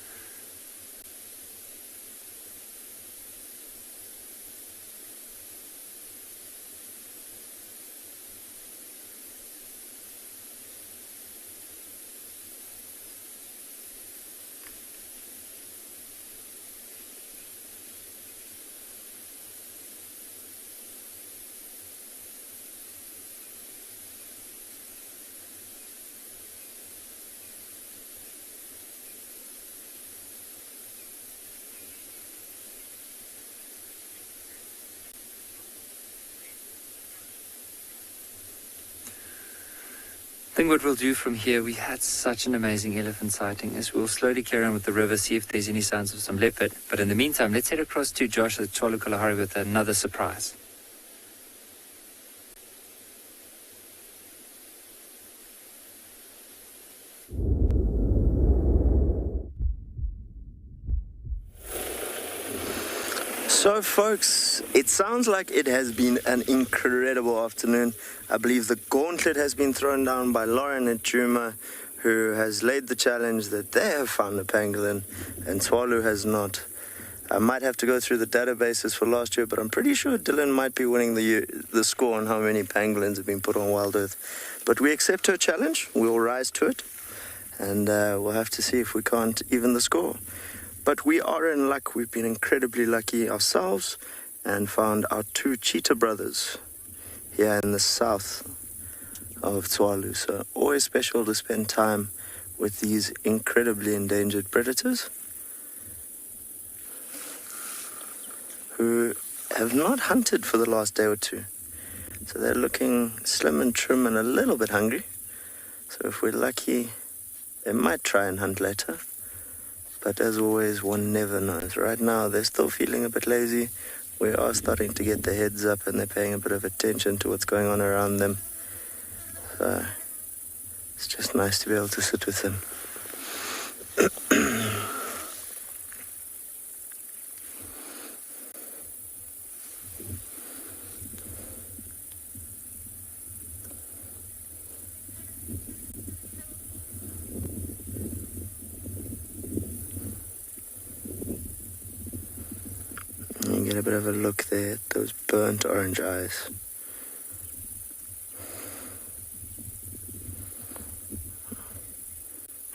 I think what we'll do from here, we had such an amazing elephant sighting, is we'll slowly carry on with the river, see if there's any signs of some leopard. But in the meantime, let's head across to Josh at Tswalu Kalahari with another surprise. So folks, it sounds like it has been an incredible afternoon. I believe the gauntlet has been thrown down by Lauren and Juma. who has laid the challenge that they have found a pangolin and Tswalu has not. I might have to go through the databases for last year, but I'm pretty sure Dylan might be winning the score on how many pangolins have been put on WildEarth. But we accept her challenge, we'll rise to it, and we'll have to see if we can't even the score. But we are in luck. We've been incredibly lucky ourselves and found our 2 cheetah brothers here in the south of Tswalu. So always special to spend time with these incredibly endangered predators who have not hunted for the last day or 2. So they're looking slim and trim and a little bit hungry. So if we're lucky, they might try and hunt later. But as always, one never knows. Right now, they're still feeling a bit lazy. We are starting to get their heads up and they're paying a bit of attention to what's going on around them. So it's just nice to be able to sit with them. You get a bit of a look there at those burnt orange eyes.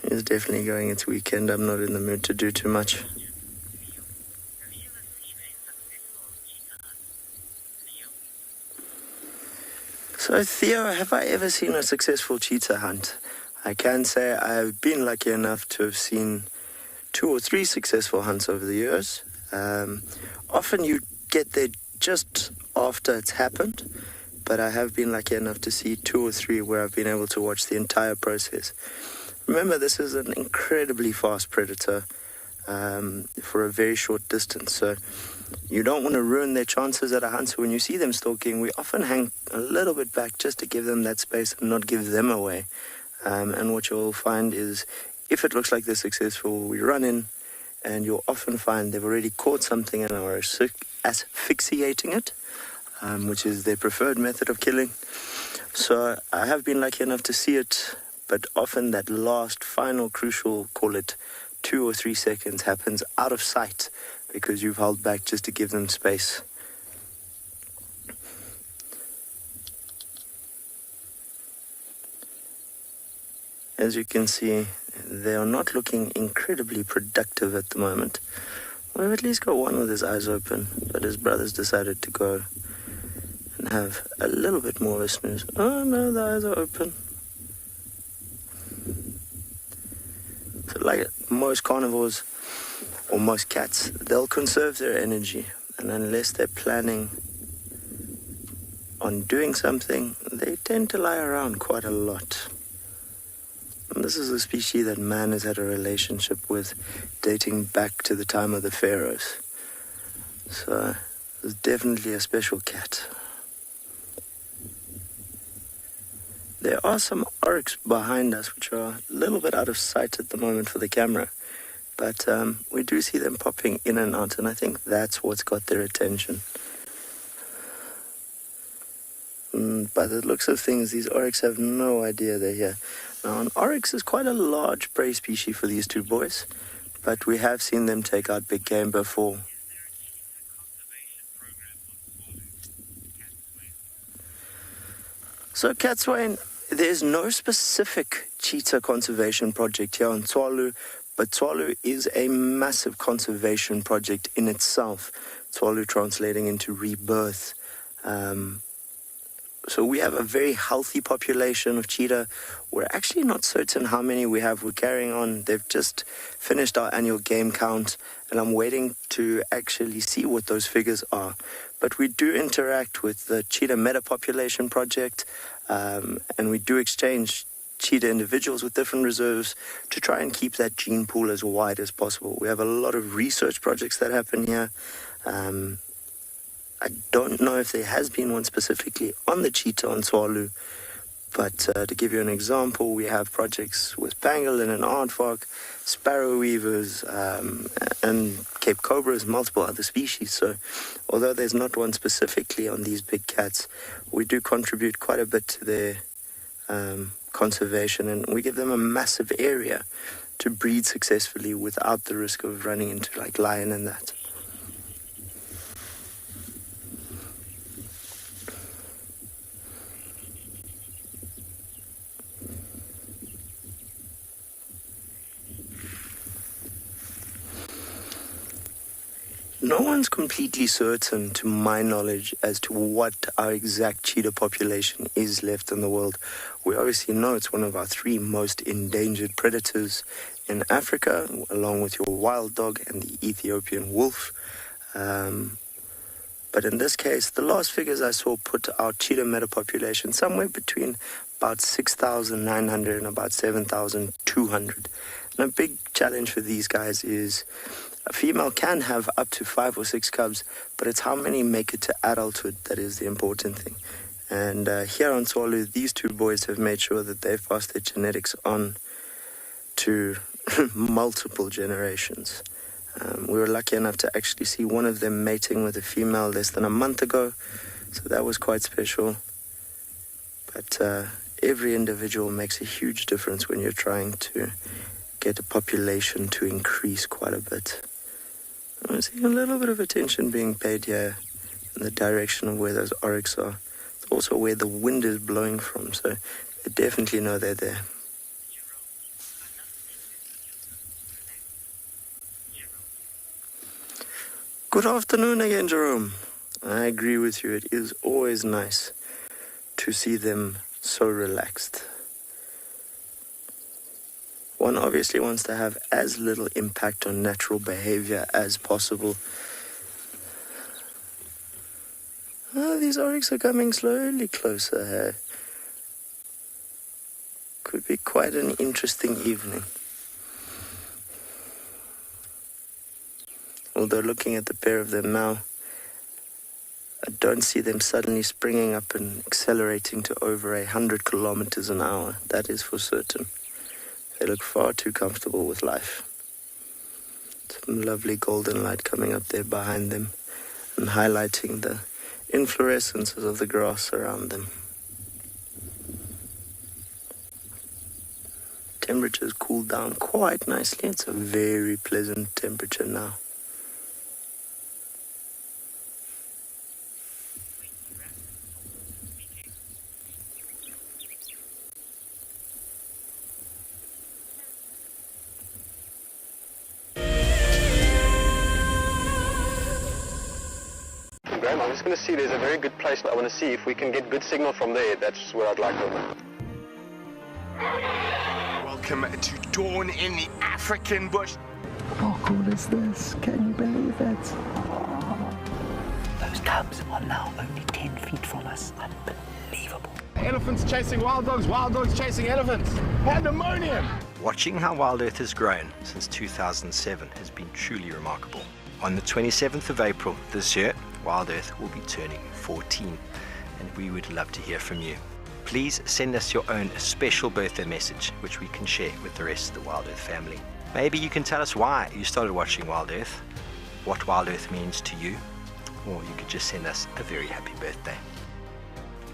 It's definitely going its weekend. I'm not in the mood to do too much. So Theo, have I ever seen a successful cheetah hunt? I can say I have been lucky enough to have seen 2 or 3 successful hunts over the years. Often you get there just after it's happened, but I have been lucky enough to see 2 or 3 where I've been able to watch the entire process. Remember, this is an incredibly fast predator for a very short distance, so you don't want to ruin their chances at a hunt. So when you see them stalking, we often hang a little bit back just to give them that space and not give them away. And what you'll find is, if it looks like they're successful, we run in, and you'll often find they've already caught something and are asphyxiating it, which is their preferred method of killing. So I have been lucky enough to see it, but often that last, final, crucial, call it 2 or 3 seconds, happens out of sight because you've held back just to give them space. As you can see, they are not looking incredibly productive at the moment. We've at least got one with his eyes open, but his brothers decided to go and have a little bit more of a snooze. Oh no, the eyes are open. So like most carnivores, or most cats, they'll conserve their energy, and unless they're planning on doing something, they tend to lie around quite a lot. And this is a species that man has had a relationship with dating back to the time of the pharaohs. So it's definitely a special cat. There are some oryx behind us which are a little bit out of sight at the moment for the camera. But we do see them popping in and out, and I think that's what's got their attention. By the looks of things, these oryx have no idea they're here. Now, an oryx is quite a large prey species for these 2 boys, but we have seen them take out big game before. So, Katswain, there's no specific cheetah conservation project here on Tswalu, but Tswalu is a massive conservation project in itself. Tswalu translating into rebirth. So we have a very healthy population of cheetah. We're actually not certain how many we have. We're carrying on. They've just finished our annual game count, and I'm waiting to actually see what those figures are. But we do interact with the Cheetah Meta Population Project, and we do exchange cheetah individuals with different reserves to try and keep that gene pool as wide as possible. We have a lot of research projects that happen here. I don't know if there has been one specifically on the cheetah on Tswalu, but to give you an example, we have projects with pangolin and aardvark, sparrow weavers, and Cape cobras, multiple other species. So although there's not one specifically on these big cats, we do contribute quite a bit to their conservation, and we give them a massive area to breed successfully without the risk of running into like lion and that. No one's completely certain, to my knowledge, as to what our exact cheetah population is left in the world. We obviously know it's one of our 3 most endangered predators in Africa, along with your wild dog and the Ethiopian wolf. But in this case, the last figures I saw put our cheetah metapopulation somewhere between about 6,900 and about 7,200. And a big challenge for these guys is a female can have up to 5 or 6 cubs, but it's how many make it to adulthood that is the important thing. And here on Tswalu, these 2 boys have made sure that they've passed their genetics on to multiple generations. We were lucky enough to actually see one of them mating with a female less than a month ago, so that was quite special. But every individual makes a huge difference when you're trying to get a population to increase quite a bit. I see a little bit of attention being paid here in the direction of where those oryx are. It's also where the wind is blowing from, so they definitely know they're there. Good afternoon again, Jerome. I agree with you. It is always nice to see them so relaxed. One obviously wants to have as little impact on natural behavior as possible. These oryx are coming slowly closer here. Could be quite an interesting evening. Although looking at the pair of them now, I don't see them suddenly springing up and accelerating to over 100 kilometers an hour. That is for certain. They look far too comfortable with life. Some lovely golden light coming up there behind them and highlighting the inflorescences of the grass around them. Temperatures cooled down quite nicely. It's a very pleasant temperature now. I'm just going to see, there's a very good place that I want to see if we can get good signal from there. That's where I'd like to. Welcome to dawn in the African bush. How cool is this? Can you believe it? Those cubs are now only 10 feet from us. Unbelievable. Elephants chasing wild dogs chasing elephants. Pandemonium! Watching how WildEarth has grown since 2007 has been truly remarkable. On the 27th of April this year, WildEarth will be turning 14, and we would love to hear from you. Please send us your own special birthday message, which we can share with the rest of the WildEarth family. Maybe you can tell us why you started watching WildEarth, what WildEarth means to you, or you could just send us a very happy birthday.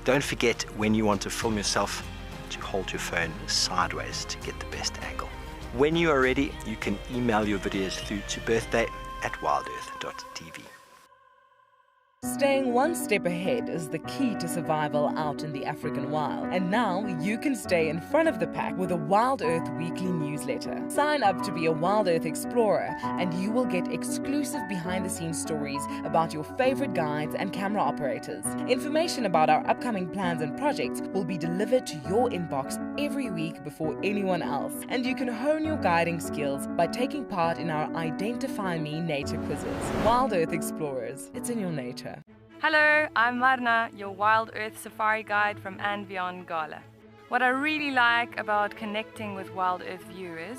Don't forget, when you want to film yourself, to hold your phone sideways to get the best angle. When you are ready, you can email your videos through to birthday@wildearth.tv. Staying one step ahead is the key to survival out in the African wild. And now you can stay in front of the pack with a WildEarth weekly newsletter. Sign up to be a WildEarth explorer and you will get exclusive behind-the-scenes stories about your favorite guides and camera operators. Information about our upcoming plans and projects will be delivered to your inbox every week before anyone else. And you can hone your guiding skills by taking part in our Identify Me nature quizzes. WildEarth Explorers, it's in your nature. Hello, I'm Marna, your WildEarth Safari Guide from andBeyond Ngala. What I really like about connecting with WildEarth viewers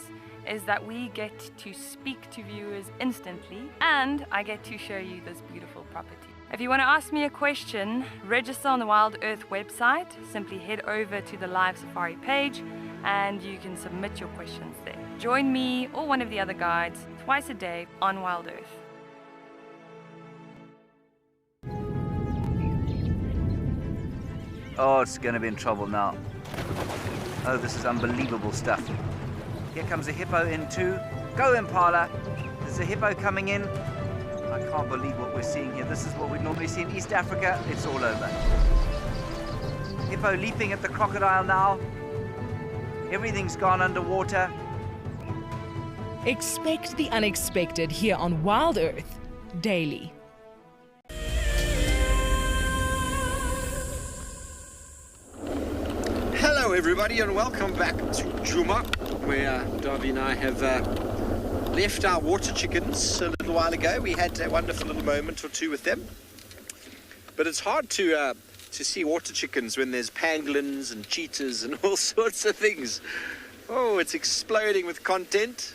is that we get to speak to viewers instantly and I get to show you this beautiful property. If you want to ask me a question, register on the WildEarth website. Simply head over to the live safari page and you can submit your questions there. Join me or one of the other guides twice a day on WildEarth. Oh, it's going to be in trouble now. Oh, this is unbelievable stuff. Here comes a hippo in too. Go Impala. There's a hippo coming in. I can't believe what we're seeing here. This is what we'd normally see in East Africa. It's all over. Hippo leaping at the crocodile now. Everything's gone underwater. Expect the unexpected here on WildEarth daily. Hello everybody and welcome back to Juma, where Darby and I have left our water chickens a little while ago. We had a wonderful little moment or two with them. But it's hard to see water chickens when there's pangolins and cheetahs and all sorts of things. Oh, it's exploding with content.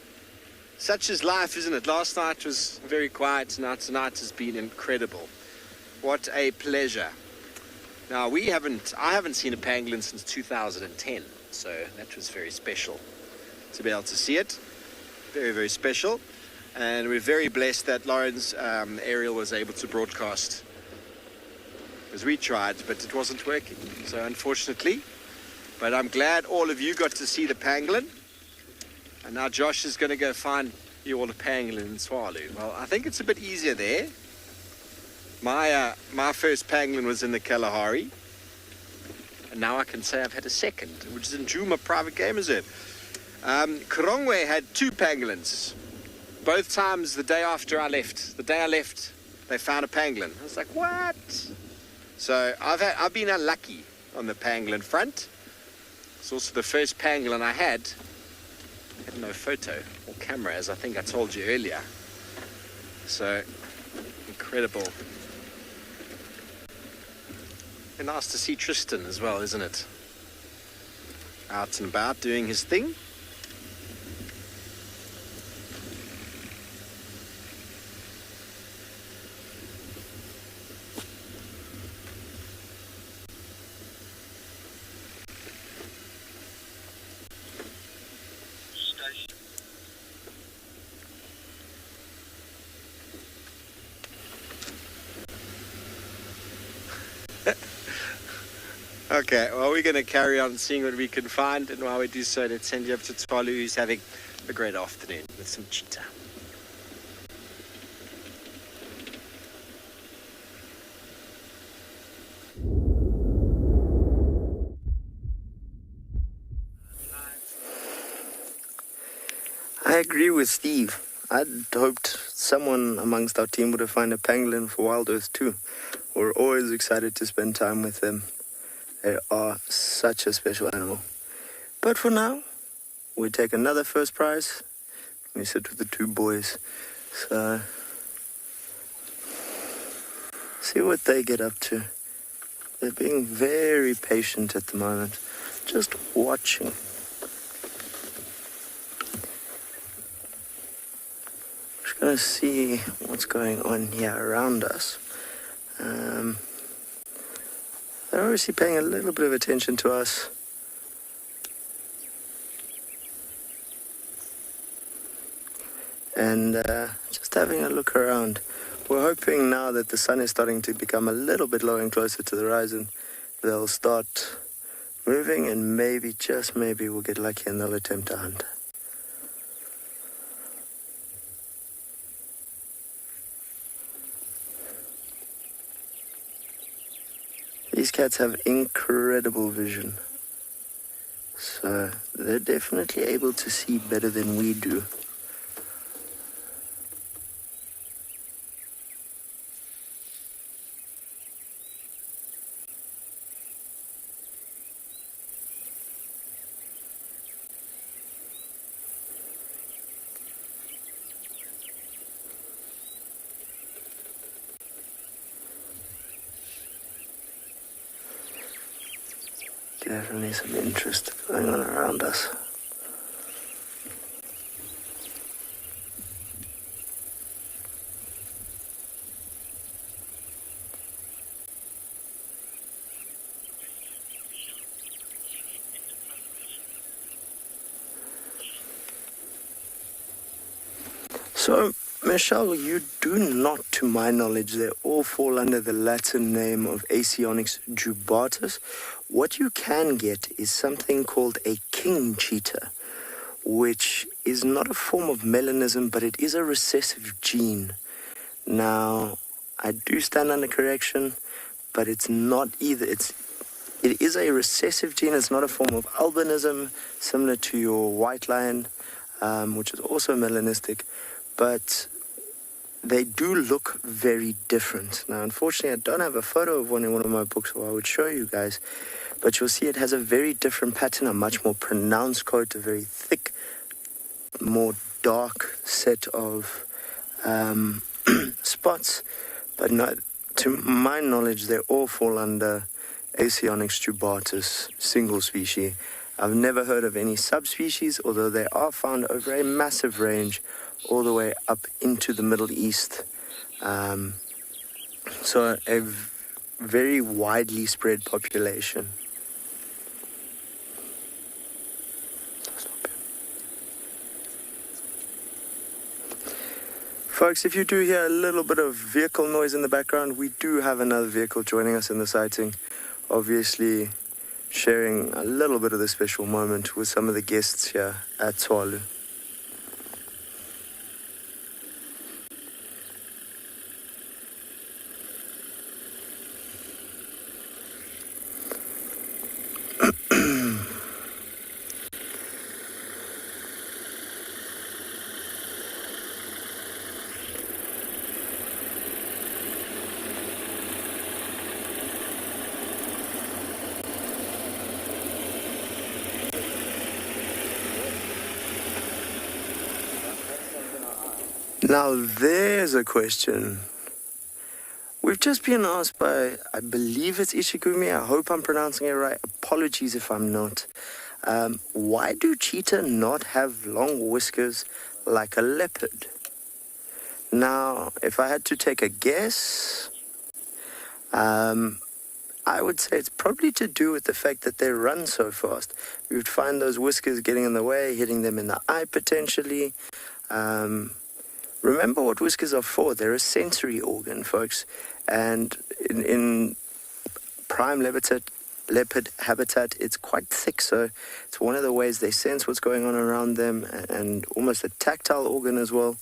Such is life, isn't it? Last night was very quiet. Now tonight has been incredible. What a pleasure. Now, I haven't seen a pangolin since 2010, so that was very special to be able to see it. Very, very special. And we're very blessed that Lauren's aerial was able to broadcast, because we tried, but it wasn't working, so unfortunately. But I'm glad all of you got to see the pangolin. And now Josh is going to go find you all a pangolin in Tswalu. Well, I think it's a bit easier there. My first pangolin was in the Kalahari, and now I can say I've had a second, which is in Djuma Private Game Reserve. Korongwe had 2 pangolins, both times the day after I left. The day I left, they found a pangolin. I was like, what? So I've been unlucky on the pangolin front. It's also the first pangolin I had no photo or camera, as I think I told you earlier. So incredible. And nice to see Tristan as well, isn't it? Out and about doing his thing. Okay, well, we're going to carry on seeing what we can find, and while we do so, let's send you up to Tswalu, who's having a great afternoon with some cheetah. I agree with Steve. I'd hoped someone amongst our team would have found a pangolin for WildEarth too. We're always excited to spend time with them. They are such a special animal. But for now, we take another first prize. We sit with the 2 boys. So, see what they get up to. They're being very patient at the moment. Just watching. Just gonna see what's going on here around us. They're obviously paying a little bit of attention to us. And just having a look around. We're hoping now that the sun is starting to become a little bit low and closer to the horizon, they'll start moving, and maybe, just maybe, we'll get lucky and they'll attempt to hunt. These cats have incredible vision, so they're definitely able to see better than we do. Definitely some interest going on around us. So, Michelle, you do not, to my knowledge, they all fall under the Latin name of Aesionix jubatus, What you can get is something called a king cheetah, which is not a form of melanism, but it is a recessive gene. Now, I do stand under correction, but it's not either. It is a recessive gene. It's not a form of albinism, similar to your white lion, which is also melanistic, but they do look very different. Now, unfortunately, I don't have a photo of one in one of my books, or I would show you guys, but you'll see it has a very different pattern, a much more pronounced coat, a very thick, more dark set of spots, but not, to my knowledge, they all fall under Aesionix jubatus, single species. I've never heard of any subspecies, although they are found over a massive range all the way up into the Middle East. So a very widely spread population. Folks, if you do hear a little bit of vehicle noise in the background, we do have another vehicle joining us in the sighting. Obviously, sharing a little bit of the special moment with some of the guests here at Tswalu. Now there's a question. We've just been asked by, I believe it's Ishigumi, I hope I'm pronouncing it right, apologies if I'm not. Why do cheetah not have long whiskers like a leopard? Now, if I had to take a guess, I would say it's probably to do with the fact that they run so fast. You would find those whiskers getting in the way, hitting them in the eye potentially. Remember what whiskers are for. They're a sensory organ, folks. And in prime leopard habitat, it's quite thick, so it's one of the ways they sense what's going on around them, and almost a tactile organ as well.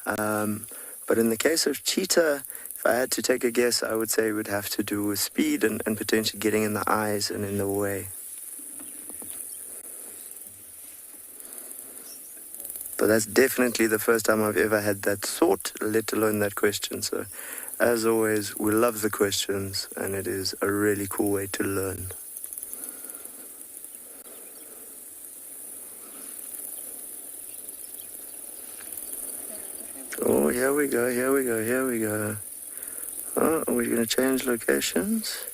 But in the case of cheetah, if I had to take a guess, I would say it would have to do with speed and potentially getting in the eyes and in the way. But that's definitely the first time I've ever had that thought, let alone that question. So, as always, we love the questions, and it is a really cool way to learn. Oh, here we go. Oh, are we going to change locations?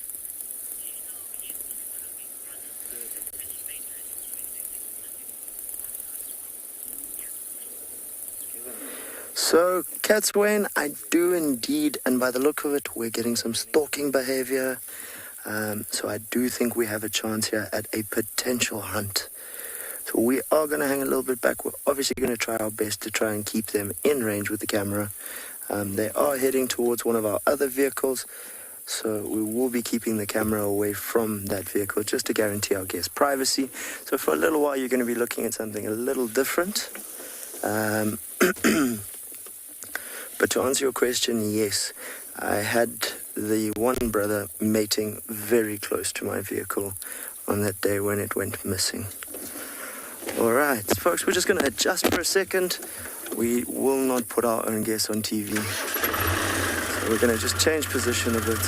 So, Catswain, I do indeed, and by the look of it, we're getting some stalking behavior. So I do think we have a chance here at a potential hunt. So we are going to hang a little bit back. We're obviously going to try our best to try and keep them in range with the camera. They are heading towards one of our other vehicles, so we will be keeping the camera away from that vehicle just to guarantee our guests' privacy. So for a little while, you're going to be looking at something a little different. But to answer your question, yes, I had the one brother mating very close to my vehicle on that day when it went missing. All right, folks, we're just going to adjust for a second. We will not put our own guests on TV. So we're going to just change position a bit.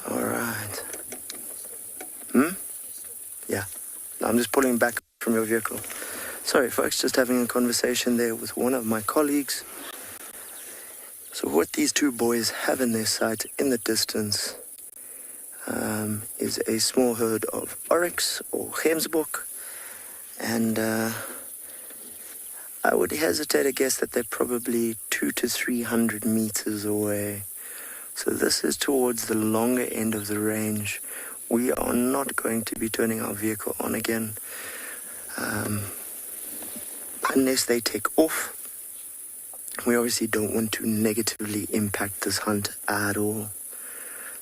All right. Yeah. No, I'm just pulling back from your vehicle. Sorry, folks, just having a conversation there with one of my colleagues. So what these two boys have in their sight in the distance is a small herd of oryx or gemsbok, and I would hesitate to guess that they're probably 200 to 300 meters away. So this is towards the longer end of the range. We are not going to be turning our vehicle on again unless they take off. We obviously don't want to negatively impact this hunt at all.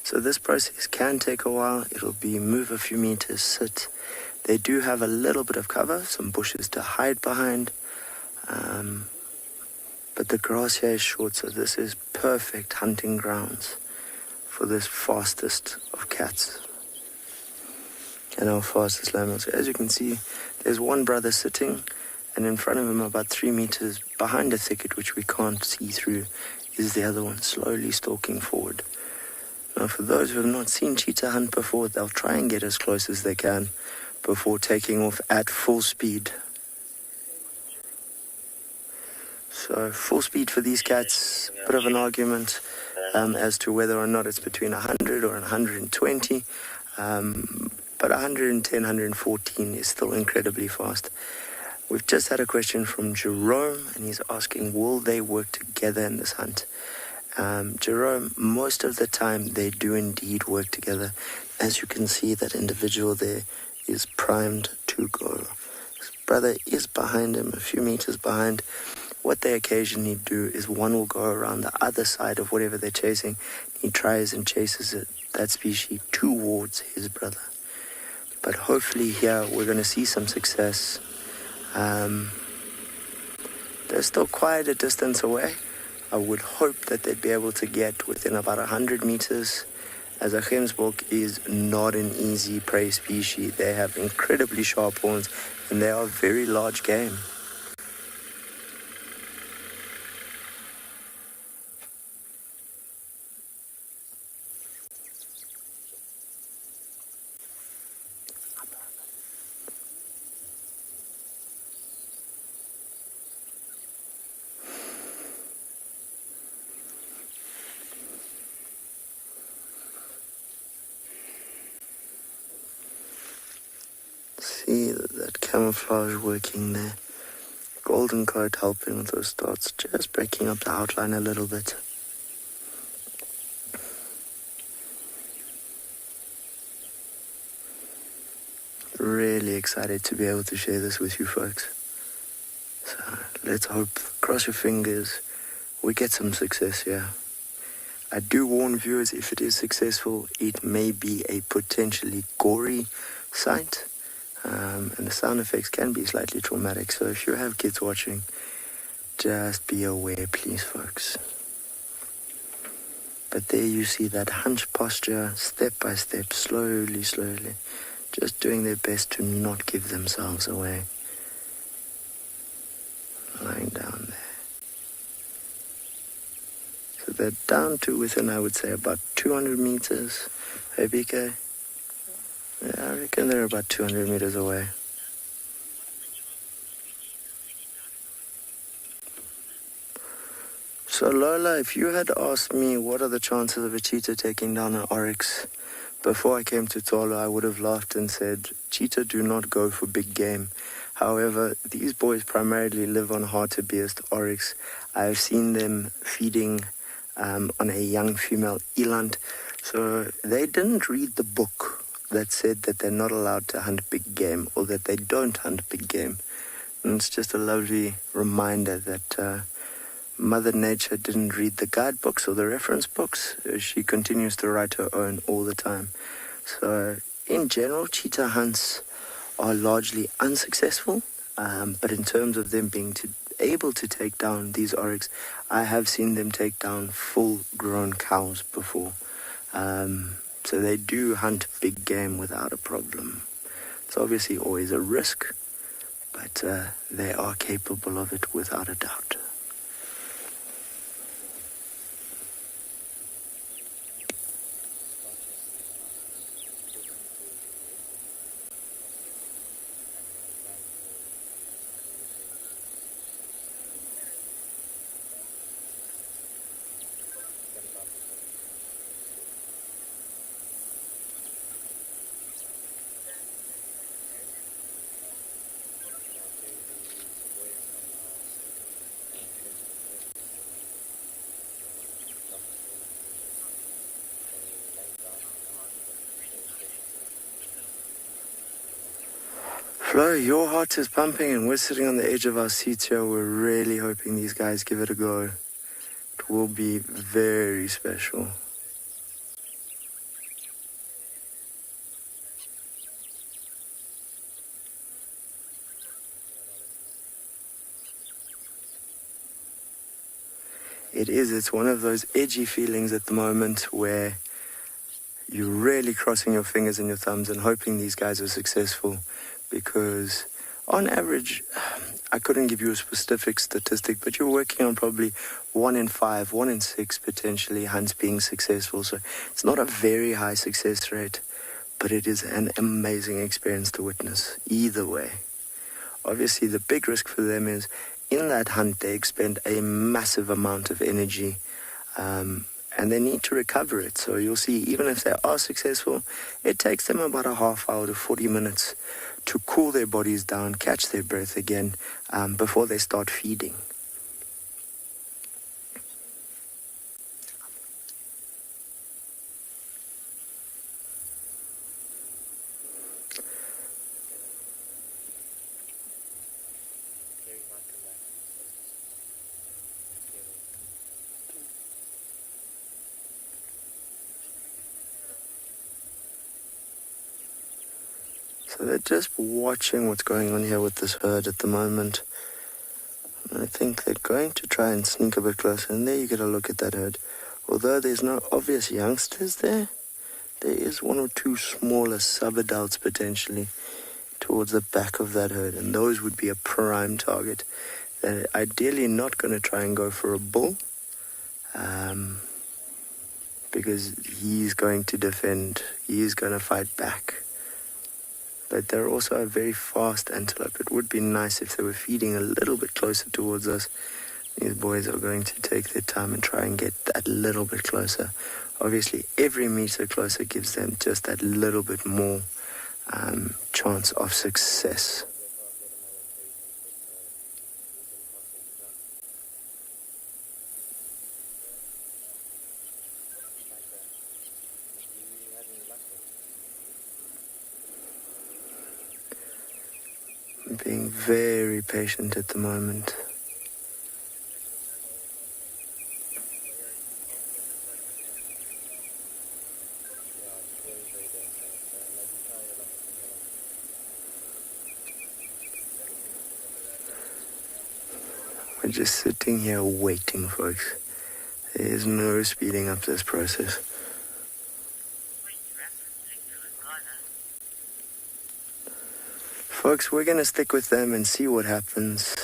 So this process can take a while. It'll be move a few meters, sit. They do have a little bit of cover, some bushes to hide behind. But the grass here is short, so this is perfect hunting grounds for this fastest of cats. And our fastest lamb. So as you can see, there's one brother sitting, and in front of him, about 3 meters behind a thicket, which we can't see through, is the other one slowly stalking forward. Now, for those who have not seen cheetah hunt before, they'll try and get as close as they can before taking off at full speed. So, full speed for these cats, bit of an argument as to whether or not it's between 100 or 120. But 110, 114 is still incredibly fast. We've just had a question from Jerome, and he's asking, will they work together in this hunt? Jerome, most of the time they do indeed work together. As you can see, that individual there is primed to go. His brother is behind him, a few meters behind. What they occasionally do is one will go around the other side of whatever they're chasing. He tries and chases that species towards his brother. But hopefully here we're going to see some success. They're still quite a distance away. I would hope that they'd be able to get within about 100 meters, as a gemsbok is not an easy prey species. They have incredibly sharp horns, and they are very large game. See that camouflage working there. Golden coat helping with those dots, just breaking up the outline a little bit. Really excited to be able to share this with you folks. So let's hope, cross your fingers, we get some success here. I do warn viewers, if it is successful, it may be a potentially gory sight. And the sound effects can be slightly traumatic, so if you have kids watching, just be aware, please, folks. But there you see that hunch posture, step by step, slowly, just doing their best to not give themselves away. Lying down there. So they're down to within, I would say, about 200 meters. Hey, BK? Yeah, I reckon they're about 200 meters away. So Lola, if you had asked me what are the chances of a cheetah taking down an oryx before I came to Tswalu, I would have laughed and said, cheetah do not go for big game. However, these boys primarily live on hartebeest oryx. I have seen them feeding on a young female eland. So they didn't read the book that said that they're not allowed to hunt big game, or that they don't hunt big game. And it's just a lovely reminder that Mother Nature didn't read the guidebooks or the reference books. She continues to write her own all the time. So in general, cheetah hunts are largely unsuccessful, but in terms of them being able to take down these oryx, I have seen them take down full-grown cows before. So they do hunt big game without a problem. It's obviously always a risk, but they are capable of it without a doubt. Flo, your heart is pumping and we're sitting on the edge of our seats here. We're really hoping these guys give it a go. It will be very special. It's one of those edgy feelings at the moment where you're really crossing your fingers and your thumbs and hoping these guys are successful, because on average, I couldn't give you a specific statistic, but you're working on probably 1 in 5, 1 in 6 potentially hunts being successful. So it's not a very high success rate, but it is an amazing experience to witness either way. Obviously, the big risk for them is in that hunt, they expend a massive amount of energy, and they need to recover it. So you'll see, even if they are successful, it takes them about a half hour to 40 minutes to cool their bodies down, catch their breath again, before they start feeding. So they're just watching what's going on here with this herd at the moment. And I think they're going to try and sneak a bit closer. And there you get a look at that herd. Although there's no obvious youngsters there, there is 1 or 2 smaller sub-adults potentially towards the back of that herd. And those would be a prime target. They're ideally not going to try and go for a bull, because he's going to defend. He's going to fight back. But they're also a very fast antelope. It would be nice if they were feeding a little bit closer towards us. These boys are going to take their time and try and get that little bit closer. Obviously, every meter closer gives them just that little bit more chance of success. Being very patient at the moment. We're just sitting here waiting, folks. There is no speeding up this process. Folks, we're going to stick with them and see what happens.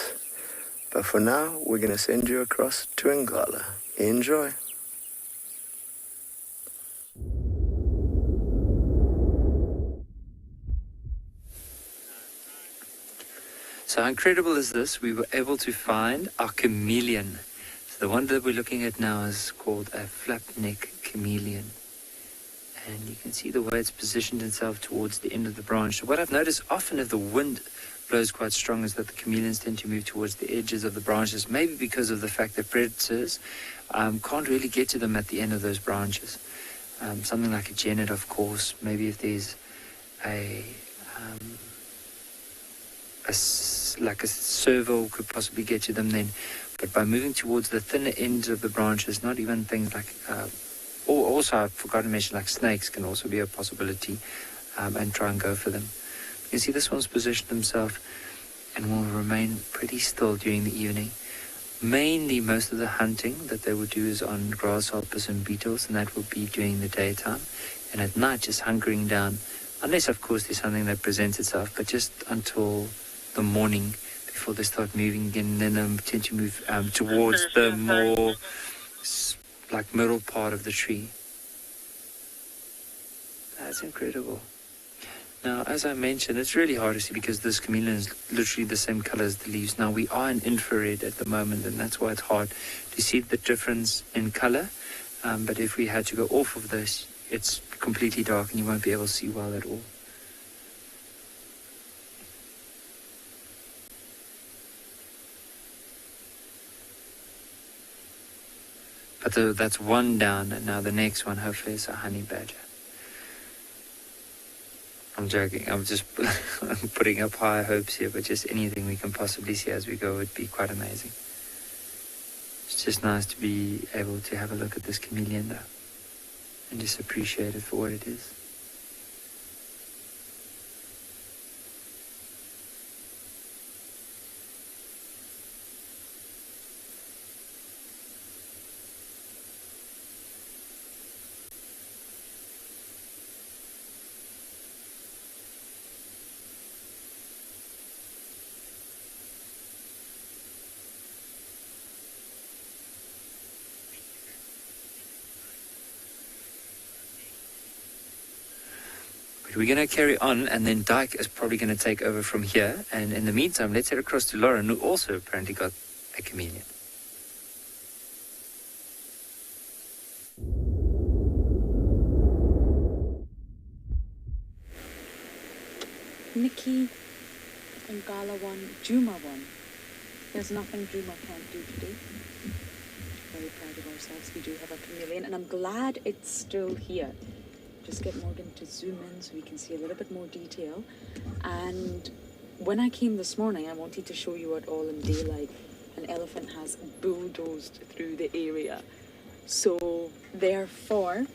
But for now, we're going to send you across to Ngala. Enjoy. So how incredible is this? We were able to find our chameleon. So the one that we're looking at now is called a flap-neck chameleon. And you can see the way it's positioned itself towards the end of the branch. So what I've noticed often if the wind blows quite strong is that the chameleons tend to move towards the edges of the branches, maybe because of the fact that predators can't really get to them at the end of those branches. Something like a genet, of course, maybe if there's like a serval could possibly get to them then. But by moving towards the thinner ends of the branches, not even things like also, I forgot to mention, like snakes can also be a possibility, and try and go for them. You can see this one's positioned himself and will remain pretty still during the evening. Mainly, most of the hunting that they would do is on grasshoppers and beetles, and that will be during the daytime. And at night, just hunkering down, unless, of course, there's something that presents itself, but just until the morning before they start moving again. And then they tend to move towards the more like middle part of the tree. That's incredible. Now, as I mentioned, it's really hard to see because this chameleon is literally the same color as the leaves. Now, we are in infrared at the moment, and that's why it's hard to see the difference in color. But if we had to go off of this, it's completely dark and you won't be able to see well at all. But that's one down, and now the next one hopefully is a honey badger. I'm joking. I'm just putting up high hopes here, but just anything we can possibly see as we go would be quite amazing. It's just nice to be able to have a look at this chameleon though, and just appreciate it for what it is. We're going to carry on, and then Dyke is probably going to take over from here. And in the meantime, let's head across to Lauren, who also apparently got a chameleon. Nikki and Ngala won, Juma won. There's nothing Juma can't do today. Very proud of ourselves. We do have a chameleon, and I'm glad it's still here. Just get Morgan to zoom in so we can see a little bit more detail. And when I came this morning, I wanted to show you what all in daylight an elephant has bulldozed through the area. So therefore,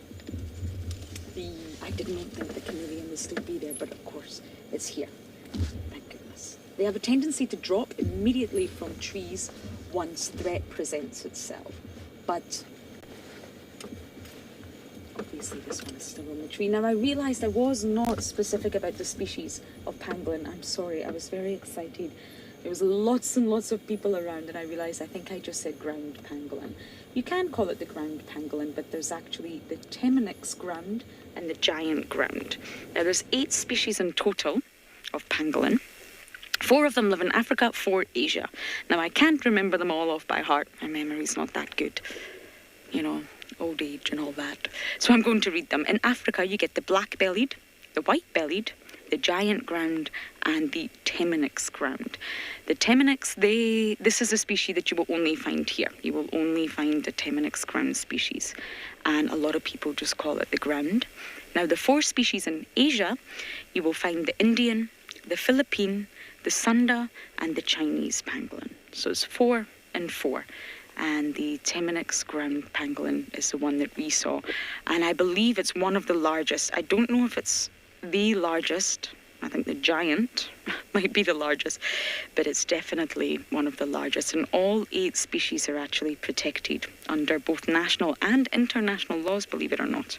I did not think the chameleon would still be there, but of course it's here. Thank goodness. They have a tendency to drop immediately from trees once threat presents itself. But obviously this one is still on the tree. Now I realised I was not specific about the species of pangolin. I'm sorry, I was very excited. There was lots and lots of people around, and I realised I think I just said ground pangolin. You can call it the ground pangolin, but there's actually the Temminck's ground and the giant ground. Now there's 8 species in total of pangolin. 4 of them live in Africa, 4 Asia. Now I can't remember them all off by heart. My memory's not that good. You know, old age and all that. So I'm going to read them. In Africa, you get the black-bellied, the white-bellied, the giant ground, and the Temminck's ground. The Temminck's, this is a species that you will only find here. You will only find the Temminck's ground species. And a lot of people just call it the ground. Now, the 4 species in Asia, you will find the Indian, the Philippine, the Sunda, and the Chinese pangolin. So it's 4 and 4. And the Temminck's ground pangolin is the one that we saw. And I believe it's one of the largest. I don't know if it's the largest. I think the giant might be the largest, but it's definitely one of the largest. And all 8 species are actually protected under both national and international laws, believe it or not.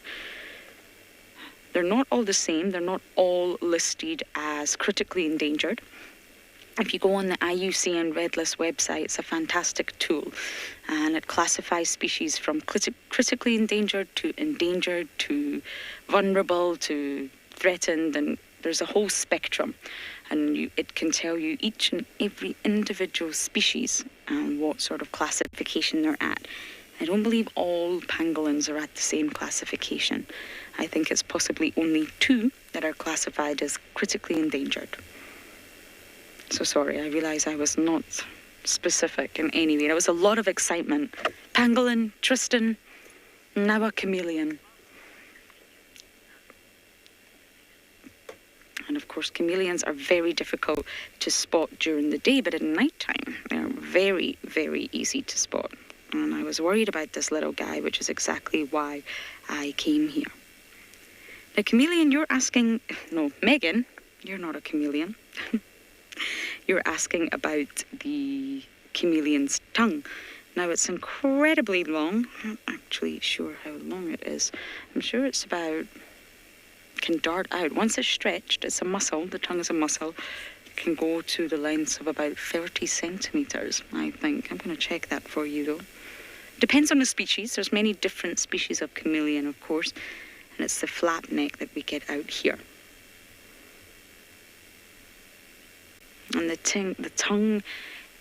They're not all the same. They're not all listed as critically endangered. If you go on the IUCN Red List website, it's a fantastic tool, and it classifies species from critically endangered to vulnerable to threatened, and there's a whole spectrum, and it can tell you each and every individual species and what sort of classification they're at. I don't believe all pangolins are at the same classification. I think it's possibly only 2 that are classified as critically endangered. So sorry, I realise I was not specific in any way. There was a lot of excitement. Pangolin, Tristan, now a chameleon. And of course, chameleons are very difficult to spot during the day, but at night time, they're very, very easy to spot. And I was worried about this little guy, which is exactly why I came here. The chameleon, you're asking... No, Megan, you're not a chameleon. You're asking about the chameleon's tongue. Now, it's incredibly long. I'm not actually sure how long it is. I'm sure it's about... can dart out. Once it's stretched, it's a muscle. The tongue is a muscle. It can go to the length of about 30 centimetres, I think. I'm going to check that for you, though. Depends on the species. There's many different species of chameleon, of course. And it's the flat neck that we get out here. And the tongue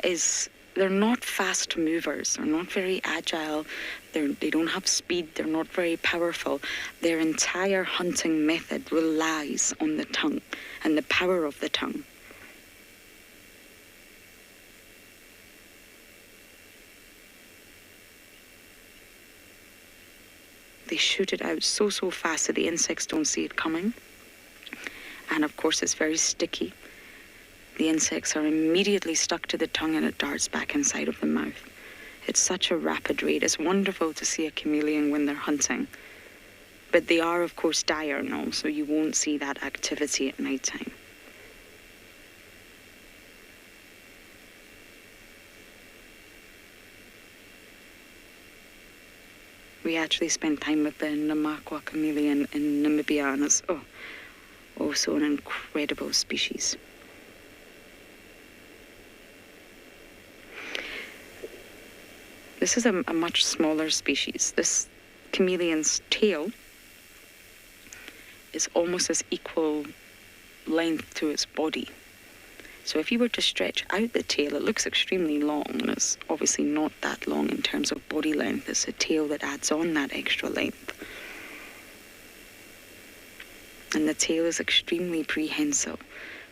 is, they're not fast movers. They're not very agile. They don't have speed. They're not very powerful. Their entire hunting method relies on the tongue and the power of the tongue. They shoot it out so fast that the insects don't see it coming. And of course it's very sticky. The insects are immediately stuck to the tongue and it darts back inside of the mouth. It's such a rapid rate. It's wonderful to see a chameleon when they're hunting. But they are, of course, diurnal, so you won't see that activity at night time. We actually spent time with the Namakwa chameleon in Namibia, and it's also an incredible species. This is a much smaller species. This chameleon's tail is almost as equal length to its body. So if you were to stretch out the tail, it looks extremely long, and it's obviously not that long in terms of body length. It's the tail that adds on that extra length. And the tail is extremely prehensile.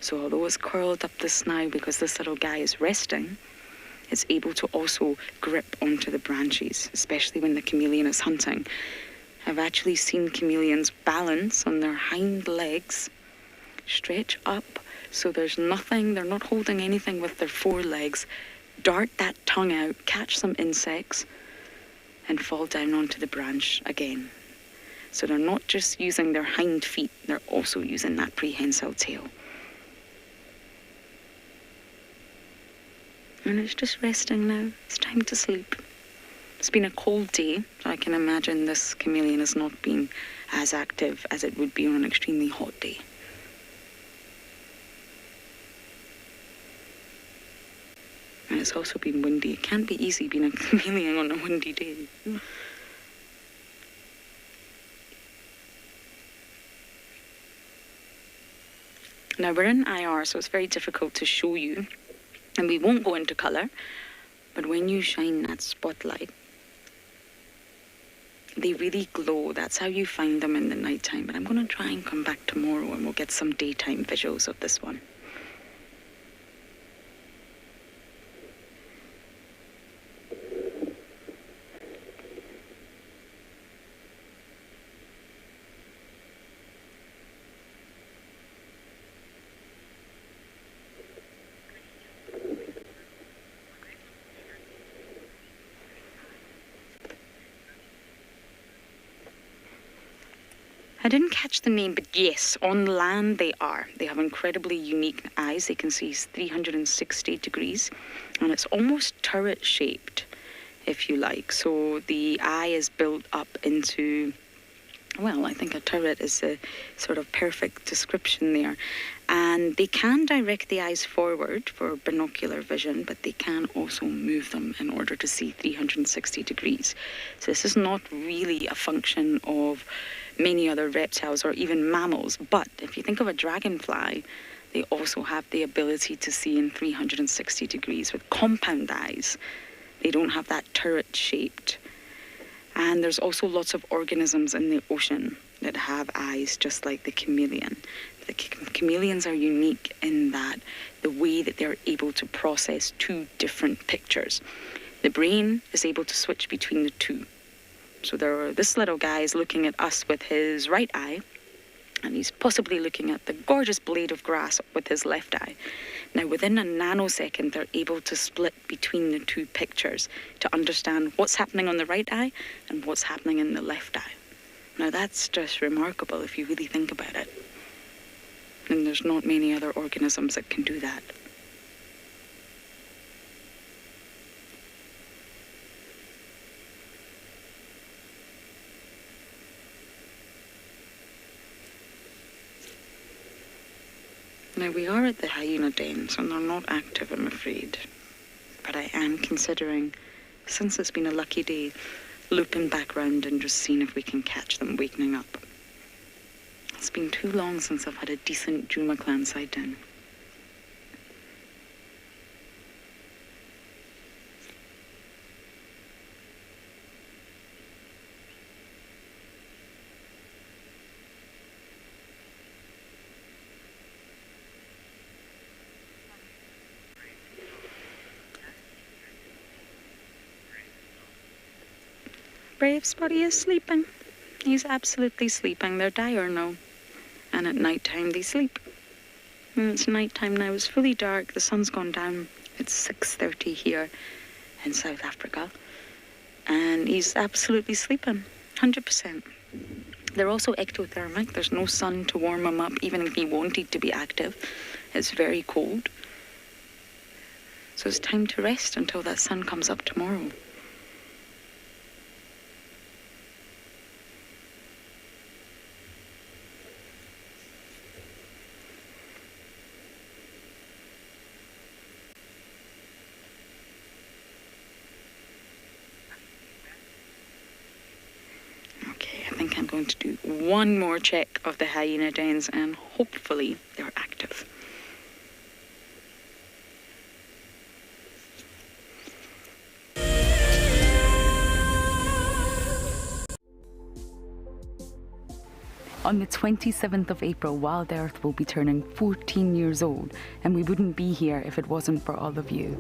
So although it's curled up the snout because this little guy is resting, it's able to also grip onto the branches, especially when the chameleon is hunting. I've actually seen chameleons balance on their hind legs, stretch up, so there's nothing, they're not holding anything with their forelegs, dart that tongue out, catch some insects, and fall down onto the branch again. So they're not just using their hind feet, they're also using that prehensile tail. And it's just resting now. It's time to sleep. It's been a cold day, so I can imagine this chameleon has not been as active as it would be on an extremely hot day. And it's also been windy. It can't be easy being a chameleon on a windy day. Now we're in IR, so it's very difficult to show you. And we won't go into colour, but when you shine that spotlight, they really glow. That's how you find them in the nighttime. But I'm going to try and come back tomorrow and we'll get some daytime visuals of this one. I didn't catch the name, but yes, on land they are. They have incredibly unique eyes. They can see 360 degrees, and it's almost turret-shaped, if you like. So the eye is built up into, well, I think a turret is a sort of perfect description there. And they can direct the eyes forward for binocular vision, but they can also move them in order to see 360 degrees. So this is not really a function of many other reptiles or even mammals, but if you think of a dragonfly, they also have the ability to see in 360 degrees with compound eyes. They don't have that turret-shaped. And there's also lots of organisms in the ocean that have eyes just like the chameleon. The chameleons are unique in that the way that they're able to process two different pictures. The brain is able to switch between the two. So this little guy is looking at us with his right eye, and he's possibly looking at the gorgeous blade of grass with his left eye. Now, within a nanosecond, they're able to split between the two pictures to understand what's happening on the right eye and what's happening in the left eye. Now, that's just remarkable if you really think about it. And there's not many other organisms that can do that. Now, we are at the hyena dens, and they're not active, I'm afraid. But I am considering, since it's been a lucky day, looping back round and just seeing if we can catch them wakening up. It's been too long since I've had a decent Juma clan side down. Brave Spotty is sleeping. He's absolutely sleeping. They're diurnal. And at night time they sleep. It's night time now. It's fully dark. The sun's gone down. It's 6:30 here in South Africa. And he's absolutely sleeping, 100%. They're also ectothermic. There's no sun to warm him up, even if he wanted to be active. It's very cold. So it's time to rest until that sun comes up tomorrow. I'm going to do one more check of the hyena dens and hopefully they're active. On the 27th of April, WildEarth will be turning 14 years old, and we wouldn't be here if it wasn't for all of you.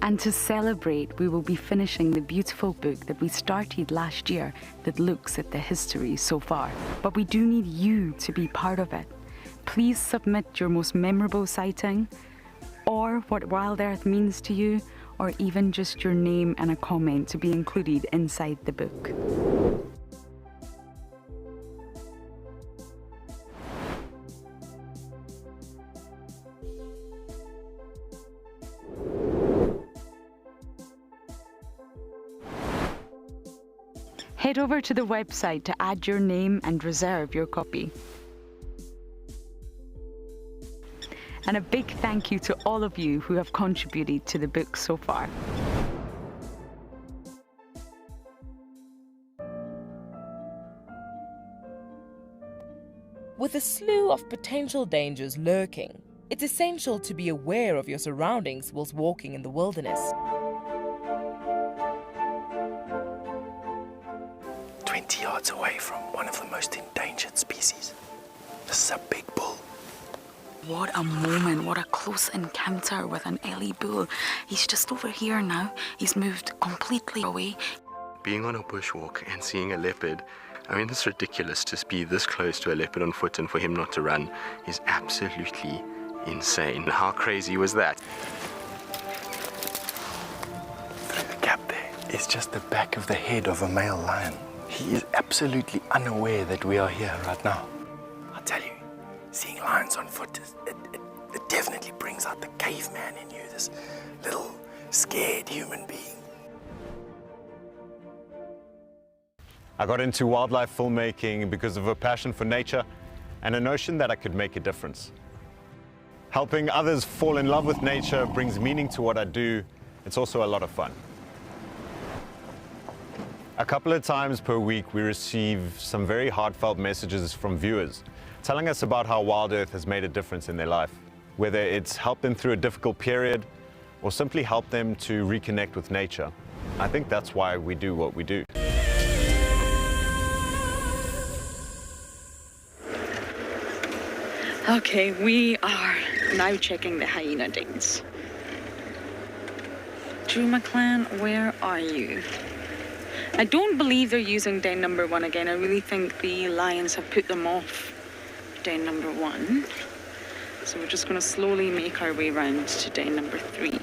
And to celebrate, we will be finishing the beautiful book that we started last year that looks at the history so far. But we do need you to be part of it. Please submit your most memorable sighting, or what WildEarth means to you, or even just your name and a comment to be included inside the book. Head over to the website to add your name and reserve your copy. And a big thank you to all of you who have contributed to the book so far. With a slew of potential dangers lurking, it's essential to be aware of your surroundings whilst walking in the wilderness. 20 yards away from one of the most endangered species. This is a big bull. What a moment, what a close encounter with an Ellie bull. He's just over here now. He's moved completely away. Being on a bushwalk and seeing a leopard, I mean, it's ridiculous to be this close to a leopard on foot and for him not to run is absolutely insane. How crazy was that? Through the gap there is just the back of the head of a male lion. He is absolutely unaware that we are here right now. I'll tell you, seeing lions on foot, it definitely brings out the caveman in you, this little scared human being. I got into wildlife filmmaking because of a passion for nature and a notion that I could make a difference. Helping others fall in love with nature brings meaning to what I do. It's also a lot of fun. A couple of times per week, we receive some very heartfelt messages from viewers telling us about how WildEarth has made a difference in their life, whether it's helped them through a difficult period or simply helped them to reconnect with nature. I think that's why we do what we do. Okay, we are now checking the hyena dens. Juma clan, where are you? I don't believe they're using den number 1 again. I really think the lions have put them off den number 1. So we're just going to slowly make our way round to den number 3.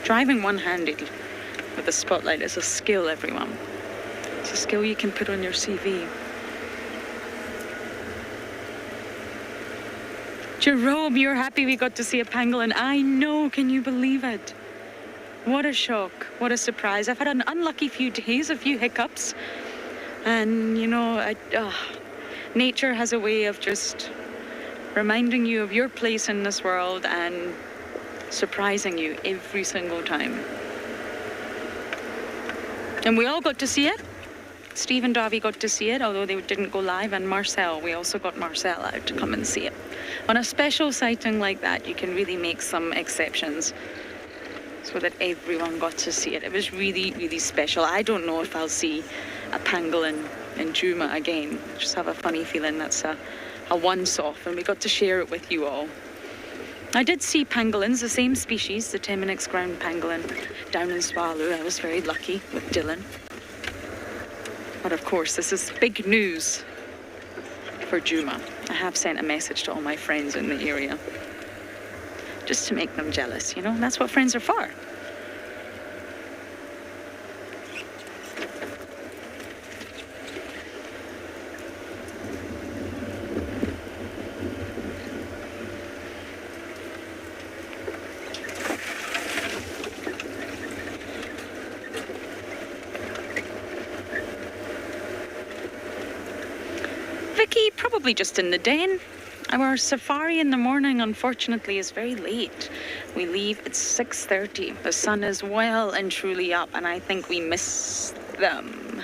Driving one-handed with a spotlight is a skill, everyone. It's a skill you can put on your CV. Jerome, you're happy we got to see a pangolin. I know, can you believe it? What a shock, what a surprise. I've had an unlucky few days, a few hiccups. And, you know, nature has a way of just reminding you of your place in this world and surprising you every single time. And we all got to see it. Steve and Davy got to see it, although they didn't go live, and Marcel, we also got Marcel out to come and see it. On a special sighting like that, you can really make some exceptions so that everyone got to see it. It was really, really special. I don't know if I'll see a pangolin in Juma again. I just have a funny feeling that's a once-off, and we got to share it with you all. I did see pangolins, the same species, the Temenix ground pangolin, down in Tswalu. I was very lucky with Dylan. But of course, this is big news for Juma. I have sent a message to all my friends in the area, just to make them jealous, you know? That's what friends are for. Vicky, probably just in the den. Our safari in the morning, unfortunately, is very late. We leave at 6:30. The sun is well and truly up, and I think we miss them.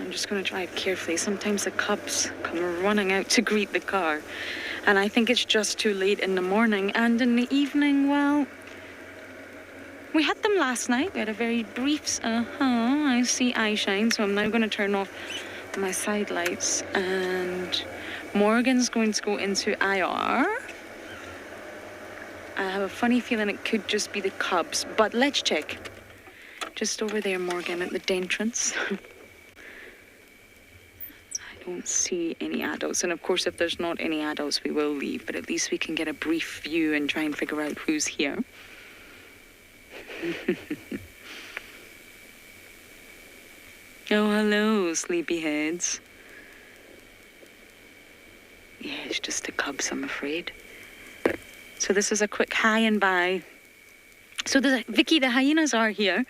I'm just going to drive carefully. Sometimes the cubs come running out to greet the car, and I think it's just too late in the morning. And in the evening, well, we had them last night. We had a very brief, I see eye shine, so I'm now going to turn off my side lights, and Morgan's going to go into IR. I have a funny feeling it could just be the cubs, but let's check. Just over there, Morgan, at the entrance. I don't see any adults, and of course if there's not any adults we will leave, but at least we can get a brief view and try and figure out who's here. Oh, hello, sleepyheads. Yeah, it's just the cubs, I'm afraid. So this is a quick hi and bye. So Vicky, the hyenas are here.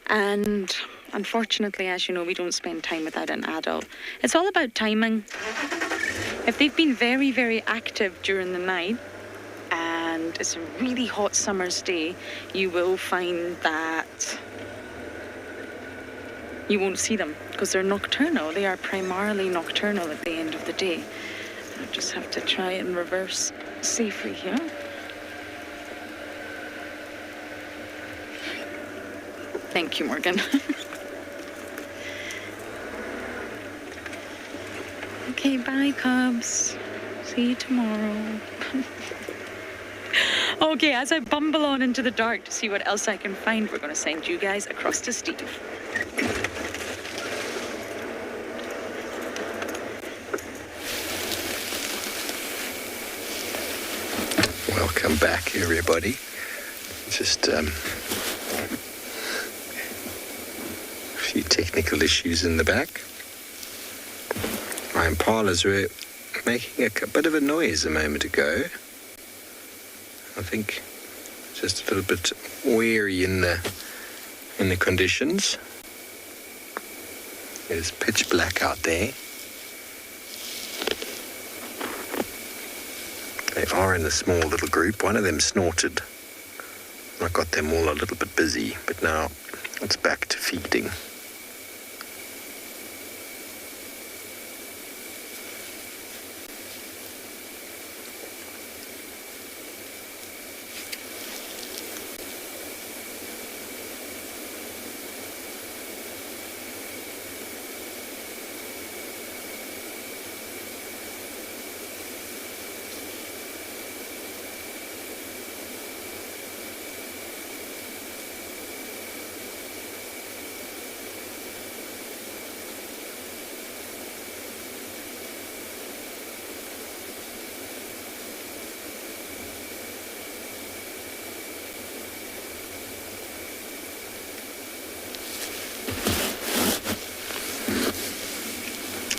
And unfortunately, as you know, we don't spend time without an adult. It's all about timing. If they've been very, very active during the night, and it's a really hot summer's day, you will find that you won't see them because they're nocturnal. They are primarily nocturnal at the end of the day. I just have to try and reverse safely here. Thank you, Morgan. Okay, bye, cubs. See you tomorrow. Okay, as I bumble on into the dark to see what else I can find, we're going to send you guys across to Steve. Welcome back, everybody. Just a few technical issues in the back. My impalas were making a bit of a noise a moment ago. I think just a little bit weary in the conditions. It's pitch black out there. They are in a small little group. One of them snorted. I got them all a little bit busy, but now it's back to feeding.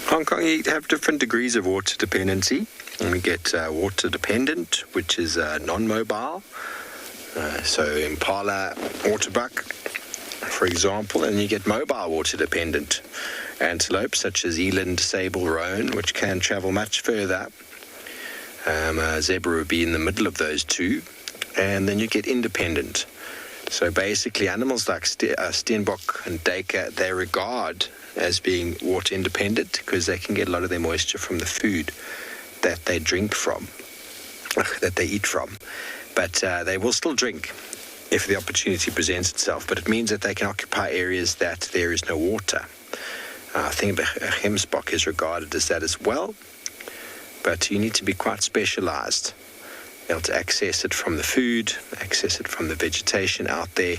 Hong Kong, you have different degrees of water dependency. And we get water dependent, which is non-mobile. So impala, waterbuck, for example, and you get mobile water dependent antelope, such as eland, sable, roan, which can travel much further. Zebra would be in the middle of those two. And then you get independent. So basically animals like steenbok and duiker, they regard as being water independent because they can get a lot of their moisture from the food that they drink from, that they eat from. But they will still drink if the opportunity presents itself. But it means that they can occupy areas that there is no water. I think gemsbok is regarded as that as well. But you need to be quite specialized able to access it from the food, access it from the vegetation out there.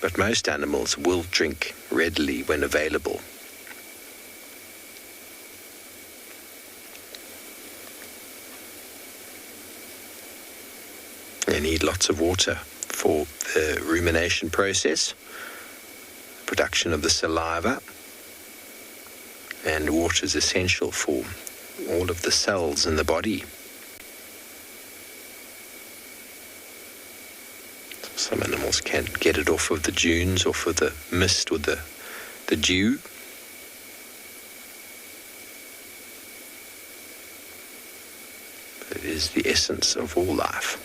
But most animals will drink readily when available. They need lots of water for the rumination process, production of the saliva, and water is essential for all of the cells in the body. Some animals can get it off of the dunes, off of the mist or the dew. But it is the essence of all life.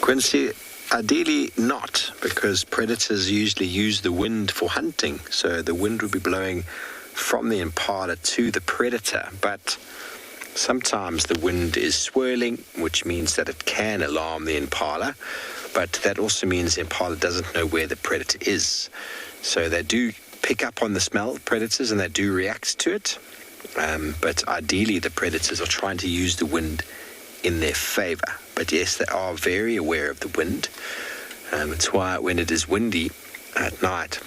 Quincy, ideally not, because predators usually use the wind for hunting, so the wind would be blowing from the impala to the predator, but sometimes the wind is swirling, which means that it can alarm the impala, but that also means the impala doesn't know where the predator is. So they do pick up on the smell of predators and they do react to it, but ideally the predators are trying to use the wind in their favor. But yes, they are very aware of the wind. It's why when it is windy at night,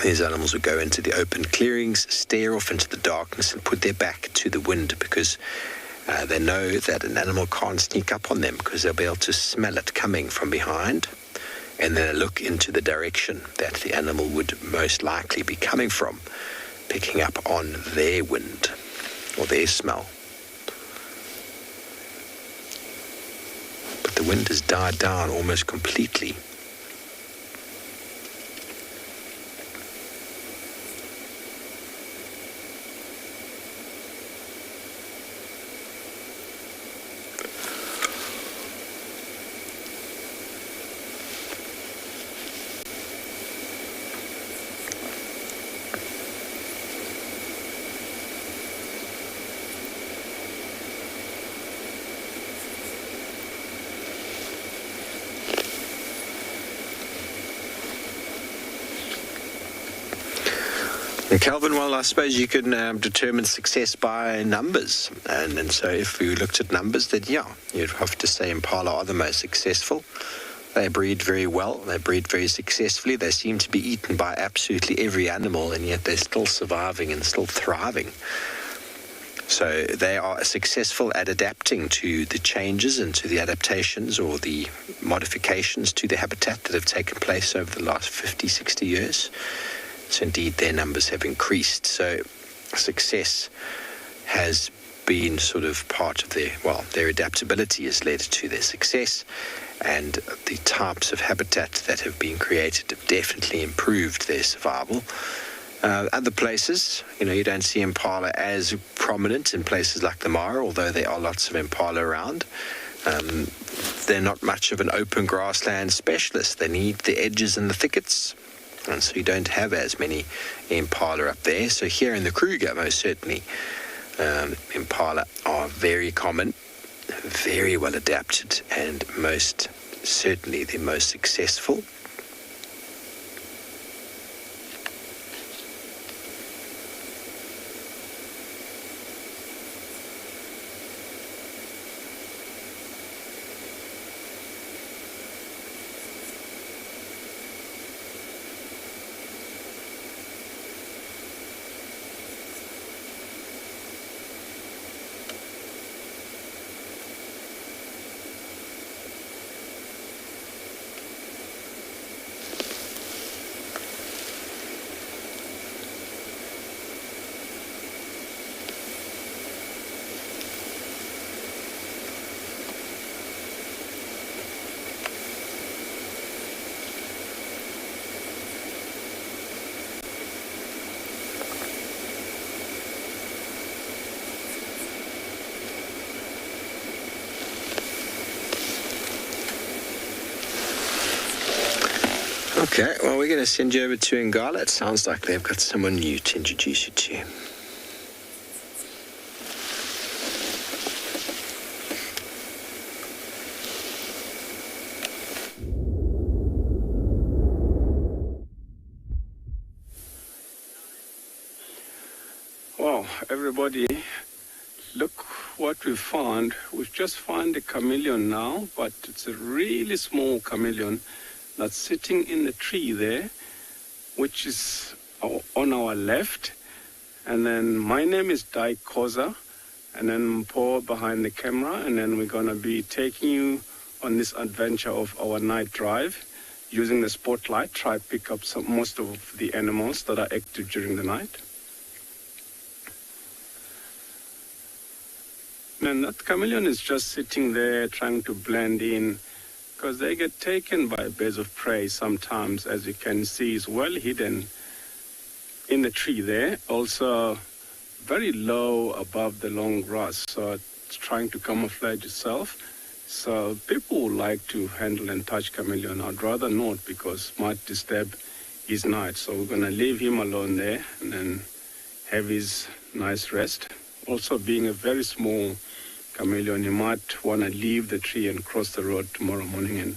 these animals will go into the open clearings, stare off into the darkness and put their back to the wind, because they know that an animal can't sneak up on them, because they'll be able to smell it coming from behind, and then look into the direction that the animal would most likely be coming from, picking up on their wind or their smell. But the wind has died down almost completely. And Calvin, well, I suppose you can determine success by numbers. And so if we looked at numbers, then yeah, you'd have to say impala are the most successful. They breed very well. They breed very successfully. They seem to be eaten by absolutely every animal, and yet they're still surviving and still thriving. So they are successful at adapting to the changes and to the adaptations or the modifications to the habitat that have taken place over the last 50, 60 years. So indeed, their numbers have increased. So success has been sort of part of their adaptability has led to their success, and the types of habitat that have been created have definitely improved their survival. Other places, you don't see impala as prominent in places like the Mara, although there are lots of impala around. They're not much of an open grassland specialist. They need the edges and the thickets. And so you don't have as many impala up there. So here in the Kruger, most certainly, impala are very common, very well adapted, and most certainly the most successful. Okay, well, we're going to send you over to Ngala. It sounds like they've got someone new to introduce you to. Wow, everybody, look what we found. We've just found a chameleon now, but it's a really small chameleon that's sitting in the tree there, which is on our left. And then my name is Dai Koza, and then Paul behind the camera, and then we're going to be taking you on this adventure of our night drive using the spotlight, try to pick up most of the animals that are active during the night. And that chameleon is just sitting there trying to blend in, because they get taken by birds of prey sometimes. As you can see, it's well hidden in the tree there, also very low above the long grass, so it's trying to camouflage itself. So people would like to handle and touch chameleon. I'd rather not, because it might disturb his night. So we're going to leave him alone there and then have his nice rest. Also, being a very small chameleon, you might want to leave the tree and cross the road tomorrow morning and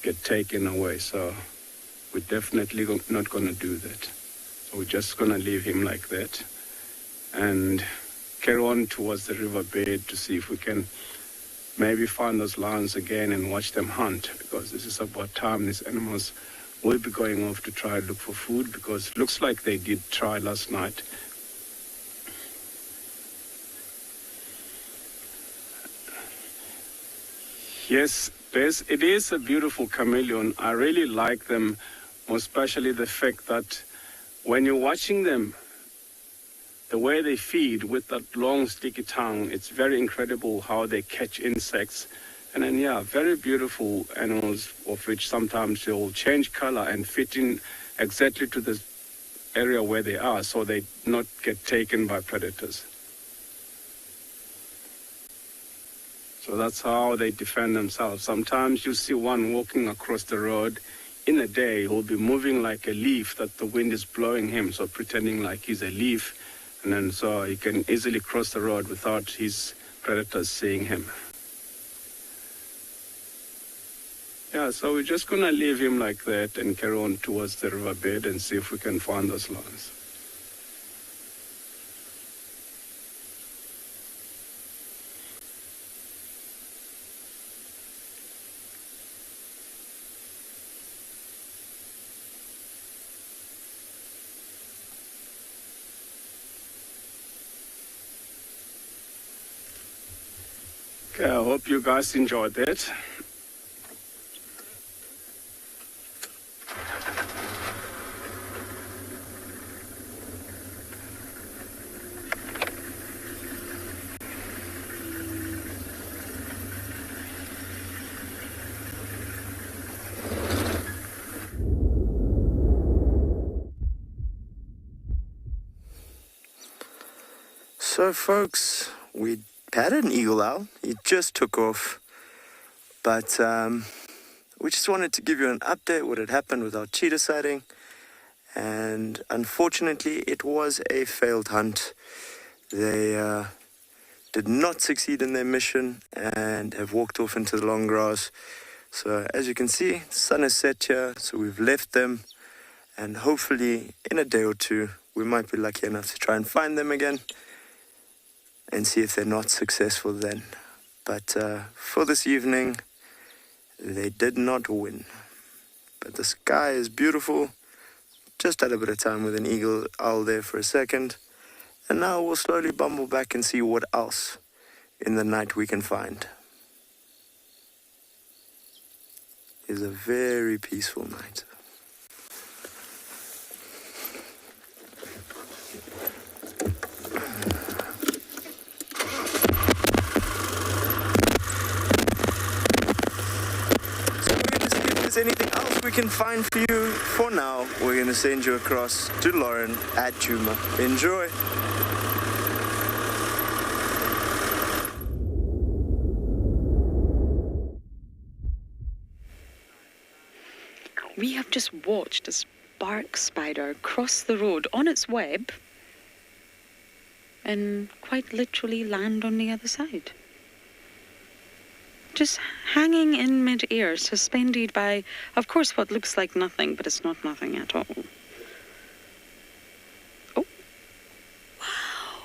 get taken away. So we're definitely not going to do that. So we're just going to leave him like that and carry on towards the riverbed to see if we can maybe find those lions again and watch them hunt, because this is about time these animals will be going off to try to look for food, because it looks like they did try last night. Yes, it is a beautiful chameleon. I really like them, especially the fact that when you're watching them, the way they feed with that long sticky tongue, it's very incredible how they catch insects. And then, yeah, very beautiful animals, of which sometimes they'll change color and fit in exactly to the area where they are, so they not get taken by predators. So that's how they defend themselves. Sometimes you see one walking across the road in the day, he'll be moving like a leaf that the wind is blowing him, so pretending like he's a leaf, and then so he can easily cross the road without his predators seeing him. Yeah, so we're just gonna leave him like that and carry on towards the riverbed and see if we can find those lions. Okay, I hope you guys enjoyed that. So folks, we had an eagle owl. He just took off, but we just wanted to give you an update what had happened with our cheetah sighting, and unfortunately it was a failed hunt. They did not succeed in their mission and have walked off into the long grass. So as you can see, the sun has set here, so we've left them, and hopefully in a day or two we might be lucky enough to try and find them again and see if they're not successful then. But for this evening, they did not win. But the sky is beautiful. Just had a bit of time with an eagle owl there for a second. And now we'll slowly bumble back and see what else in the night we can find. It's a very peaceful night. Anything else we can find for you. For now, we're going to send you across to Lauren at Juma. Enjoy. We have just watched a bark spider cross the road on its web and quite literally land on the other side. Just hanging in mid-air, suspended by, of course, what looks like nothing, but it's not nothing at all. Oh, wow,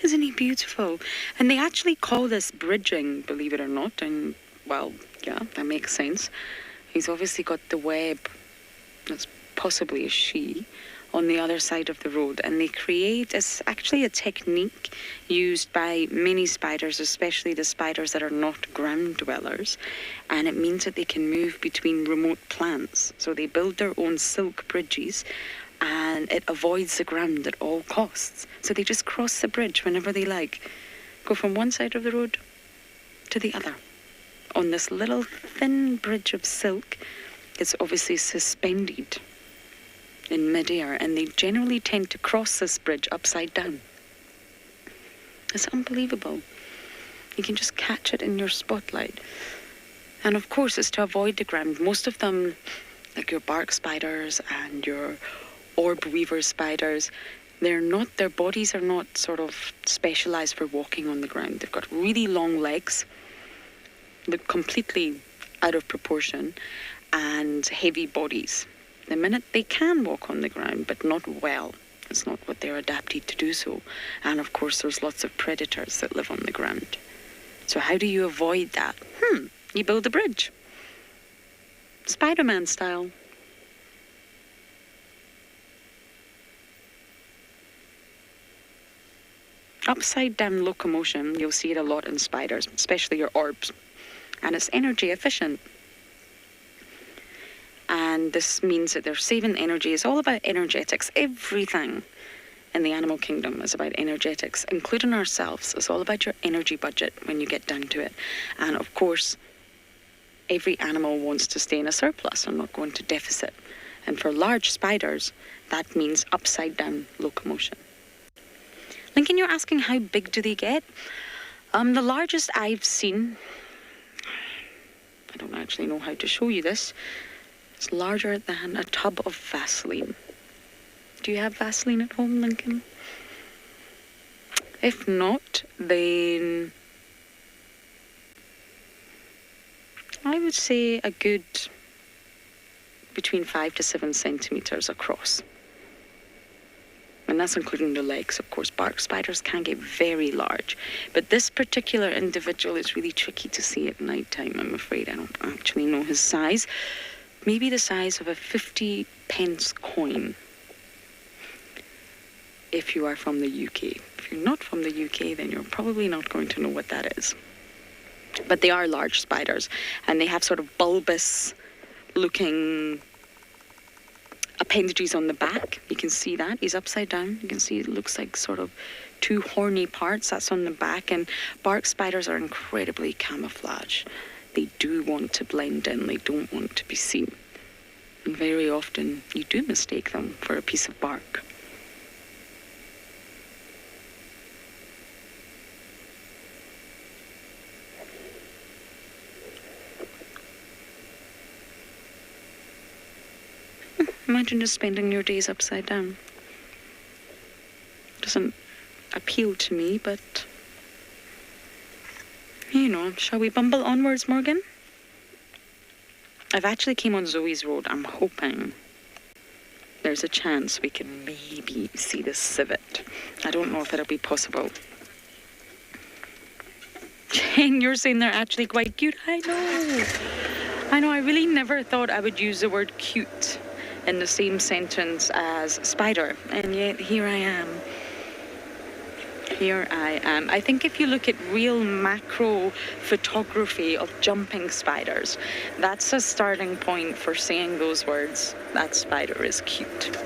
isn't he beautiful? And they actually call this bridging, believe it or not, and, well, yeah, that makes sense. He's obviously got the web, that's possibly a she, on the other side of the road, and they create, it's actually a technique used by many spiders, especially the spiders that are not ground dwellers, and it means that they can move between remote plants. So they build their own silk bridges, and it avoids the ground at all costs. So they just cross the bridge whenever they like, go from one side of the road to the other on this little thin bridge of silk. It's obviously suspended in mid-air, and they generally tend to cross this bridge upside down. It's unbelievable. You can just catch it in your spotlight. And of course, it's to avoid the ground. Most of them, like your bark spiders and your orb weaver spiders, their bodies are not sort of specialized for walking on the ground. They've got really long legs, look completely out of proportion, and heavy bodies. The minute they can walk on the ground, but not well. It's not what they're adapted to do so. And of course, there's lots of predators that live on the ground. So how do you avoid that? You build a bridge. Spider-Man style. Upside down locomotion, you'll see it a lot in spiders, especially your orbs. And it's energy efficient. And this means that they're saving energy. It's all about energetics. Everything in the animal kingdom is about energetics, including ourselves. It's all about your energy budget when you get down to it. And of course, every animal wants to stay in a surplus and not go into deficit. And for large spiders, that means upside down locomotion. Lincoln, you're asking how big do they get? The largest I've seen, I don't actually know how to show you this, it's larger than a tub of Vaseline. Do you have Vaseline at home, Lincoln? If not, then I would say a good between 5 to 7 centimeters across. And that's including the legs, of course. Bark spiders can get very large. But this particular individual is really tricky to see at night time, I'm afraid. I don't actually know his size. Maybe the size of a 50p coin, if you are from the UK. If you're not from the UK, then you're probably not going to know what that is. But they are large spiders, and they have sort of bulbous looking appendages on the back. You can see that. He's upside down. You can see it looks like sort of 2 horny parts. That's on the back. And bark spiders are incredibly camouflage. They do want to blend in. They don't want to be seen. And very often you do mistake them for a piece of bark. Imagine just spending your days upside down. Doesn't appeal to me, but you know, shall we bumble onwards, Morgan? I've actually came on Zoe's road. I'm hoping there's a chance we can maybe see this civet. I don't know if it'll be possible. Jen, you're saying they're actually quite cute. I know. I really never thought I would use the word cute in the same sentence as spider, and yet here I am. I think if you look at real macro photography of jumping spiders, that's a starting point for saying those words. That spider is cute.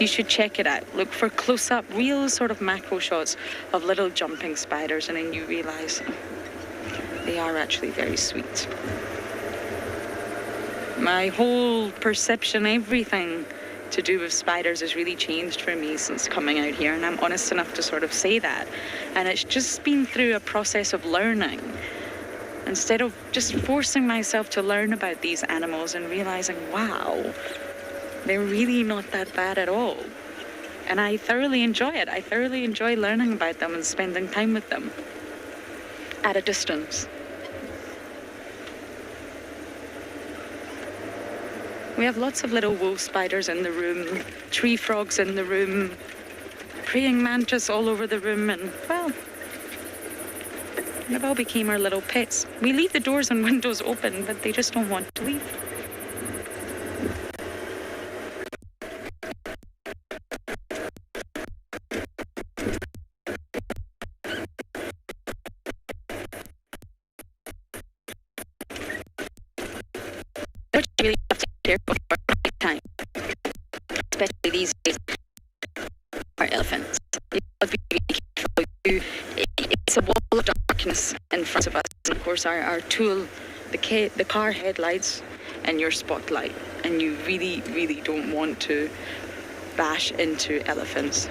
You should check it out. Look for close-up, real sort of macro shots of little jumping spiders, and then you realize they are actually very sweet. My whole perception, everything to do with spiders has really changed for me since coming out here, and I'm honest enough to sort of say that. And it's just been through a process of learning instead of just forcing myself to learn about these animals and realizing, wow, they're really not that bad at all. And I thoroughly enjoy it. I thoroughly enjoy learning about them and spending time with them at a distance. We have lots of little wolf spiders in the room, tree frogs in the room, praying mantis all over the room, and, well, they've all became our little pets. We leave the doors and windows open, but they just don't want to leave. What you really have to care for time, especially these days, are elephants. You have to be really careful. It's a wall of darkness in front of us. And of course, our tool, the car headlights and your spotlight. And you really, really don't want to bash into elephants.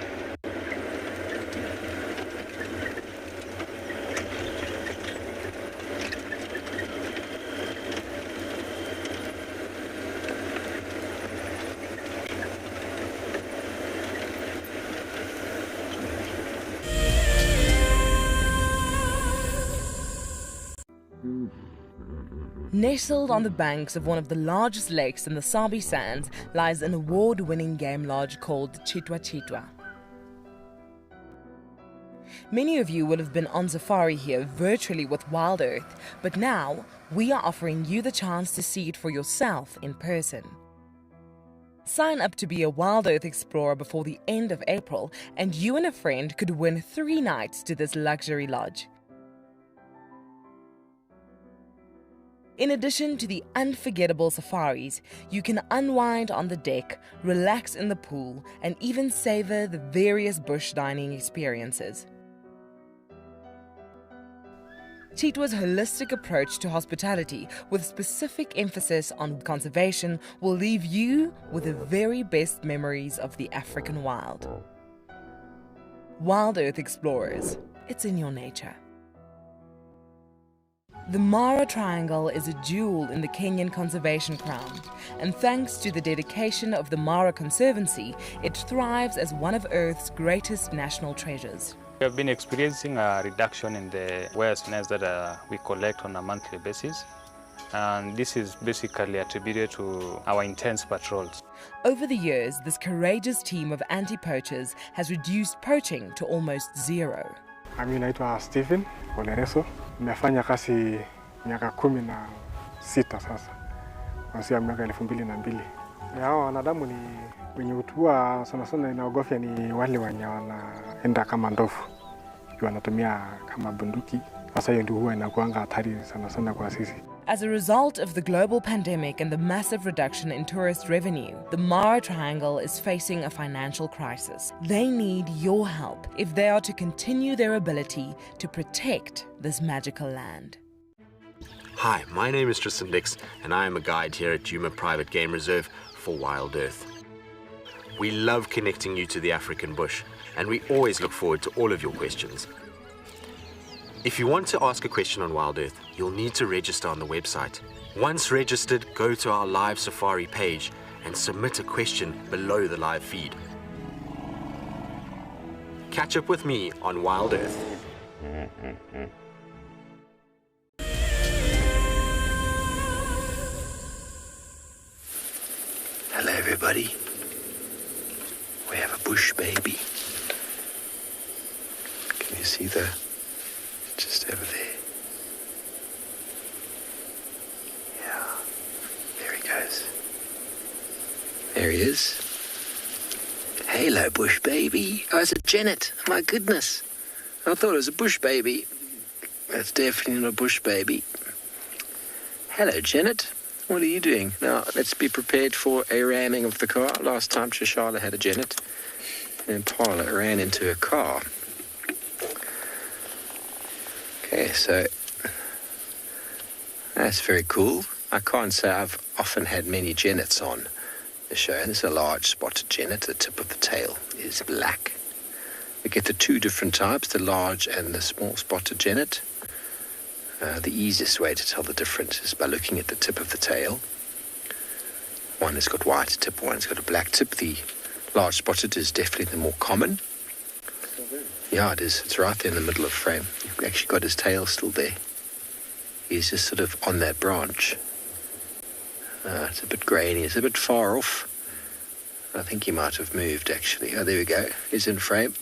Nestled on the banks of one of the largest lakes in the Sabi sands lies an award-winning game lodge called Cheetah. Many of you will have been on safari here virtually with WildEarth, but now we are offering you the chance to see it for yourself in person. Sign up to be a WildEarth explorer before the end of April, and you and a friend could win 3 nights to this luxury lodge. In addition to the unforgettable safaris, you can unwind on the deck, relax in the pool, and even savor the various bush dining experiences. Cheetah's holistic approach to hospitality, with specific emphasis on conservation, will leave you with the very best memories of the African wild. WildEarth Explorers, it's in your nature. The Mara Triangle is a jewel in the Kenyan conservation crown, and thanks to the dedication of the Mara Conservancy, it thrives as one of Earth's greatest national treasures. We have been experiencing a reduction in the whale snails that we collect on a monthly basis, and this is basically attributed to our intense patrols. Over the years, this courageous team of anti-poachers has reduced poaching to almost zero. Mimi naitwa Stephen Olereso. Nimefanya kazi miaka 16 sasa. Kuanzia miaka 2002. Hao wanadamu ni wenye utua sana inaogofya ni wale wenye wanaenda kama ndovu. Wanatumia kama bunduki. Sasa hiyo ndio huwa inakuanga hatari sana kwa sisi. As a result of the global pandemic and the massive reduction in tourist revenue, the Mara Triangle is facing a financial crisis. They need your help if they are to continue their ability to protect this magical land. Hi, my name is Tristan Dix, and I am a guide here at Djuma Private Game Reserve for WildEarth. We love connecting you to the African bush, and we always look forward to all of your questions. If you want to ask a question on WildEarth, you'll need to register on the website. Once registered, go to our live safari page and submit a question below the live feed. Catch up with me on WildEarth. Hello everybody. We have a bush baby. Can you see the... just over there? Yeah. There he goes. There he is. Hello, bush baby. Oh, it's a genet. My goodness. I thought it was a bush baby. That's definitely not a bush baby. Hello, Genet. What are you doing? Now, let's be prepared for a ramming of the car. Last time Shashala had a Genet, and Paula ran into a car. Okay, so that's very cool. I can't say I've often had many genets on the show. This is a large spotted genet. The tip of the tail is black. We get the 2 different types, the large and the small spotted genet. The easiest way to tell the difference is by looking at the tip of the tail. One has got white tip, one's got a black tip. The large spotted is definitely the more common. Yeah, it is. It's right there in the middle of the frame. You've actually got his tail still there. He's just sort of on that branch. It's a bit grainy. It's a bit far off. I think he might have moved, actually. Oh, there we go. He's in frame.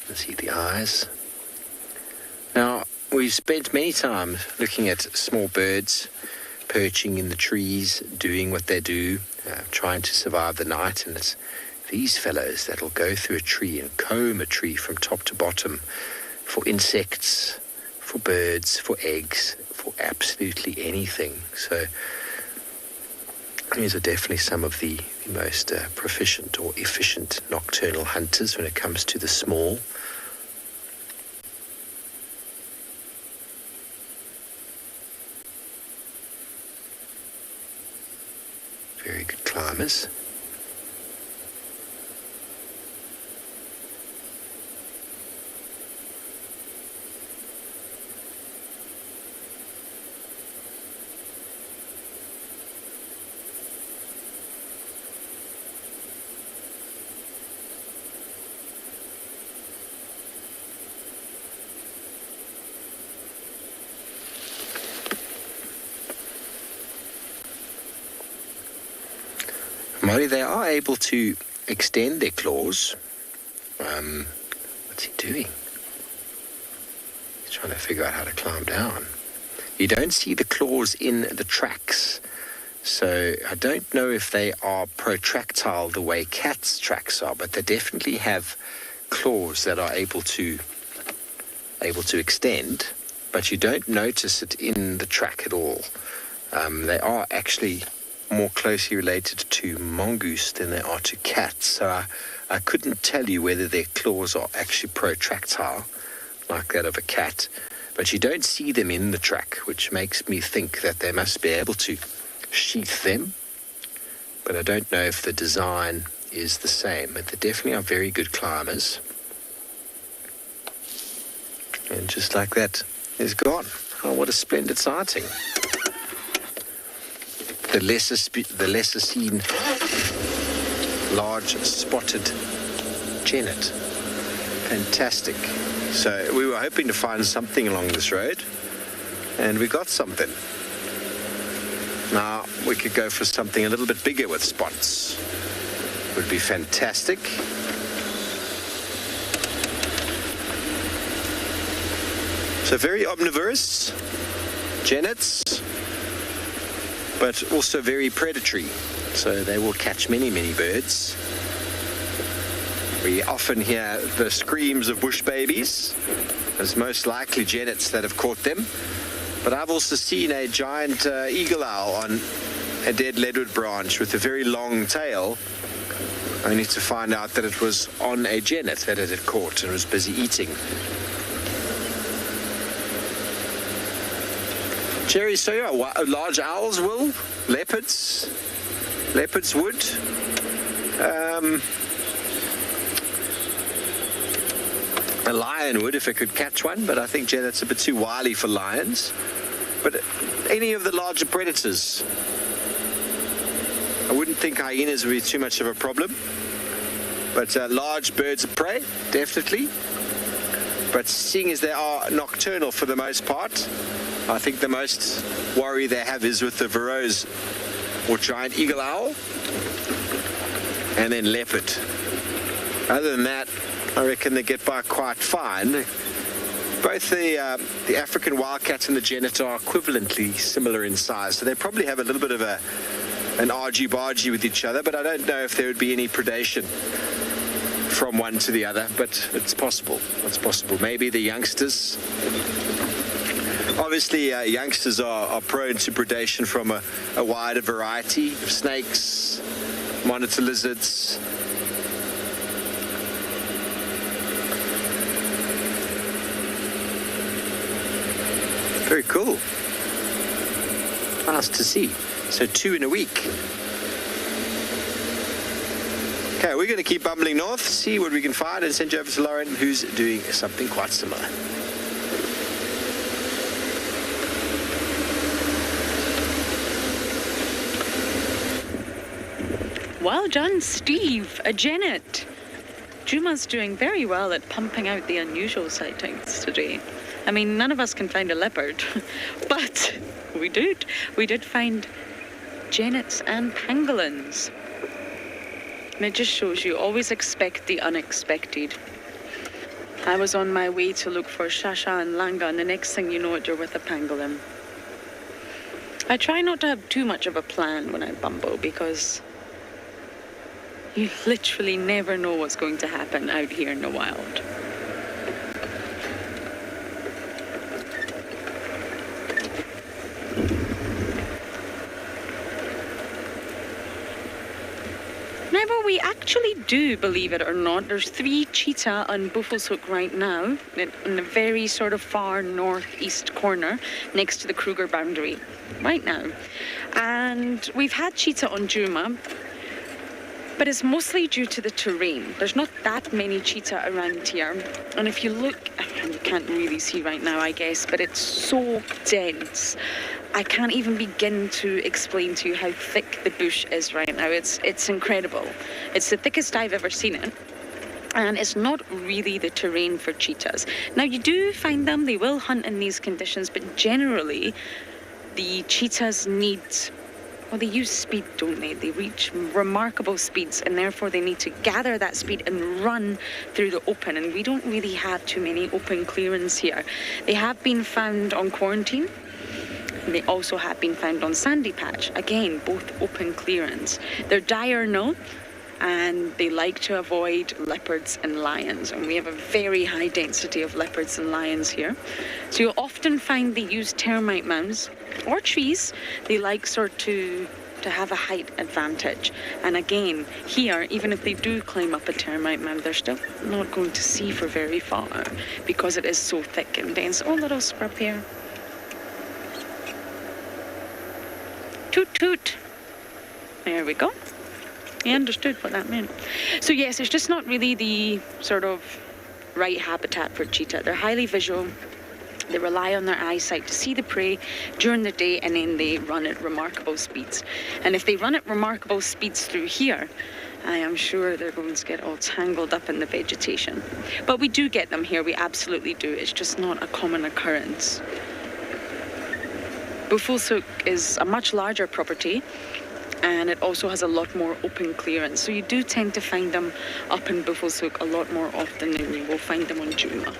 Let's see the eyes. Now, we've spent many time looking at small birds perching in the trees, doing what they do, trying to survive the night, and it's these fellows that'll go through a tree and comb a tree from top to bottom for insects, for birds, for eggs, for absolutely anything. So these are definitely some of the most proficient or efficient nocturnal hunters when it comes to the small. Very good climbers. Molly, they are able to extend their claws. What's he doing? He's trying to figure out how to climb down. You don't see the claws in the tracks, so I don't know if they are protractile the way cats' tracks are, but they definitely have claws that are able to extend, but you don't notice it in the track at all. They are actually more closely related to mongoose than they are to cats, so I couldn't tell you whether their claws are actually protractile like that of a cat, but you don't see them in the track, which makes me think that they must be able to sheath them, but I don't know if the design is the same. But they definitely are very good climbers. And just like that, he's gone. Oh, what a splendid sighting. The lesser seen large spotted genet. Fantastic. So we were hoping to find something along this road, and we got something. Now we could go for something a little bit bigger with spots. Would be fantastic. So very omnivorous genets, but also very predatory. So they will catch many, many birds. We often hear the screams of bush babies. It's most likely genets that have caught them. But I've also seen a giant eagle owl on a dead leadwood branch with a very long tail, only to find out that it was on a genet that it had caught and was busy eating. Jerry, so yeah, large owls will, leopards would. A lion would if it could catch one, but I think genet's a bit too wily for lions. But any of the larger predators, I wouldn't think hyenas would be too much of a problem. But large birds of prey, definitely. But seeing as they are nocturnal for the most part, I think the most worry they have is with the Varro's or giant eagle owl, and then leopard. Other than that, I reckon they get by quite fine. Both the African wildcat and the genet are equivalently similar in size, so they probably have a little bit of an argy-bargy with each other, but I don't know if there would be any predation from one to the other, but it's possible. It's possible. Maybe the youngsters. Obviously, youngsters are prone to predation from a wider variety of snakes, monitor lizards. Very cool. Nice to see. So 2 in a week. Okay, we're going to keep bumbling north, see what we can find, and send you over to Lauren, who's doing something quite similar. Well done, Steve. Janet. Juma's doing very well at pumping out the unusual sightings today. I mean, none of us can find a leopard, but we did. We did find genets and pangolins. And it just shows you always expect the unexpected. I was on my way to look for Shasha and Langa, and the next thing you know it, you're with a pangolin. I try not to have too much of a plan when I bumble, because you literally never know what's going to happen out here in the wild. However, we actually do, believe it or not, there's 3 cheetah on Buffalo's Hook right now, in the very sort of far northeast corner, next to the Kruger boundary, right now. And we've had cheetah on Juma, but it's mostly due to the terrain. There's not that many cheetah around here. And if you look, and you can't really see right now, I guess, but it's so dense. I can't even begin to explain to you how thick the bush is right now. It's incredible. It's the thickest I've ever seen it. And it's not really the terrain for cheetahs. Now, you do find them, they will hunt in these conditions, but generally, the cheetahs need, well, they use speed, don't they? They reach remarkable speeds, and therefore they need to gather that speed and run through the open. And we don't really have too many open clearance here. They have been found on quarantine. And they also have been found on Sandy Patch. Again, both open clearance. They're diurnal, and they like to avoid leopards and lions. And we have a very high density of leopards and lions here. So you'll often find they use termite mounds or trees. They like sort to have a height advantage. And again, here, even if they do climb up a termite mound, they're still not going to see for very far because it is so thick and dense. Oh, little scrub here. Toot toot. There we go. You understood what that meant. So yes, it's just not really the sort of right habitat for cheetah. They're highly visual. They rely on their eyesight to see the prey during the day, and then they run at remarkable speeds. And if they run at remarkable speeds through here, I am sure they're going to get all tangled up in the vegetation. But we do get them here, we absolutely do. It's just not a common occurrence. Buffalo's Hook is a much larger property, and it also has a lot more open clearance. So you do tend to find them up in Buffalo's Hook a lot more often than you will find them on Juma.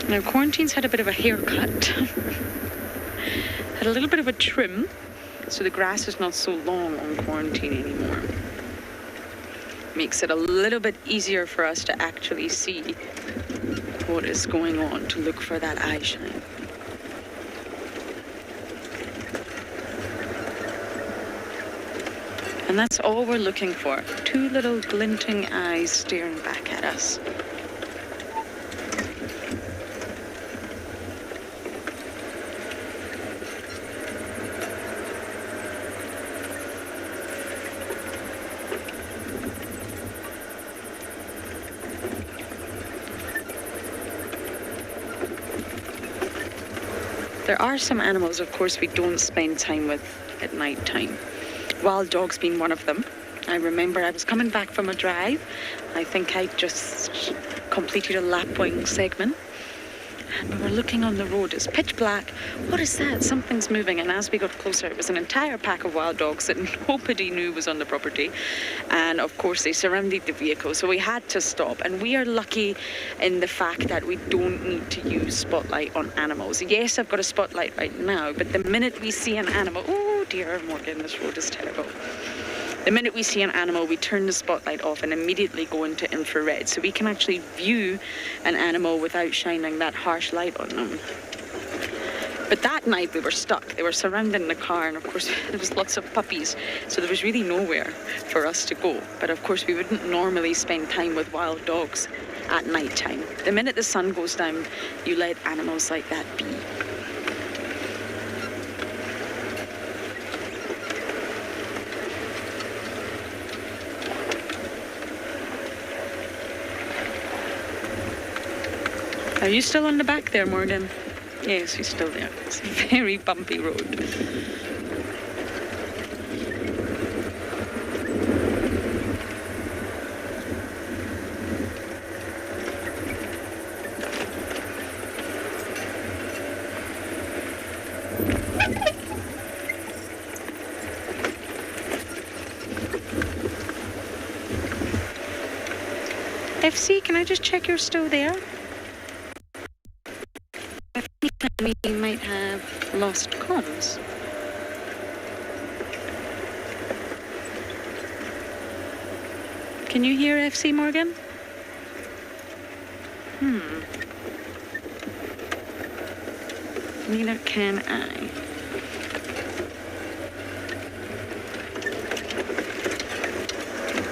Now, quarantine's had a bit of a haircut. Had a little bit of a trim, so the grass is not so long on quarantine anymore. Makes it a little bit easier for us to actually see what is going on, to look for that eye shine. And that's all we're looking for. 2 little glinting eyes staring back at us. There are some animals, of course, we don't spend time with at night time. Wild dogs being one of them. I remember I was coming back from a drive. I think I just completed a lapwing segment. And we were looking on the road. It's pitch black. What is that? Something's moving. And as we got closer, it was an entire pack of wild dogs that nobody knew was on the property. And of course, they surrounded the vehicle. So we had to stop. And we are lucky in the fact that we don't need to use spotlight on animals. Yes, I've got a spotlight right now, but the minute we see an animal, oh dear, Morgan, this road is terrible. The minute we see an animal, we turn the spotlight off and immediately go into infrared. So we can actually view an animal without shining that harsh light on them. But that night we were stuck. They were surrounding the car, and of course there was lots of puppies. So there was really nowhere for us to go. But of course we wouldn't normally spend time with wild dogs at night time. The minute the sun goes down, you let animals like that be. Are you still on the back there, Morgan? Yes, he's still there. It's a very bumpy road. FC, can I just check you're still there? I think that we might have lost comms. Can you hear FC, Morgan? Neither can I.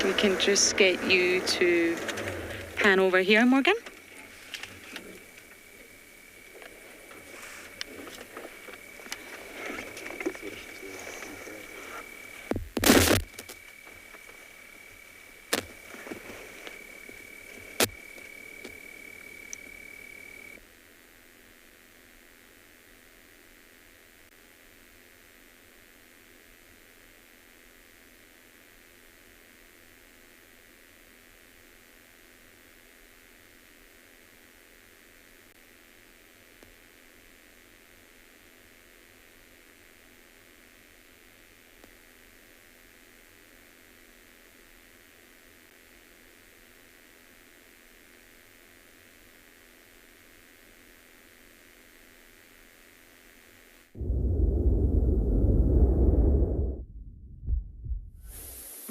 We can just get you to pan over here, Morgan.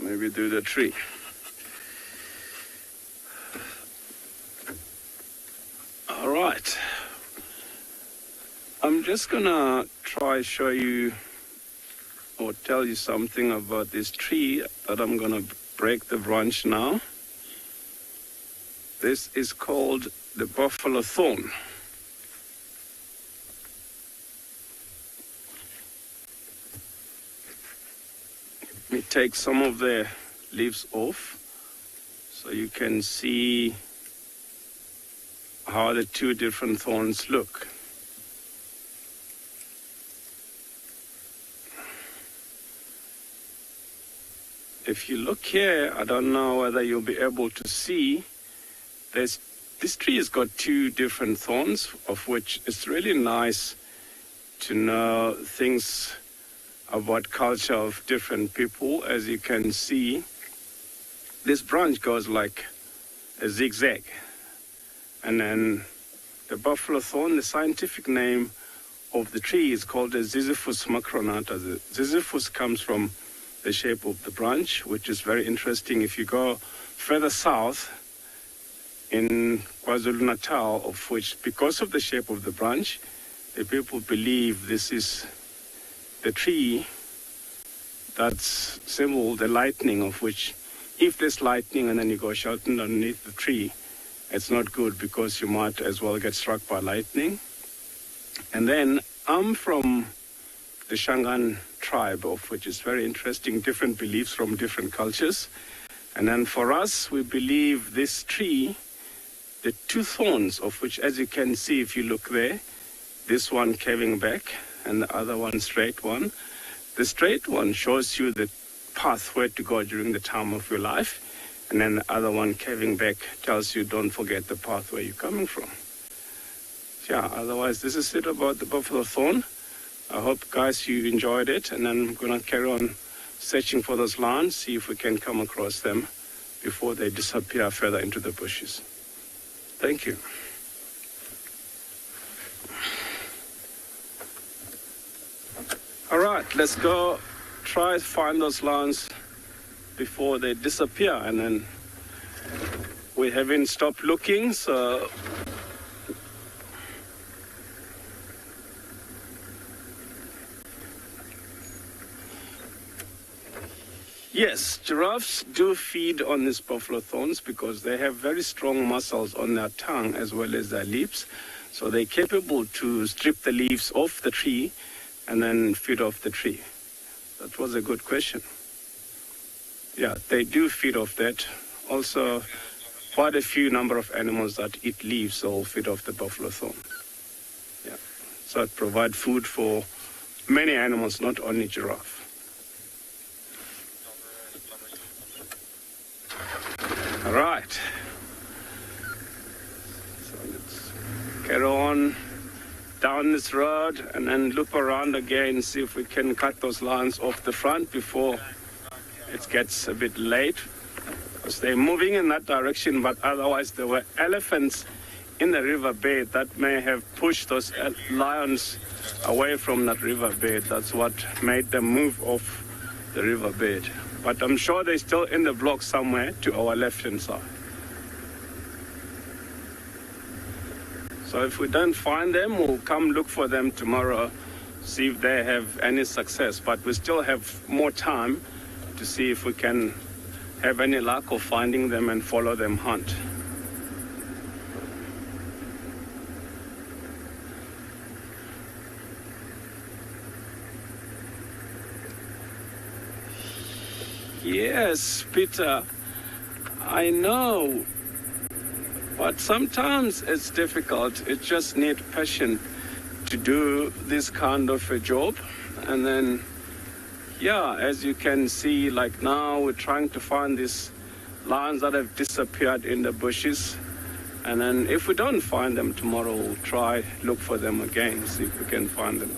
Maybe do the tree. All right. I'm just gonna try show you or tell you something about this tree that I'm gonna break the branch now. This is called the buffalo thorn. We take some of the leaves off so you can see how the two different thorns look. If you look here, I don't know whether you'll be able to see, this tree has got two different thorns, of which it's really nice to know things about culture of different people. As you can see, this branch goes like a zigzag. And then the buffalo thorn, the scientific name of the tree is called a Ziziphus macronata. The Ziziphus comes from the shape of the branch, which is very interesting. If you go further south in KwaZulu-Natal, of which, because of the shape of the branch, the people believe this is the tree that's symbol the lightning, of which if there's lightning and then you go shouting underneath the tree, it's not good because you might as well get struck by lightning. And then I'm from the Shangaan tribe, of which is very interesting, different beliefs from different cultures. And then for us, we believe this tree, the two thorns of which, as you can see if you look there, this one curving back and the other one straight one. The straight one shows you the path where to go during the time of your life, and then the other one curving back tells you don't forget the path where you're coming from. Yeah, otherwise this is it about the buffalo thorn. I hope, guys, you enjoyed it, and then I'm going to carry on searching for those lines, see if we can come across them before they disappear further into the bushes. Thank you. All right, let's go try to find those lines before they disappear, and then we haven't stopped looking, so yes, giraffes do feed on these buffalo thorns because they have very strong muscles on their tongue as well as their lips, so they're capable to strip the leaves off the tree and then feed off the tree. That was a good question. Yeah, they do feed off that. Also, quite a few number of animals that eat leaves or feed off the buffalo thorn. Yeah. So it provides food for many animals, not only giraffe. All right. So let's carry on down this road and then loop around again, see if we can cut those lines off the front before it gets a bit late. Because they're moving in that direction, but otherwise there were elephants in the riverbed that may have pushed those lions away from that riverbed. That's what made them move off the riverbed. But I'm sure they're still in the block somewhere to our left-hand side. So if we don't find them, we'll come look for them tomorrow, see if they have any success. But we still have more time to see if we can have any luck of finding them and follow them hunt. Yes, Peter, I know, but sometimes it's difficult. It just needs passion to do this kind of a job. And then, yeah, as you can see, like now we're trying to find these lions that have disappeared in the bushes. And then if we don't find them tomorrow, we'll try look for them again, see if we can find them.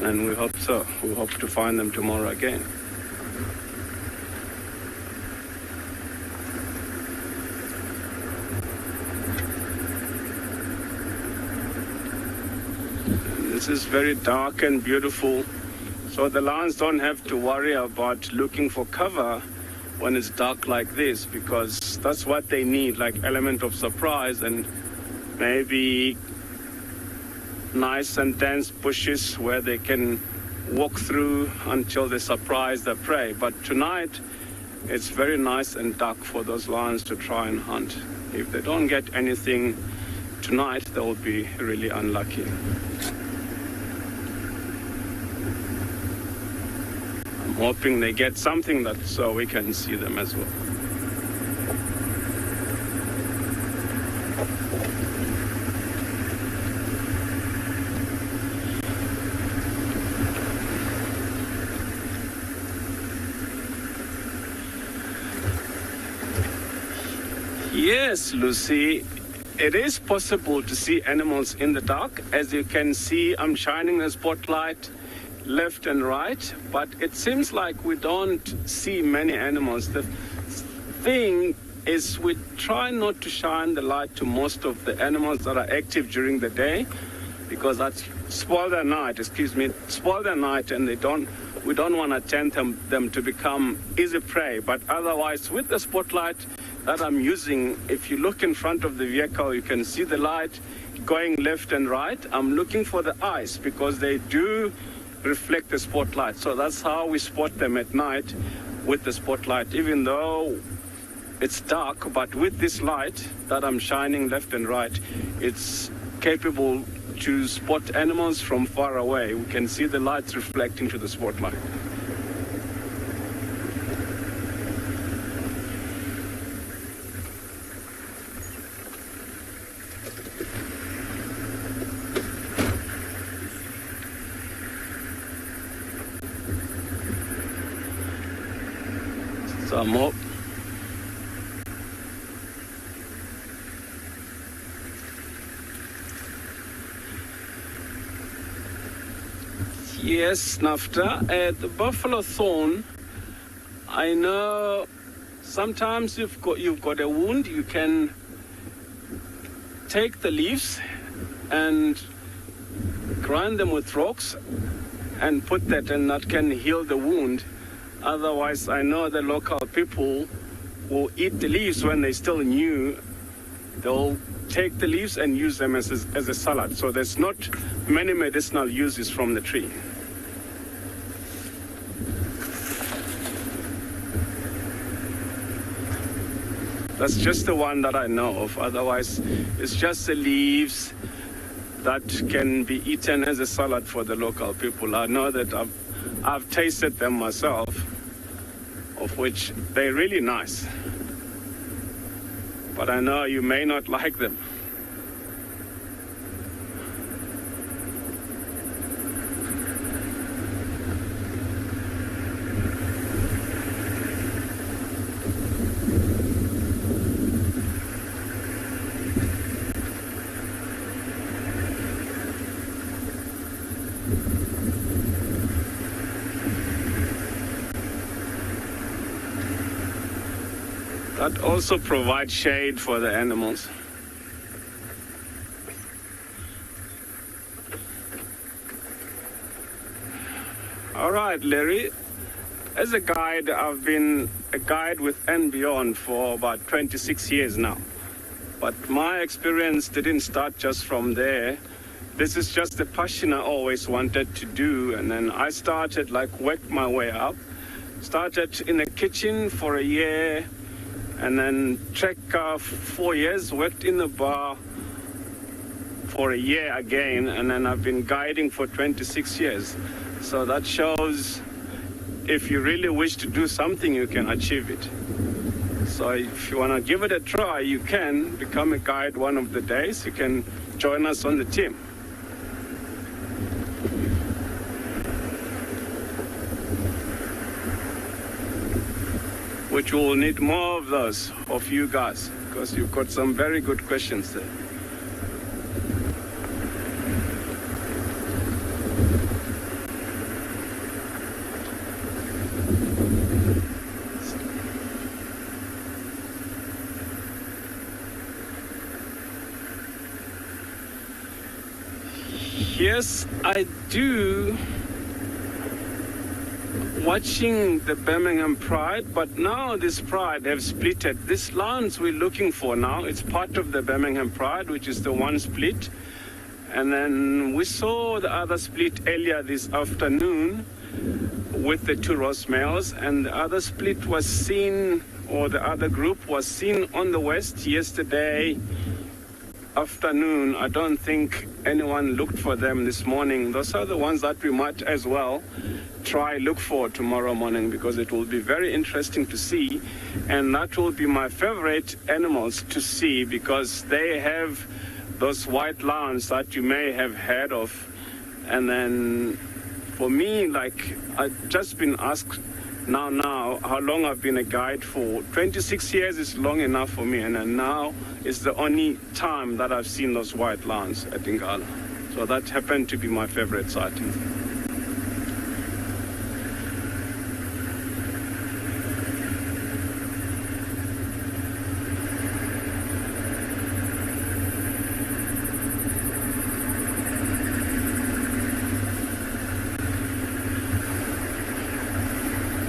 And we hope so. We hope to find them tomorrow again. This is very dark and beautiful, so the lions don't have to worry about looking for cover when it's dark like this, because that's what they need, like element of surprise and maybe nice and dense bushes where they can walk through until they surprise their prey. But tonight it's very nice and dark for those lions to try and hunt. If they don't get anything tonight, they will be really unlucky. I'm hoping they get something that so we can see them as well. Yes, Lucy, it is possible to see animals in the dark. As you can see, I'm shining a spotlight left and right, but it seems like we don't see many animals. The thing is we try not to shine the light to most of the animals that are active during the day, because that spoil their night, spoil their night, and we don't want to tempt them to become easy prey. But otherwise, with the spotlight that I'm using, if you look in front of the vehicle, you can see the light going left and right. I'm looking for the eyes because they do reflect the spotlight. So that's how we spot them at night with the spotlight, even though it's dark, but with this light that I'm shining left and right, it's capable to spot animals from far away. We can see the lights reflecting to the spotlight. Some up. Yes, Nafta. The buffalo thorn, I know sometimes you've got a wound, you can take the leaves and grind them with rocks and put that, and that can heal the wound. Otherwise, I know the local people will eat the leaves when they're still new. They'll take the leaves and use them as a salad. So there's not many medicinal uses from the tree. That's just the one that I know of. Otherwise, it's just the leaves that can be eaten as a salad for the local people. I know that I've tasted them myself, of which they're really nice. but I know you may not like them. That also provides shade for the animals. All right, Larry. As a guide, I've been a guide with andBeyond for about 26 years now. But my experience didn't start just from there. This is just a passion I always wanted to do. And then I started, worked my way up. Started in the kitchen for a year. And then trek 4 years, worked in the bar for a year again, and then I've been guiding for 26 years. So that shows if you really wish to do something, you can achieve it. So if you want to give it a try, you can become a guide one of the days. You can join us on the team. Which we'll need more of those, of you guys, because you've got some very good questions there. Yes, I do. Watching the Birmingham Pride, but now this Pride have splitted. This lands we're looking for now, it's part of the Birmingham Pride, which is the one split. And then we saw the other split earlier this afternoon with the two Ross males, and the other split was seen, or the other group was seen on the west yesterday afternoon. I don't think anyone looked for them this morning. Those are the ones that we might as well try look for tomorrow morning, because it will be very interesting to see, and that will be my favorite animals to see, because they have those white lines that you may have heard of. And then for me, I've just been asked now how long I've been a guide for. 26 years is long enough for me, and then now is the only time that I've seen those white lines at Ngala. So that happened to be my favorite sighting.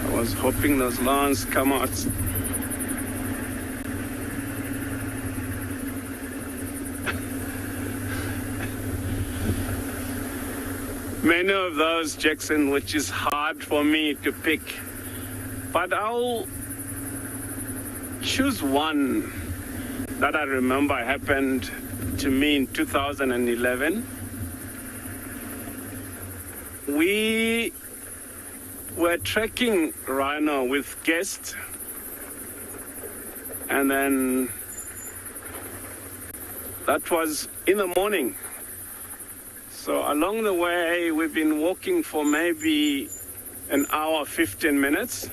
I was hoping those lines come out. Many of those, Jackson, which is hard for me to pick, but I'll choose one that I remember happened to me in 2011. We were trekking rhino with guests, and then that was in the morning. So along the way, we've been walking for maybe an hour, 15 minutes.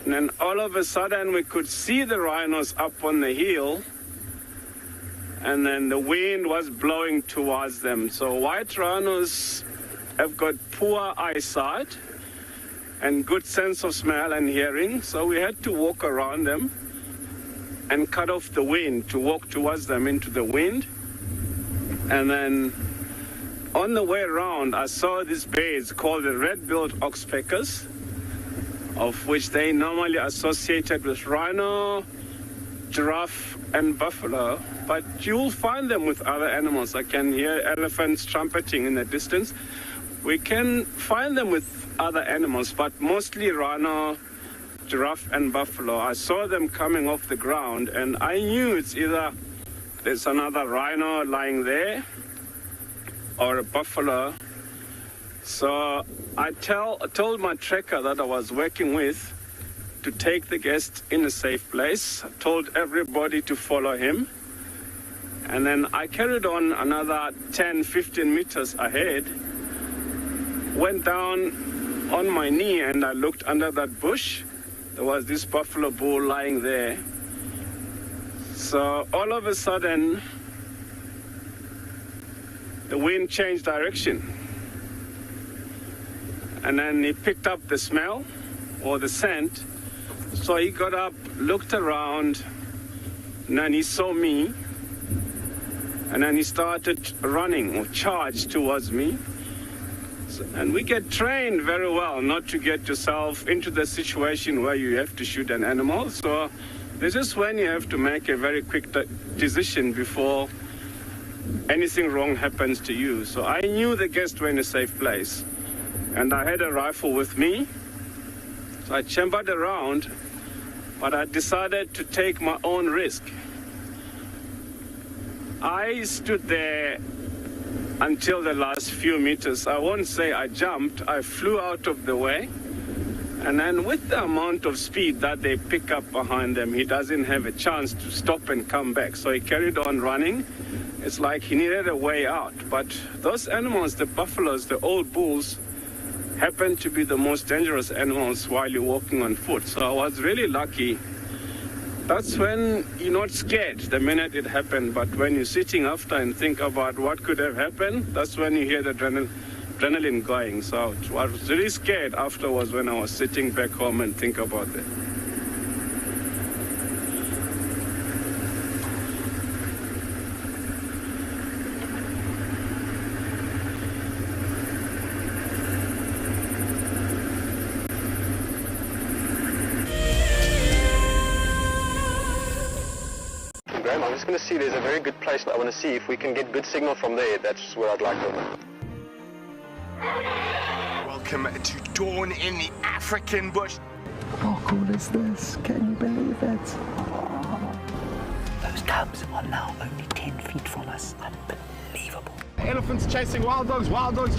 And then all of a sudden, we could see the rhinos up on the hill. And then the wind was blowing towards them. So white rhinos have got poor eyesight and good sense of smell and hearing. So we had to walk around them and cut off the wind to walk towards them into the wind. And then on the way around, I saw these birds called the red-billed oxpeckers, of which they normally associated with rhino, giraffe, and buffalo. But you'll find them with other animals. I can hear elephants trumpeting in the distance. We can find them with other animals, but mostly rhino, giraffe, and buffalo. I saw them coming off the ground, and I knew it's either there's another rhino lying there or a buffalo. So I told my trekker that I was working with to take the guest in a safe place, told everybody to follow him. And then I carried on another 10, 15 meters ahead, went down on my knee and I looked under that bush. There was this buffalo bull lying there. So all of a sudden, the wind changed direction. And then he picked up the smell or the scent. So he got up, looked around, and then he saw me. And then he started running or charged towards me. And we get trained very well not to get yourself into the situation where you have to shoot an animal. So this is when you have to make a very quick decision before anything wrong happens to you. So I knew the guests were in a safe place. And I had a rifle with me. So I chambered around, but I decided to take my own risk. I stood there until the last few meters. I won't say I jumped, I flew out of the way. And then with the amount of speed that they pick up behind them, he doesn't have a chance to stop and come back. So he carried on running. It's like he needed a way out. But those animals, the buffaloes, the old bulls, happen to be the most dangerous animals while you're walking on foot. So I was really lucky. That's when you're not scared the minute it happened, but when you're sitting after and think about what could have happened, that's when you hear the adrenaline going. So I was really scared afterwards when I was sitting back home and think about that. I'm just going to see, there's a very good place that I want to see if we can get good signal from there. That's what I'd like to know. Welcome to dawn in the African bush. How cool is this? Can you believe it? Those cubs are now only 10 feet from us. Unbelievable. Elephants chasing wild dogs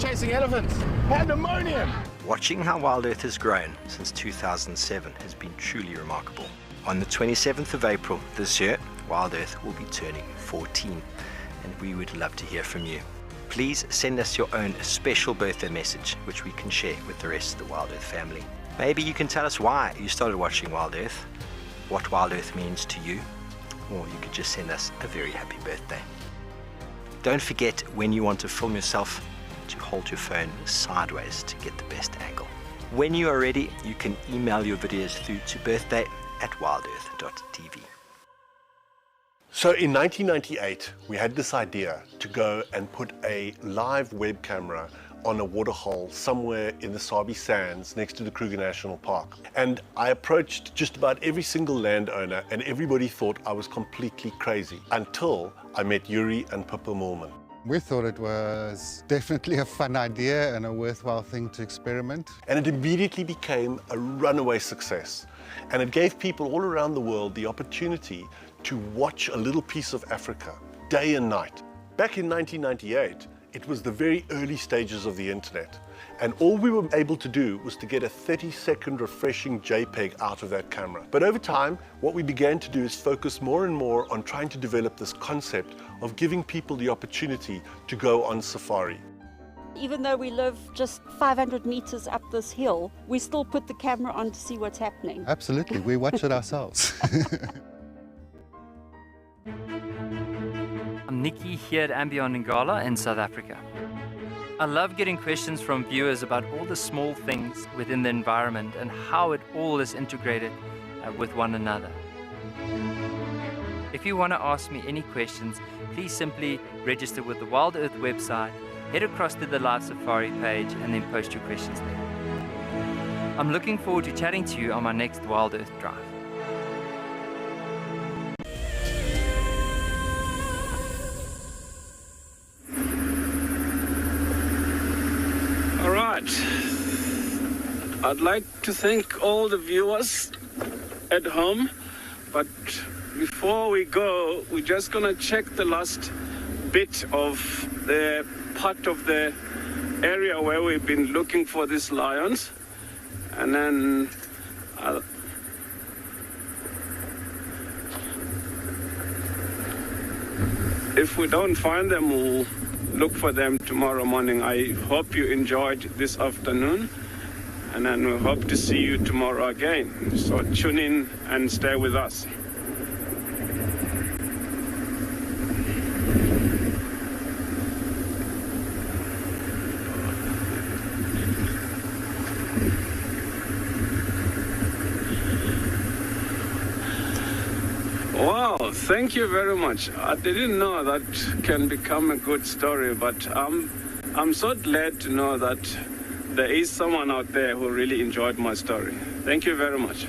chasing elephants. Pandemonium! Watching how WildEarth has grown since 2007 has been truly remarkable. On the 27th of April this year, WildEarth will be turning 14, and we would love to hear from you. Please send us your own special birthday message, which we can share with the rest of the WildEarth family. Maybe you can tell us why you started watching WildEarth, what WildEarth means to you, or you could just send us a very happy birthday. Don't forget, when you want to film yourself, to hold your phone sideways to get the best angle. When you are ready, you can email your videos through to birthday@wildearth.tv. So in 1998, we had this idea to go and put a live web camera on a waterhole somewhere in the Sabi sands next to the Kruger National Park. And I approached just about every single landowner, and everybody thought I was completely crazy until I met Yuri and Pippa Moorman. We thought it was definitely a fun idea and a worthwhile thing to experiment. And it immediately became a runaway success. And it gave people all around the world the opportunity to watch a little piece of Africa day and night. Back in 1998, it was the very early stages of the internet. And all we were able to do was to get a 30-second refreshing JPEG out of that camera. But over time, what we began to do is focus more and more on trying to develop this concept of giving people the opportunity to go on safari. Even though we live just 500 meters up this hill, we still put the camera on to see what's happening. Absolutely, we watch it ourselves. I'm Nikki here at andBeyond Ngala in South Africa. I love getting questions from viewers about all the small things within the environment and how it all is integrated with one another. If you want to ask me any questions, please simply register with the WildEarth website, head across to the live safari page, and then post your questions there. I'm looking forward to chatting to you on my next WildEarth drive. All right. I'd like to thank all the viewers at home, but before we go, we're just gonna check the last bit of the part of the area where we've been looking for these lions, and then If we don't find them, we'll look for them tomorrow morning. I hope you enjoyed this afternoon, and then we hope to see you tomorrow again. So tune in and stay with us. Wow, thank you very much. I didn't know that can become a good story, but I'm so glad to know that there is someone out there who really enjoyed my story. Thank you very much.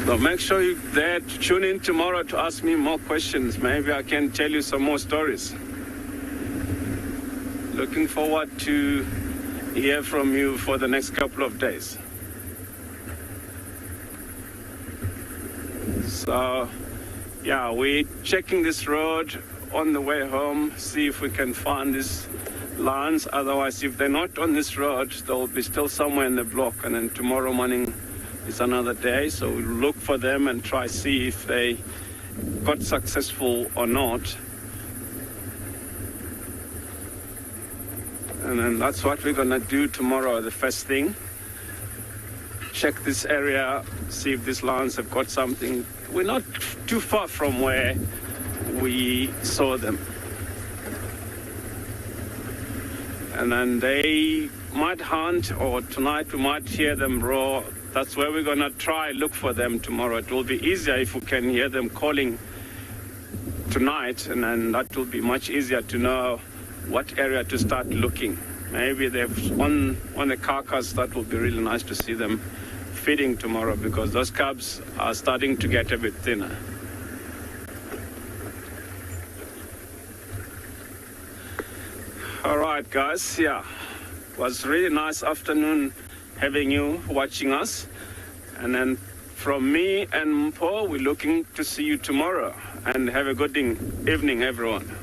So make sure you're there to tune in tomorrow to ask me more questions. Maybe I can tell you some more stories. Looking forward to hear from you for the next couple of days. So, yeah, we're checking this road on the way home, see if we can find these lions. Otherwise, if they're not on this road, they'll be still somewhere in the block. And then tomorrow morning is another day, so we'll look for them and try see if they got successful or not. And then that's what we're gonna do tomorrow, the first thing. Check this area, see if these lions have got something. We're not too far from where we saw them. And then they might hunt, or tonight we might hear them roar. That's where we're gonna try look for them tomorrow. It will be easier if we can hear them calling tonight, and then that will be much easier to know what area to start looking. Maybe they've on the carcass. That would be really nice to see them feeding tomorrow, because those cubs are starting to get a bit thinner. All right, guys, yeah, it was a really nice afternoon having you watching us. And then from me and Paul, we're looking to see you tomorrow, and have a good evening, everyone.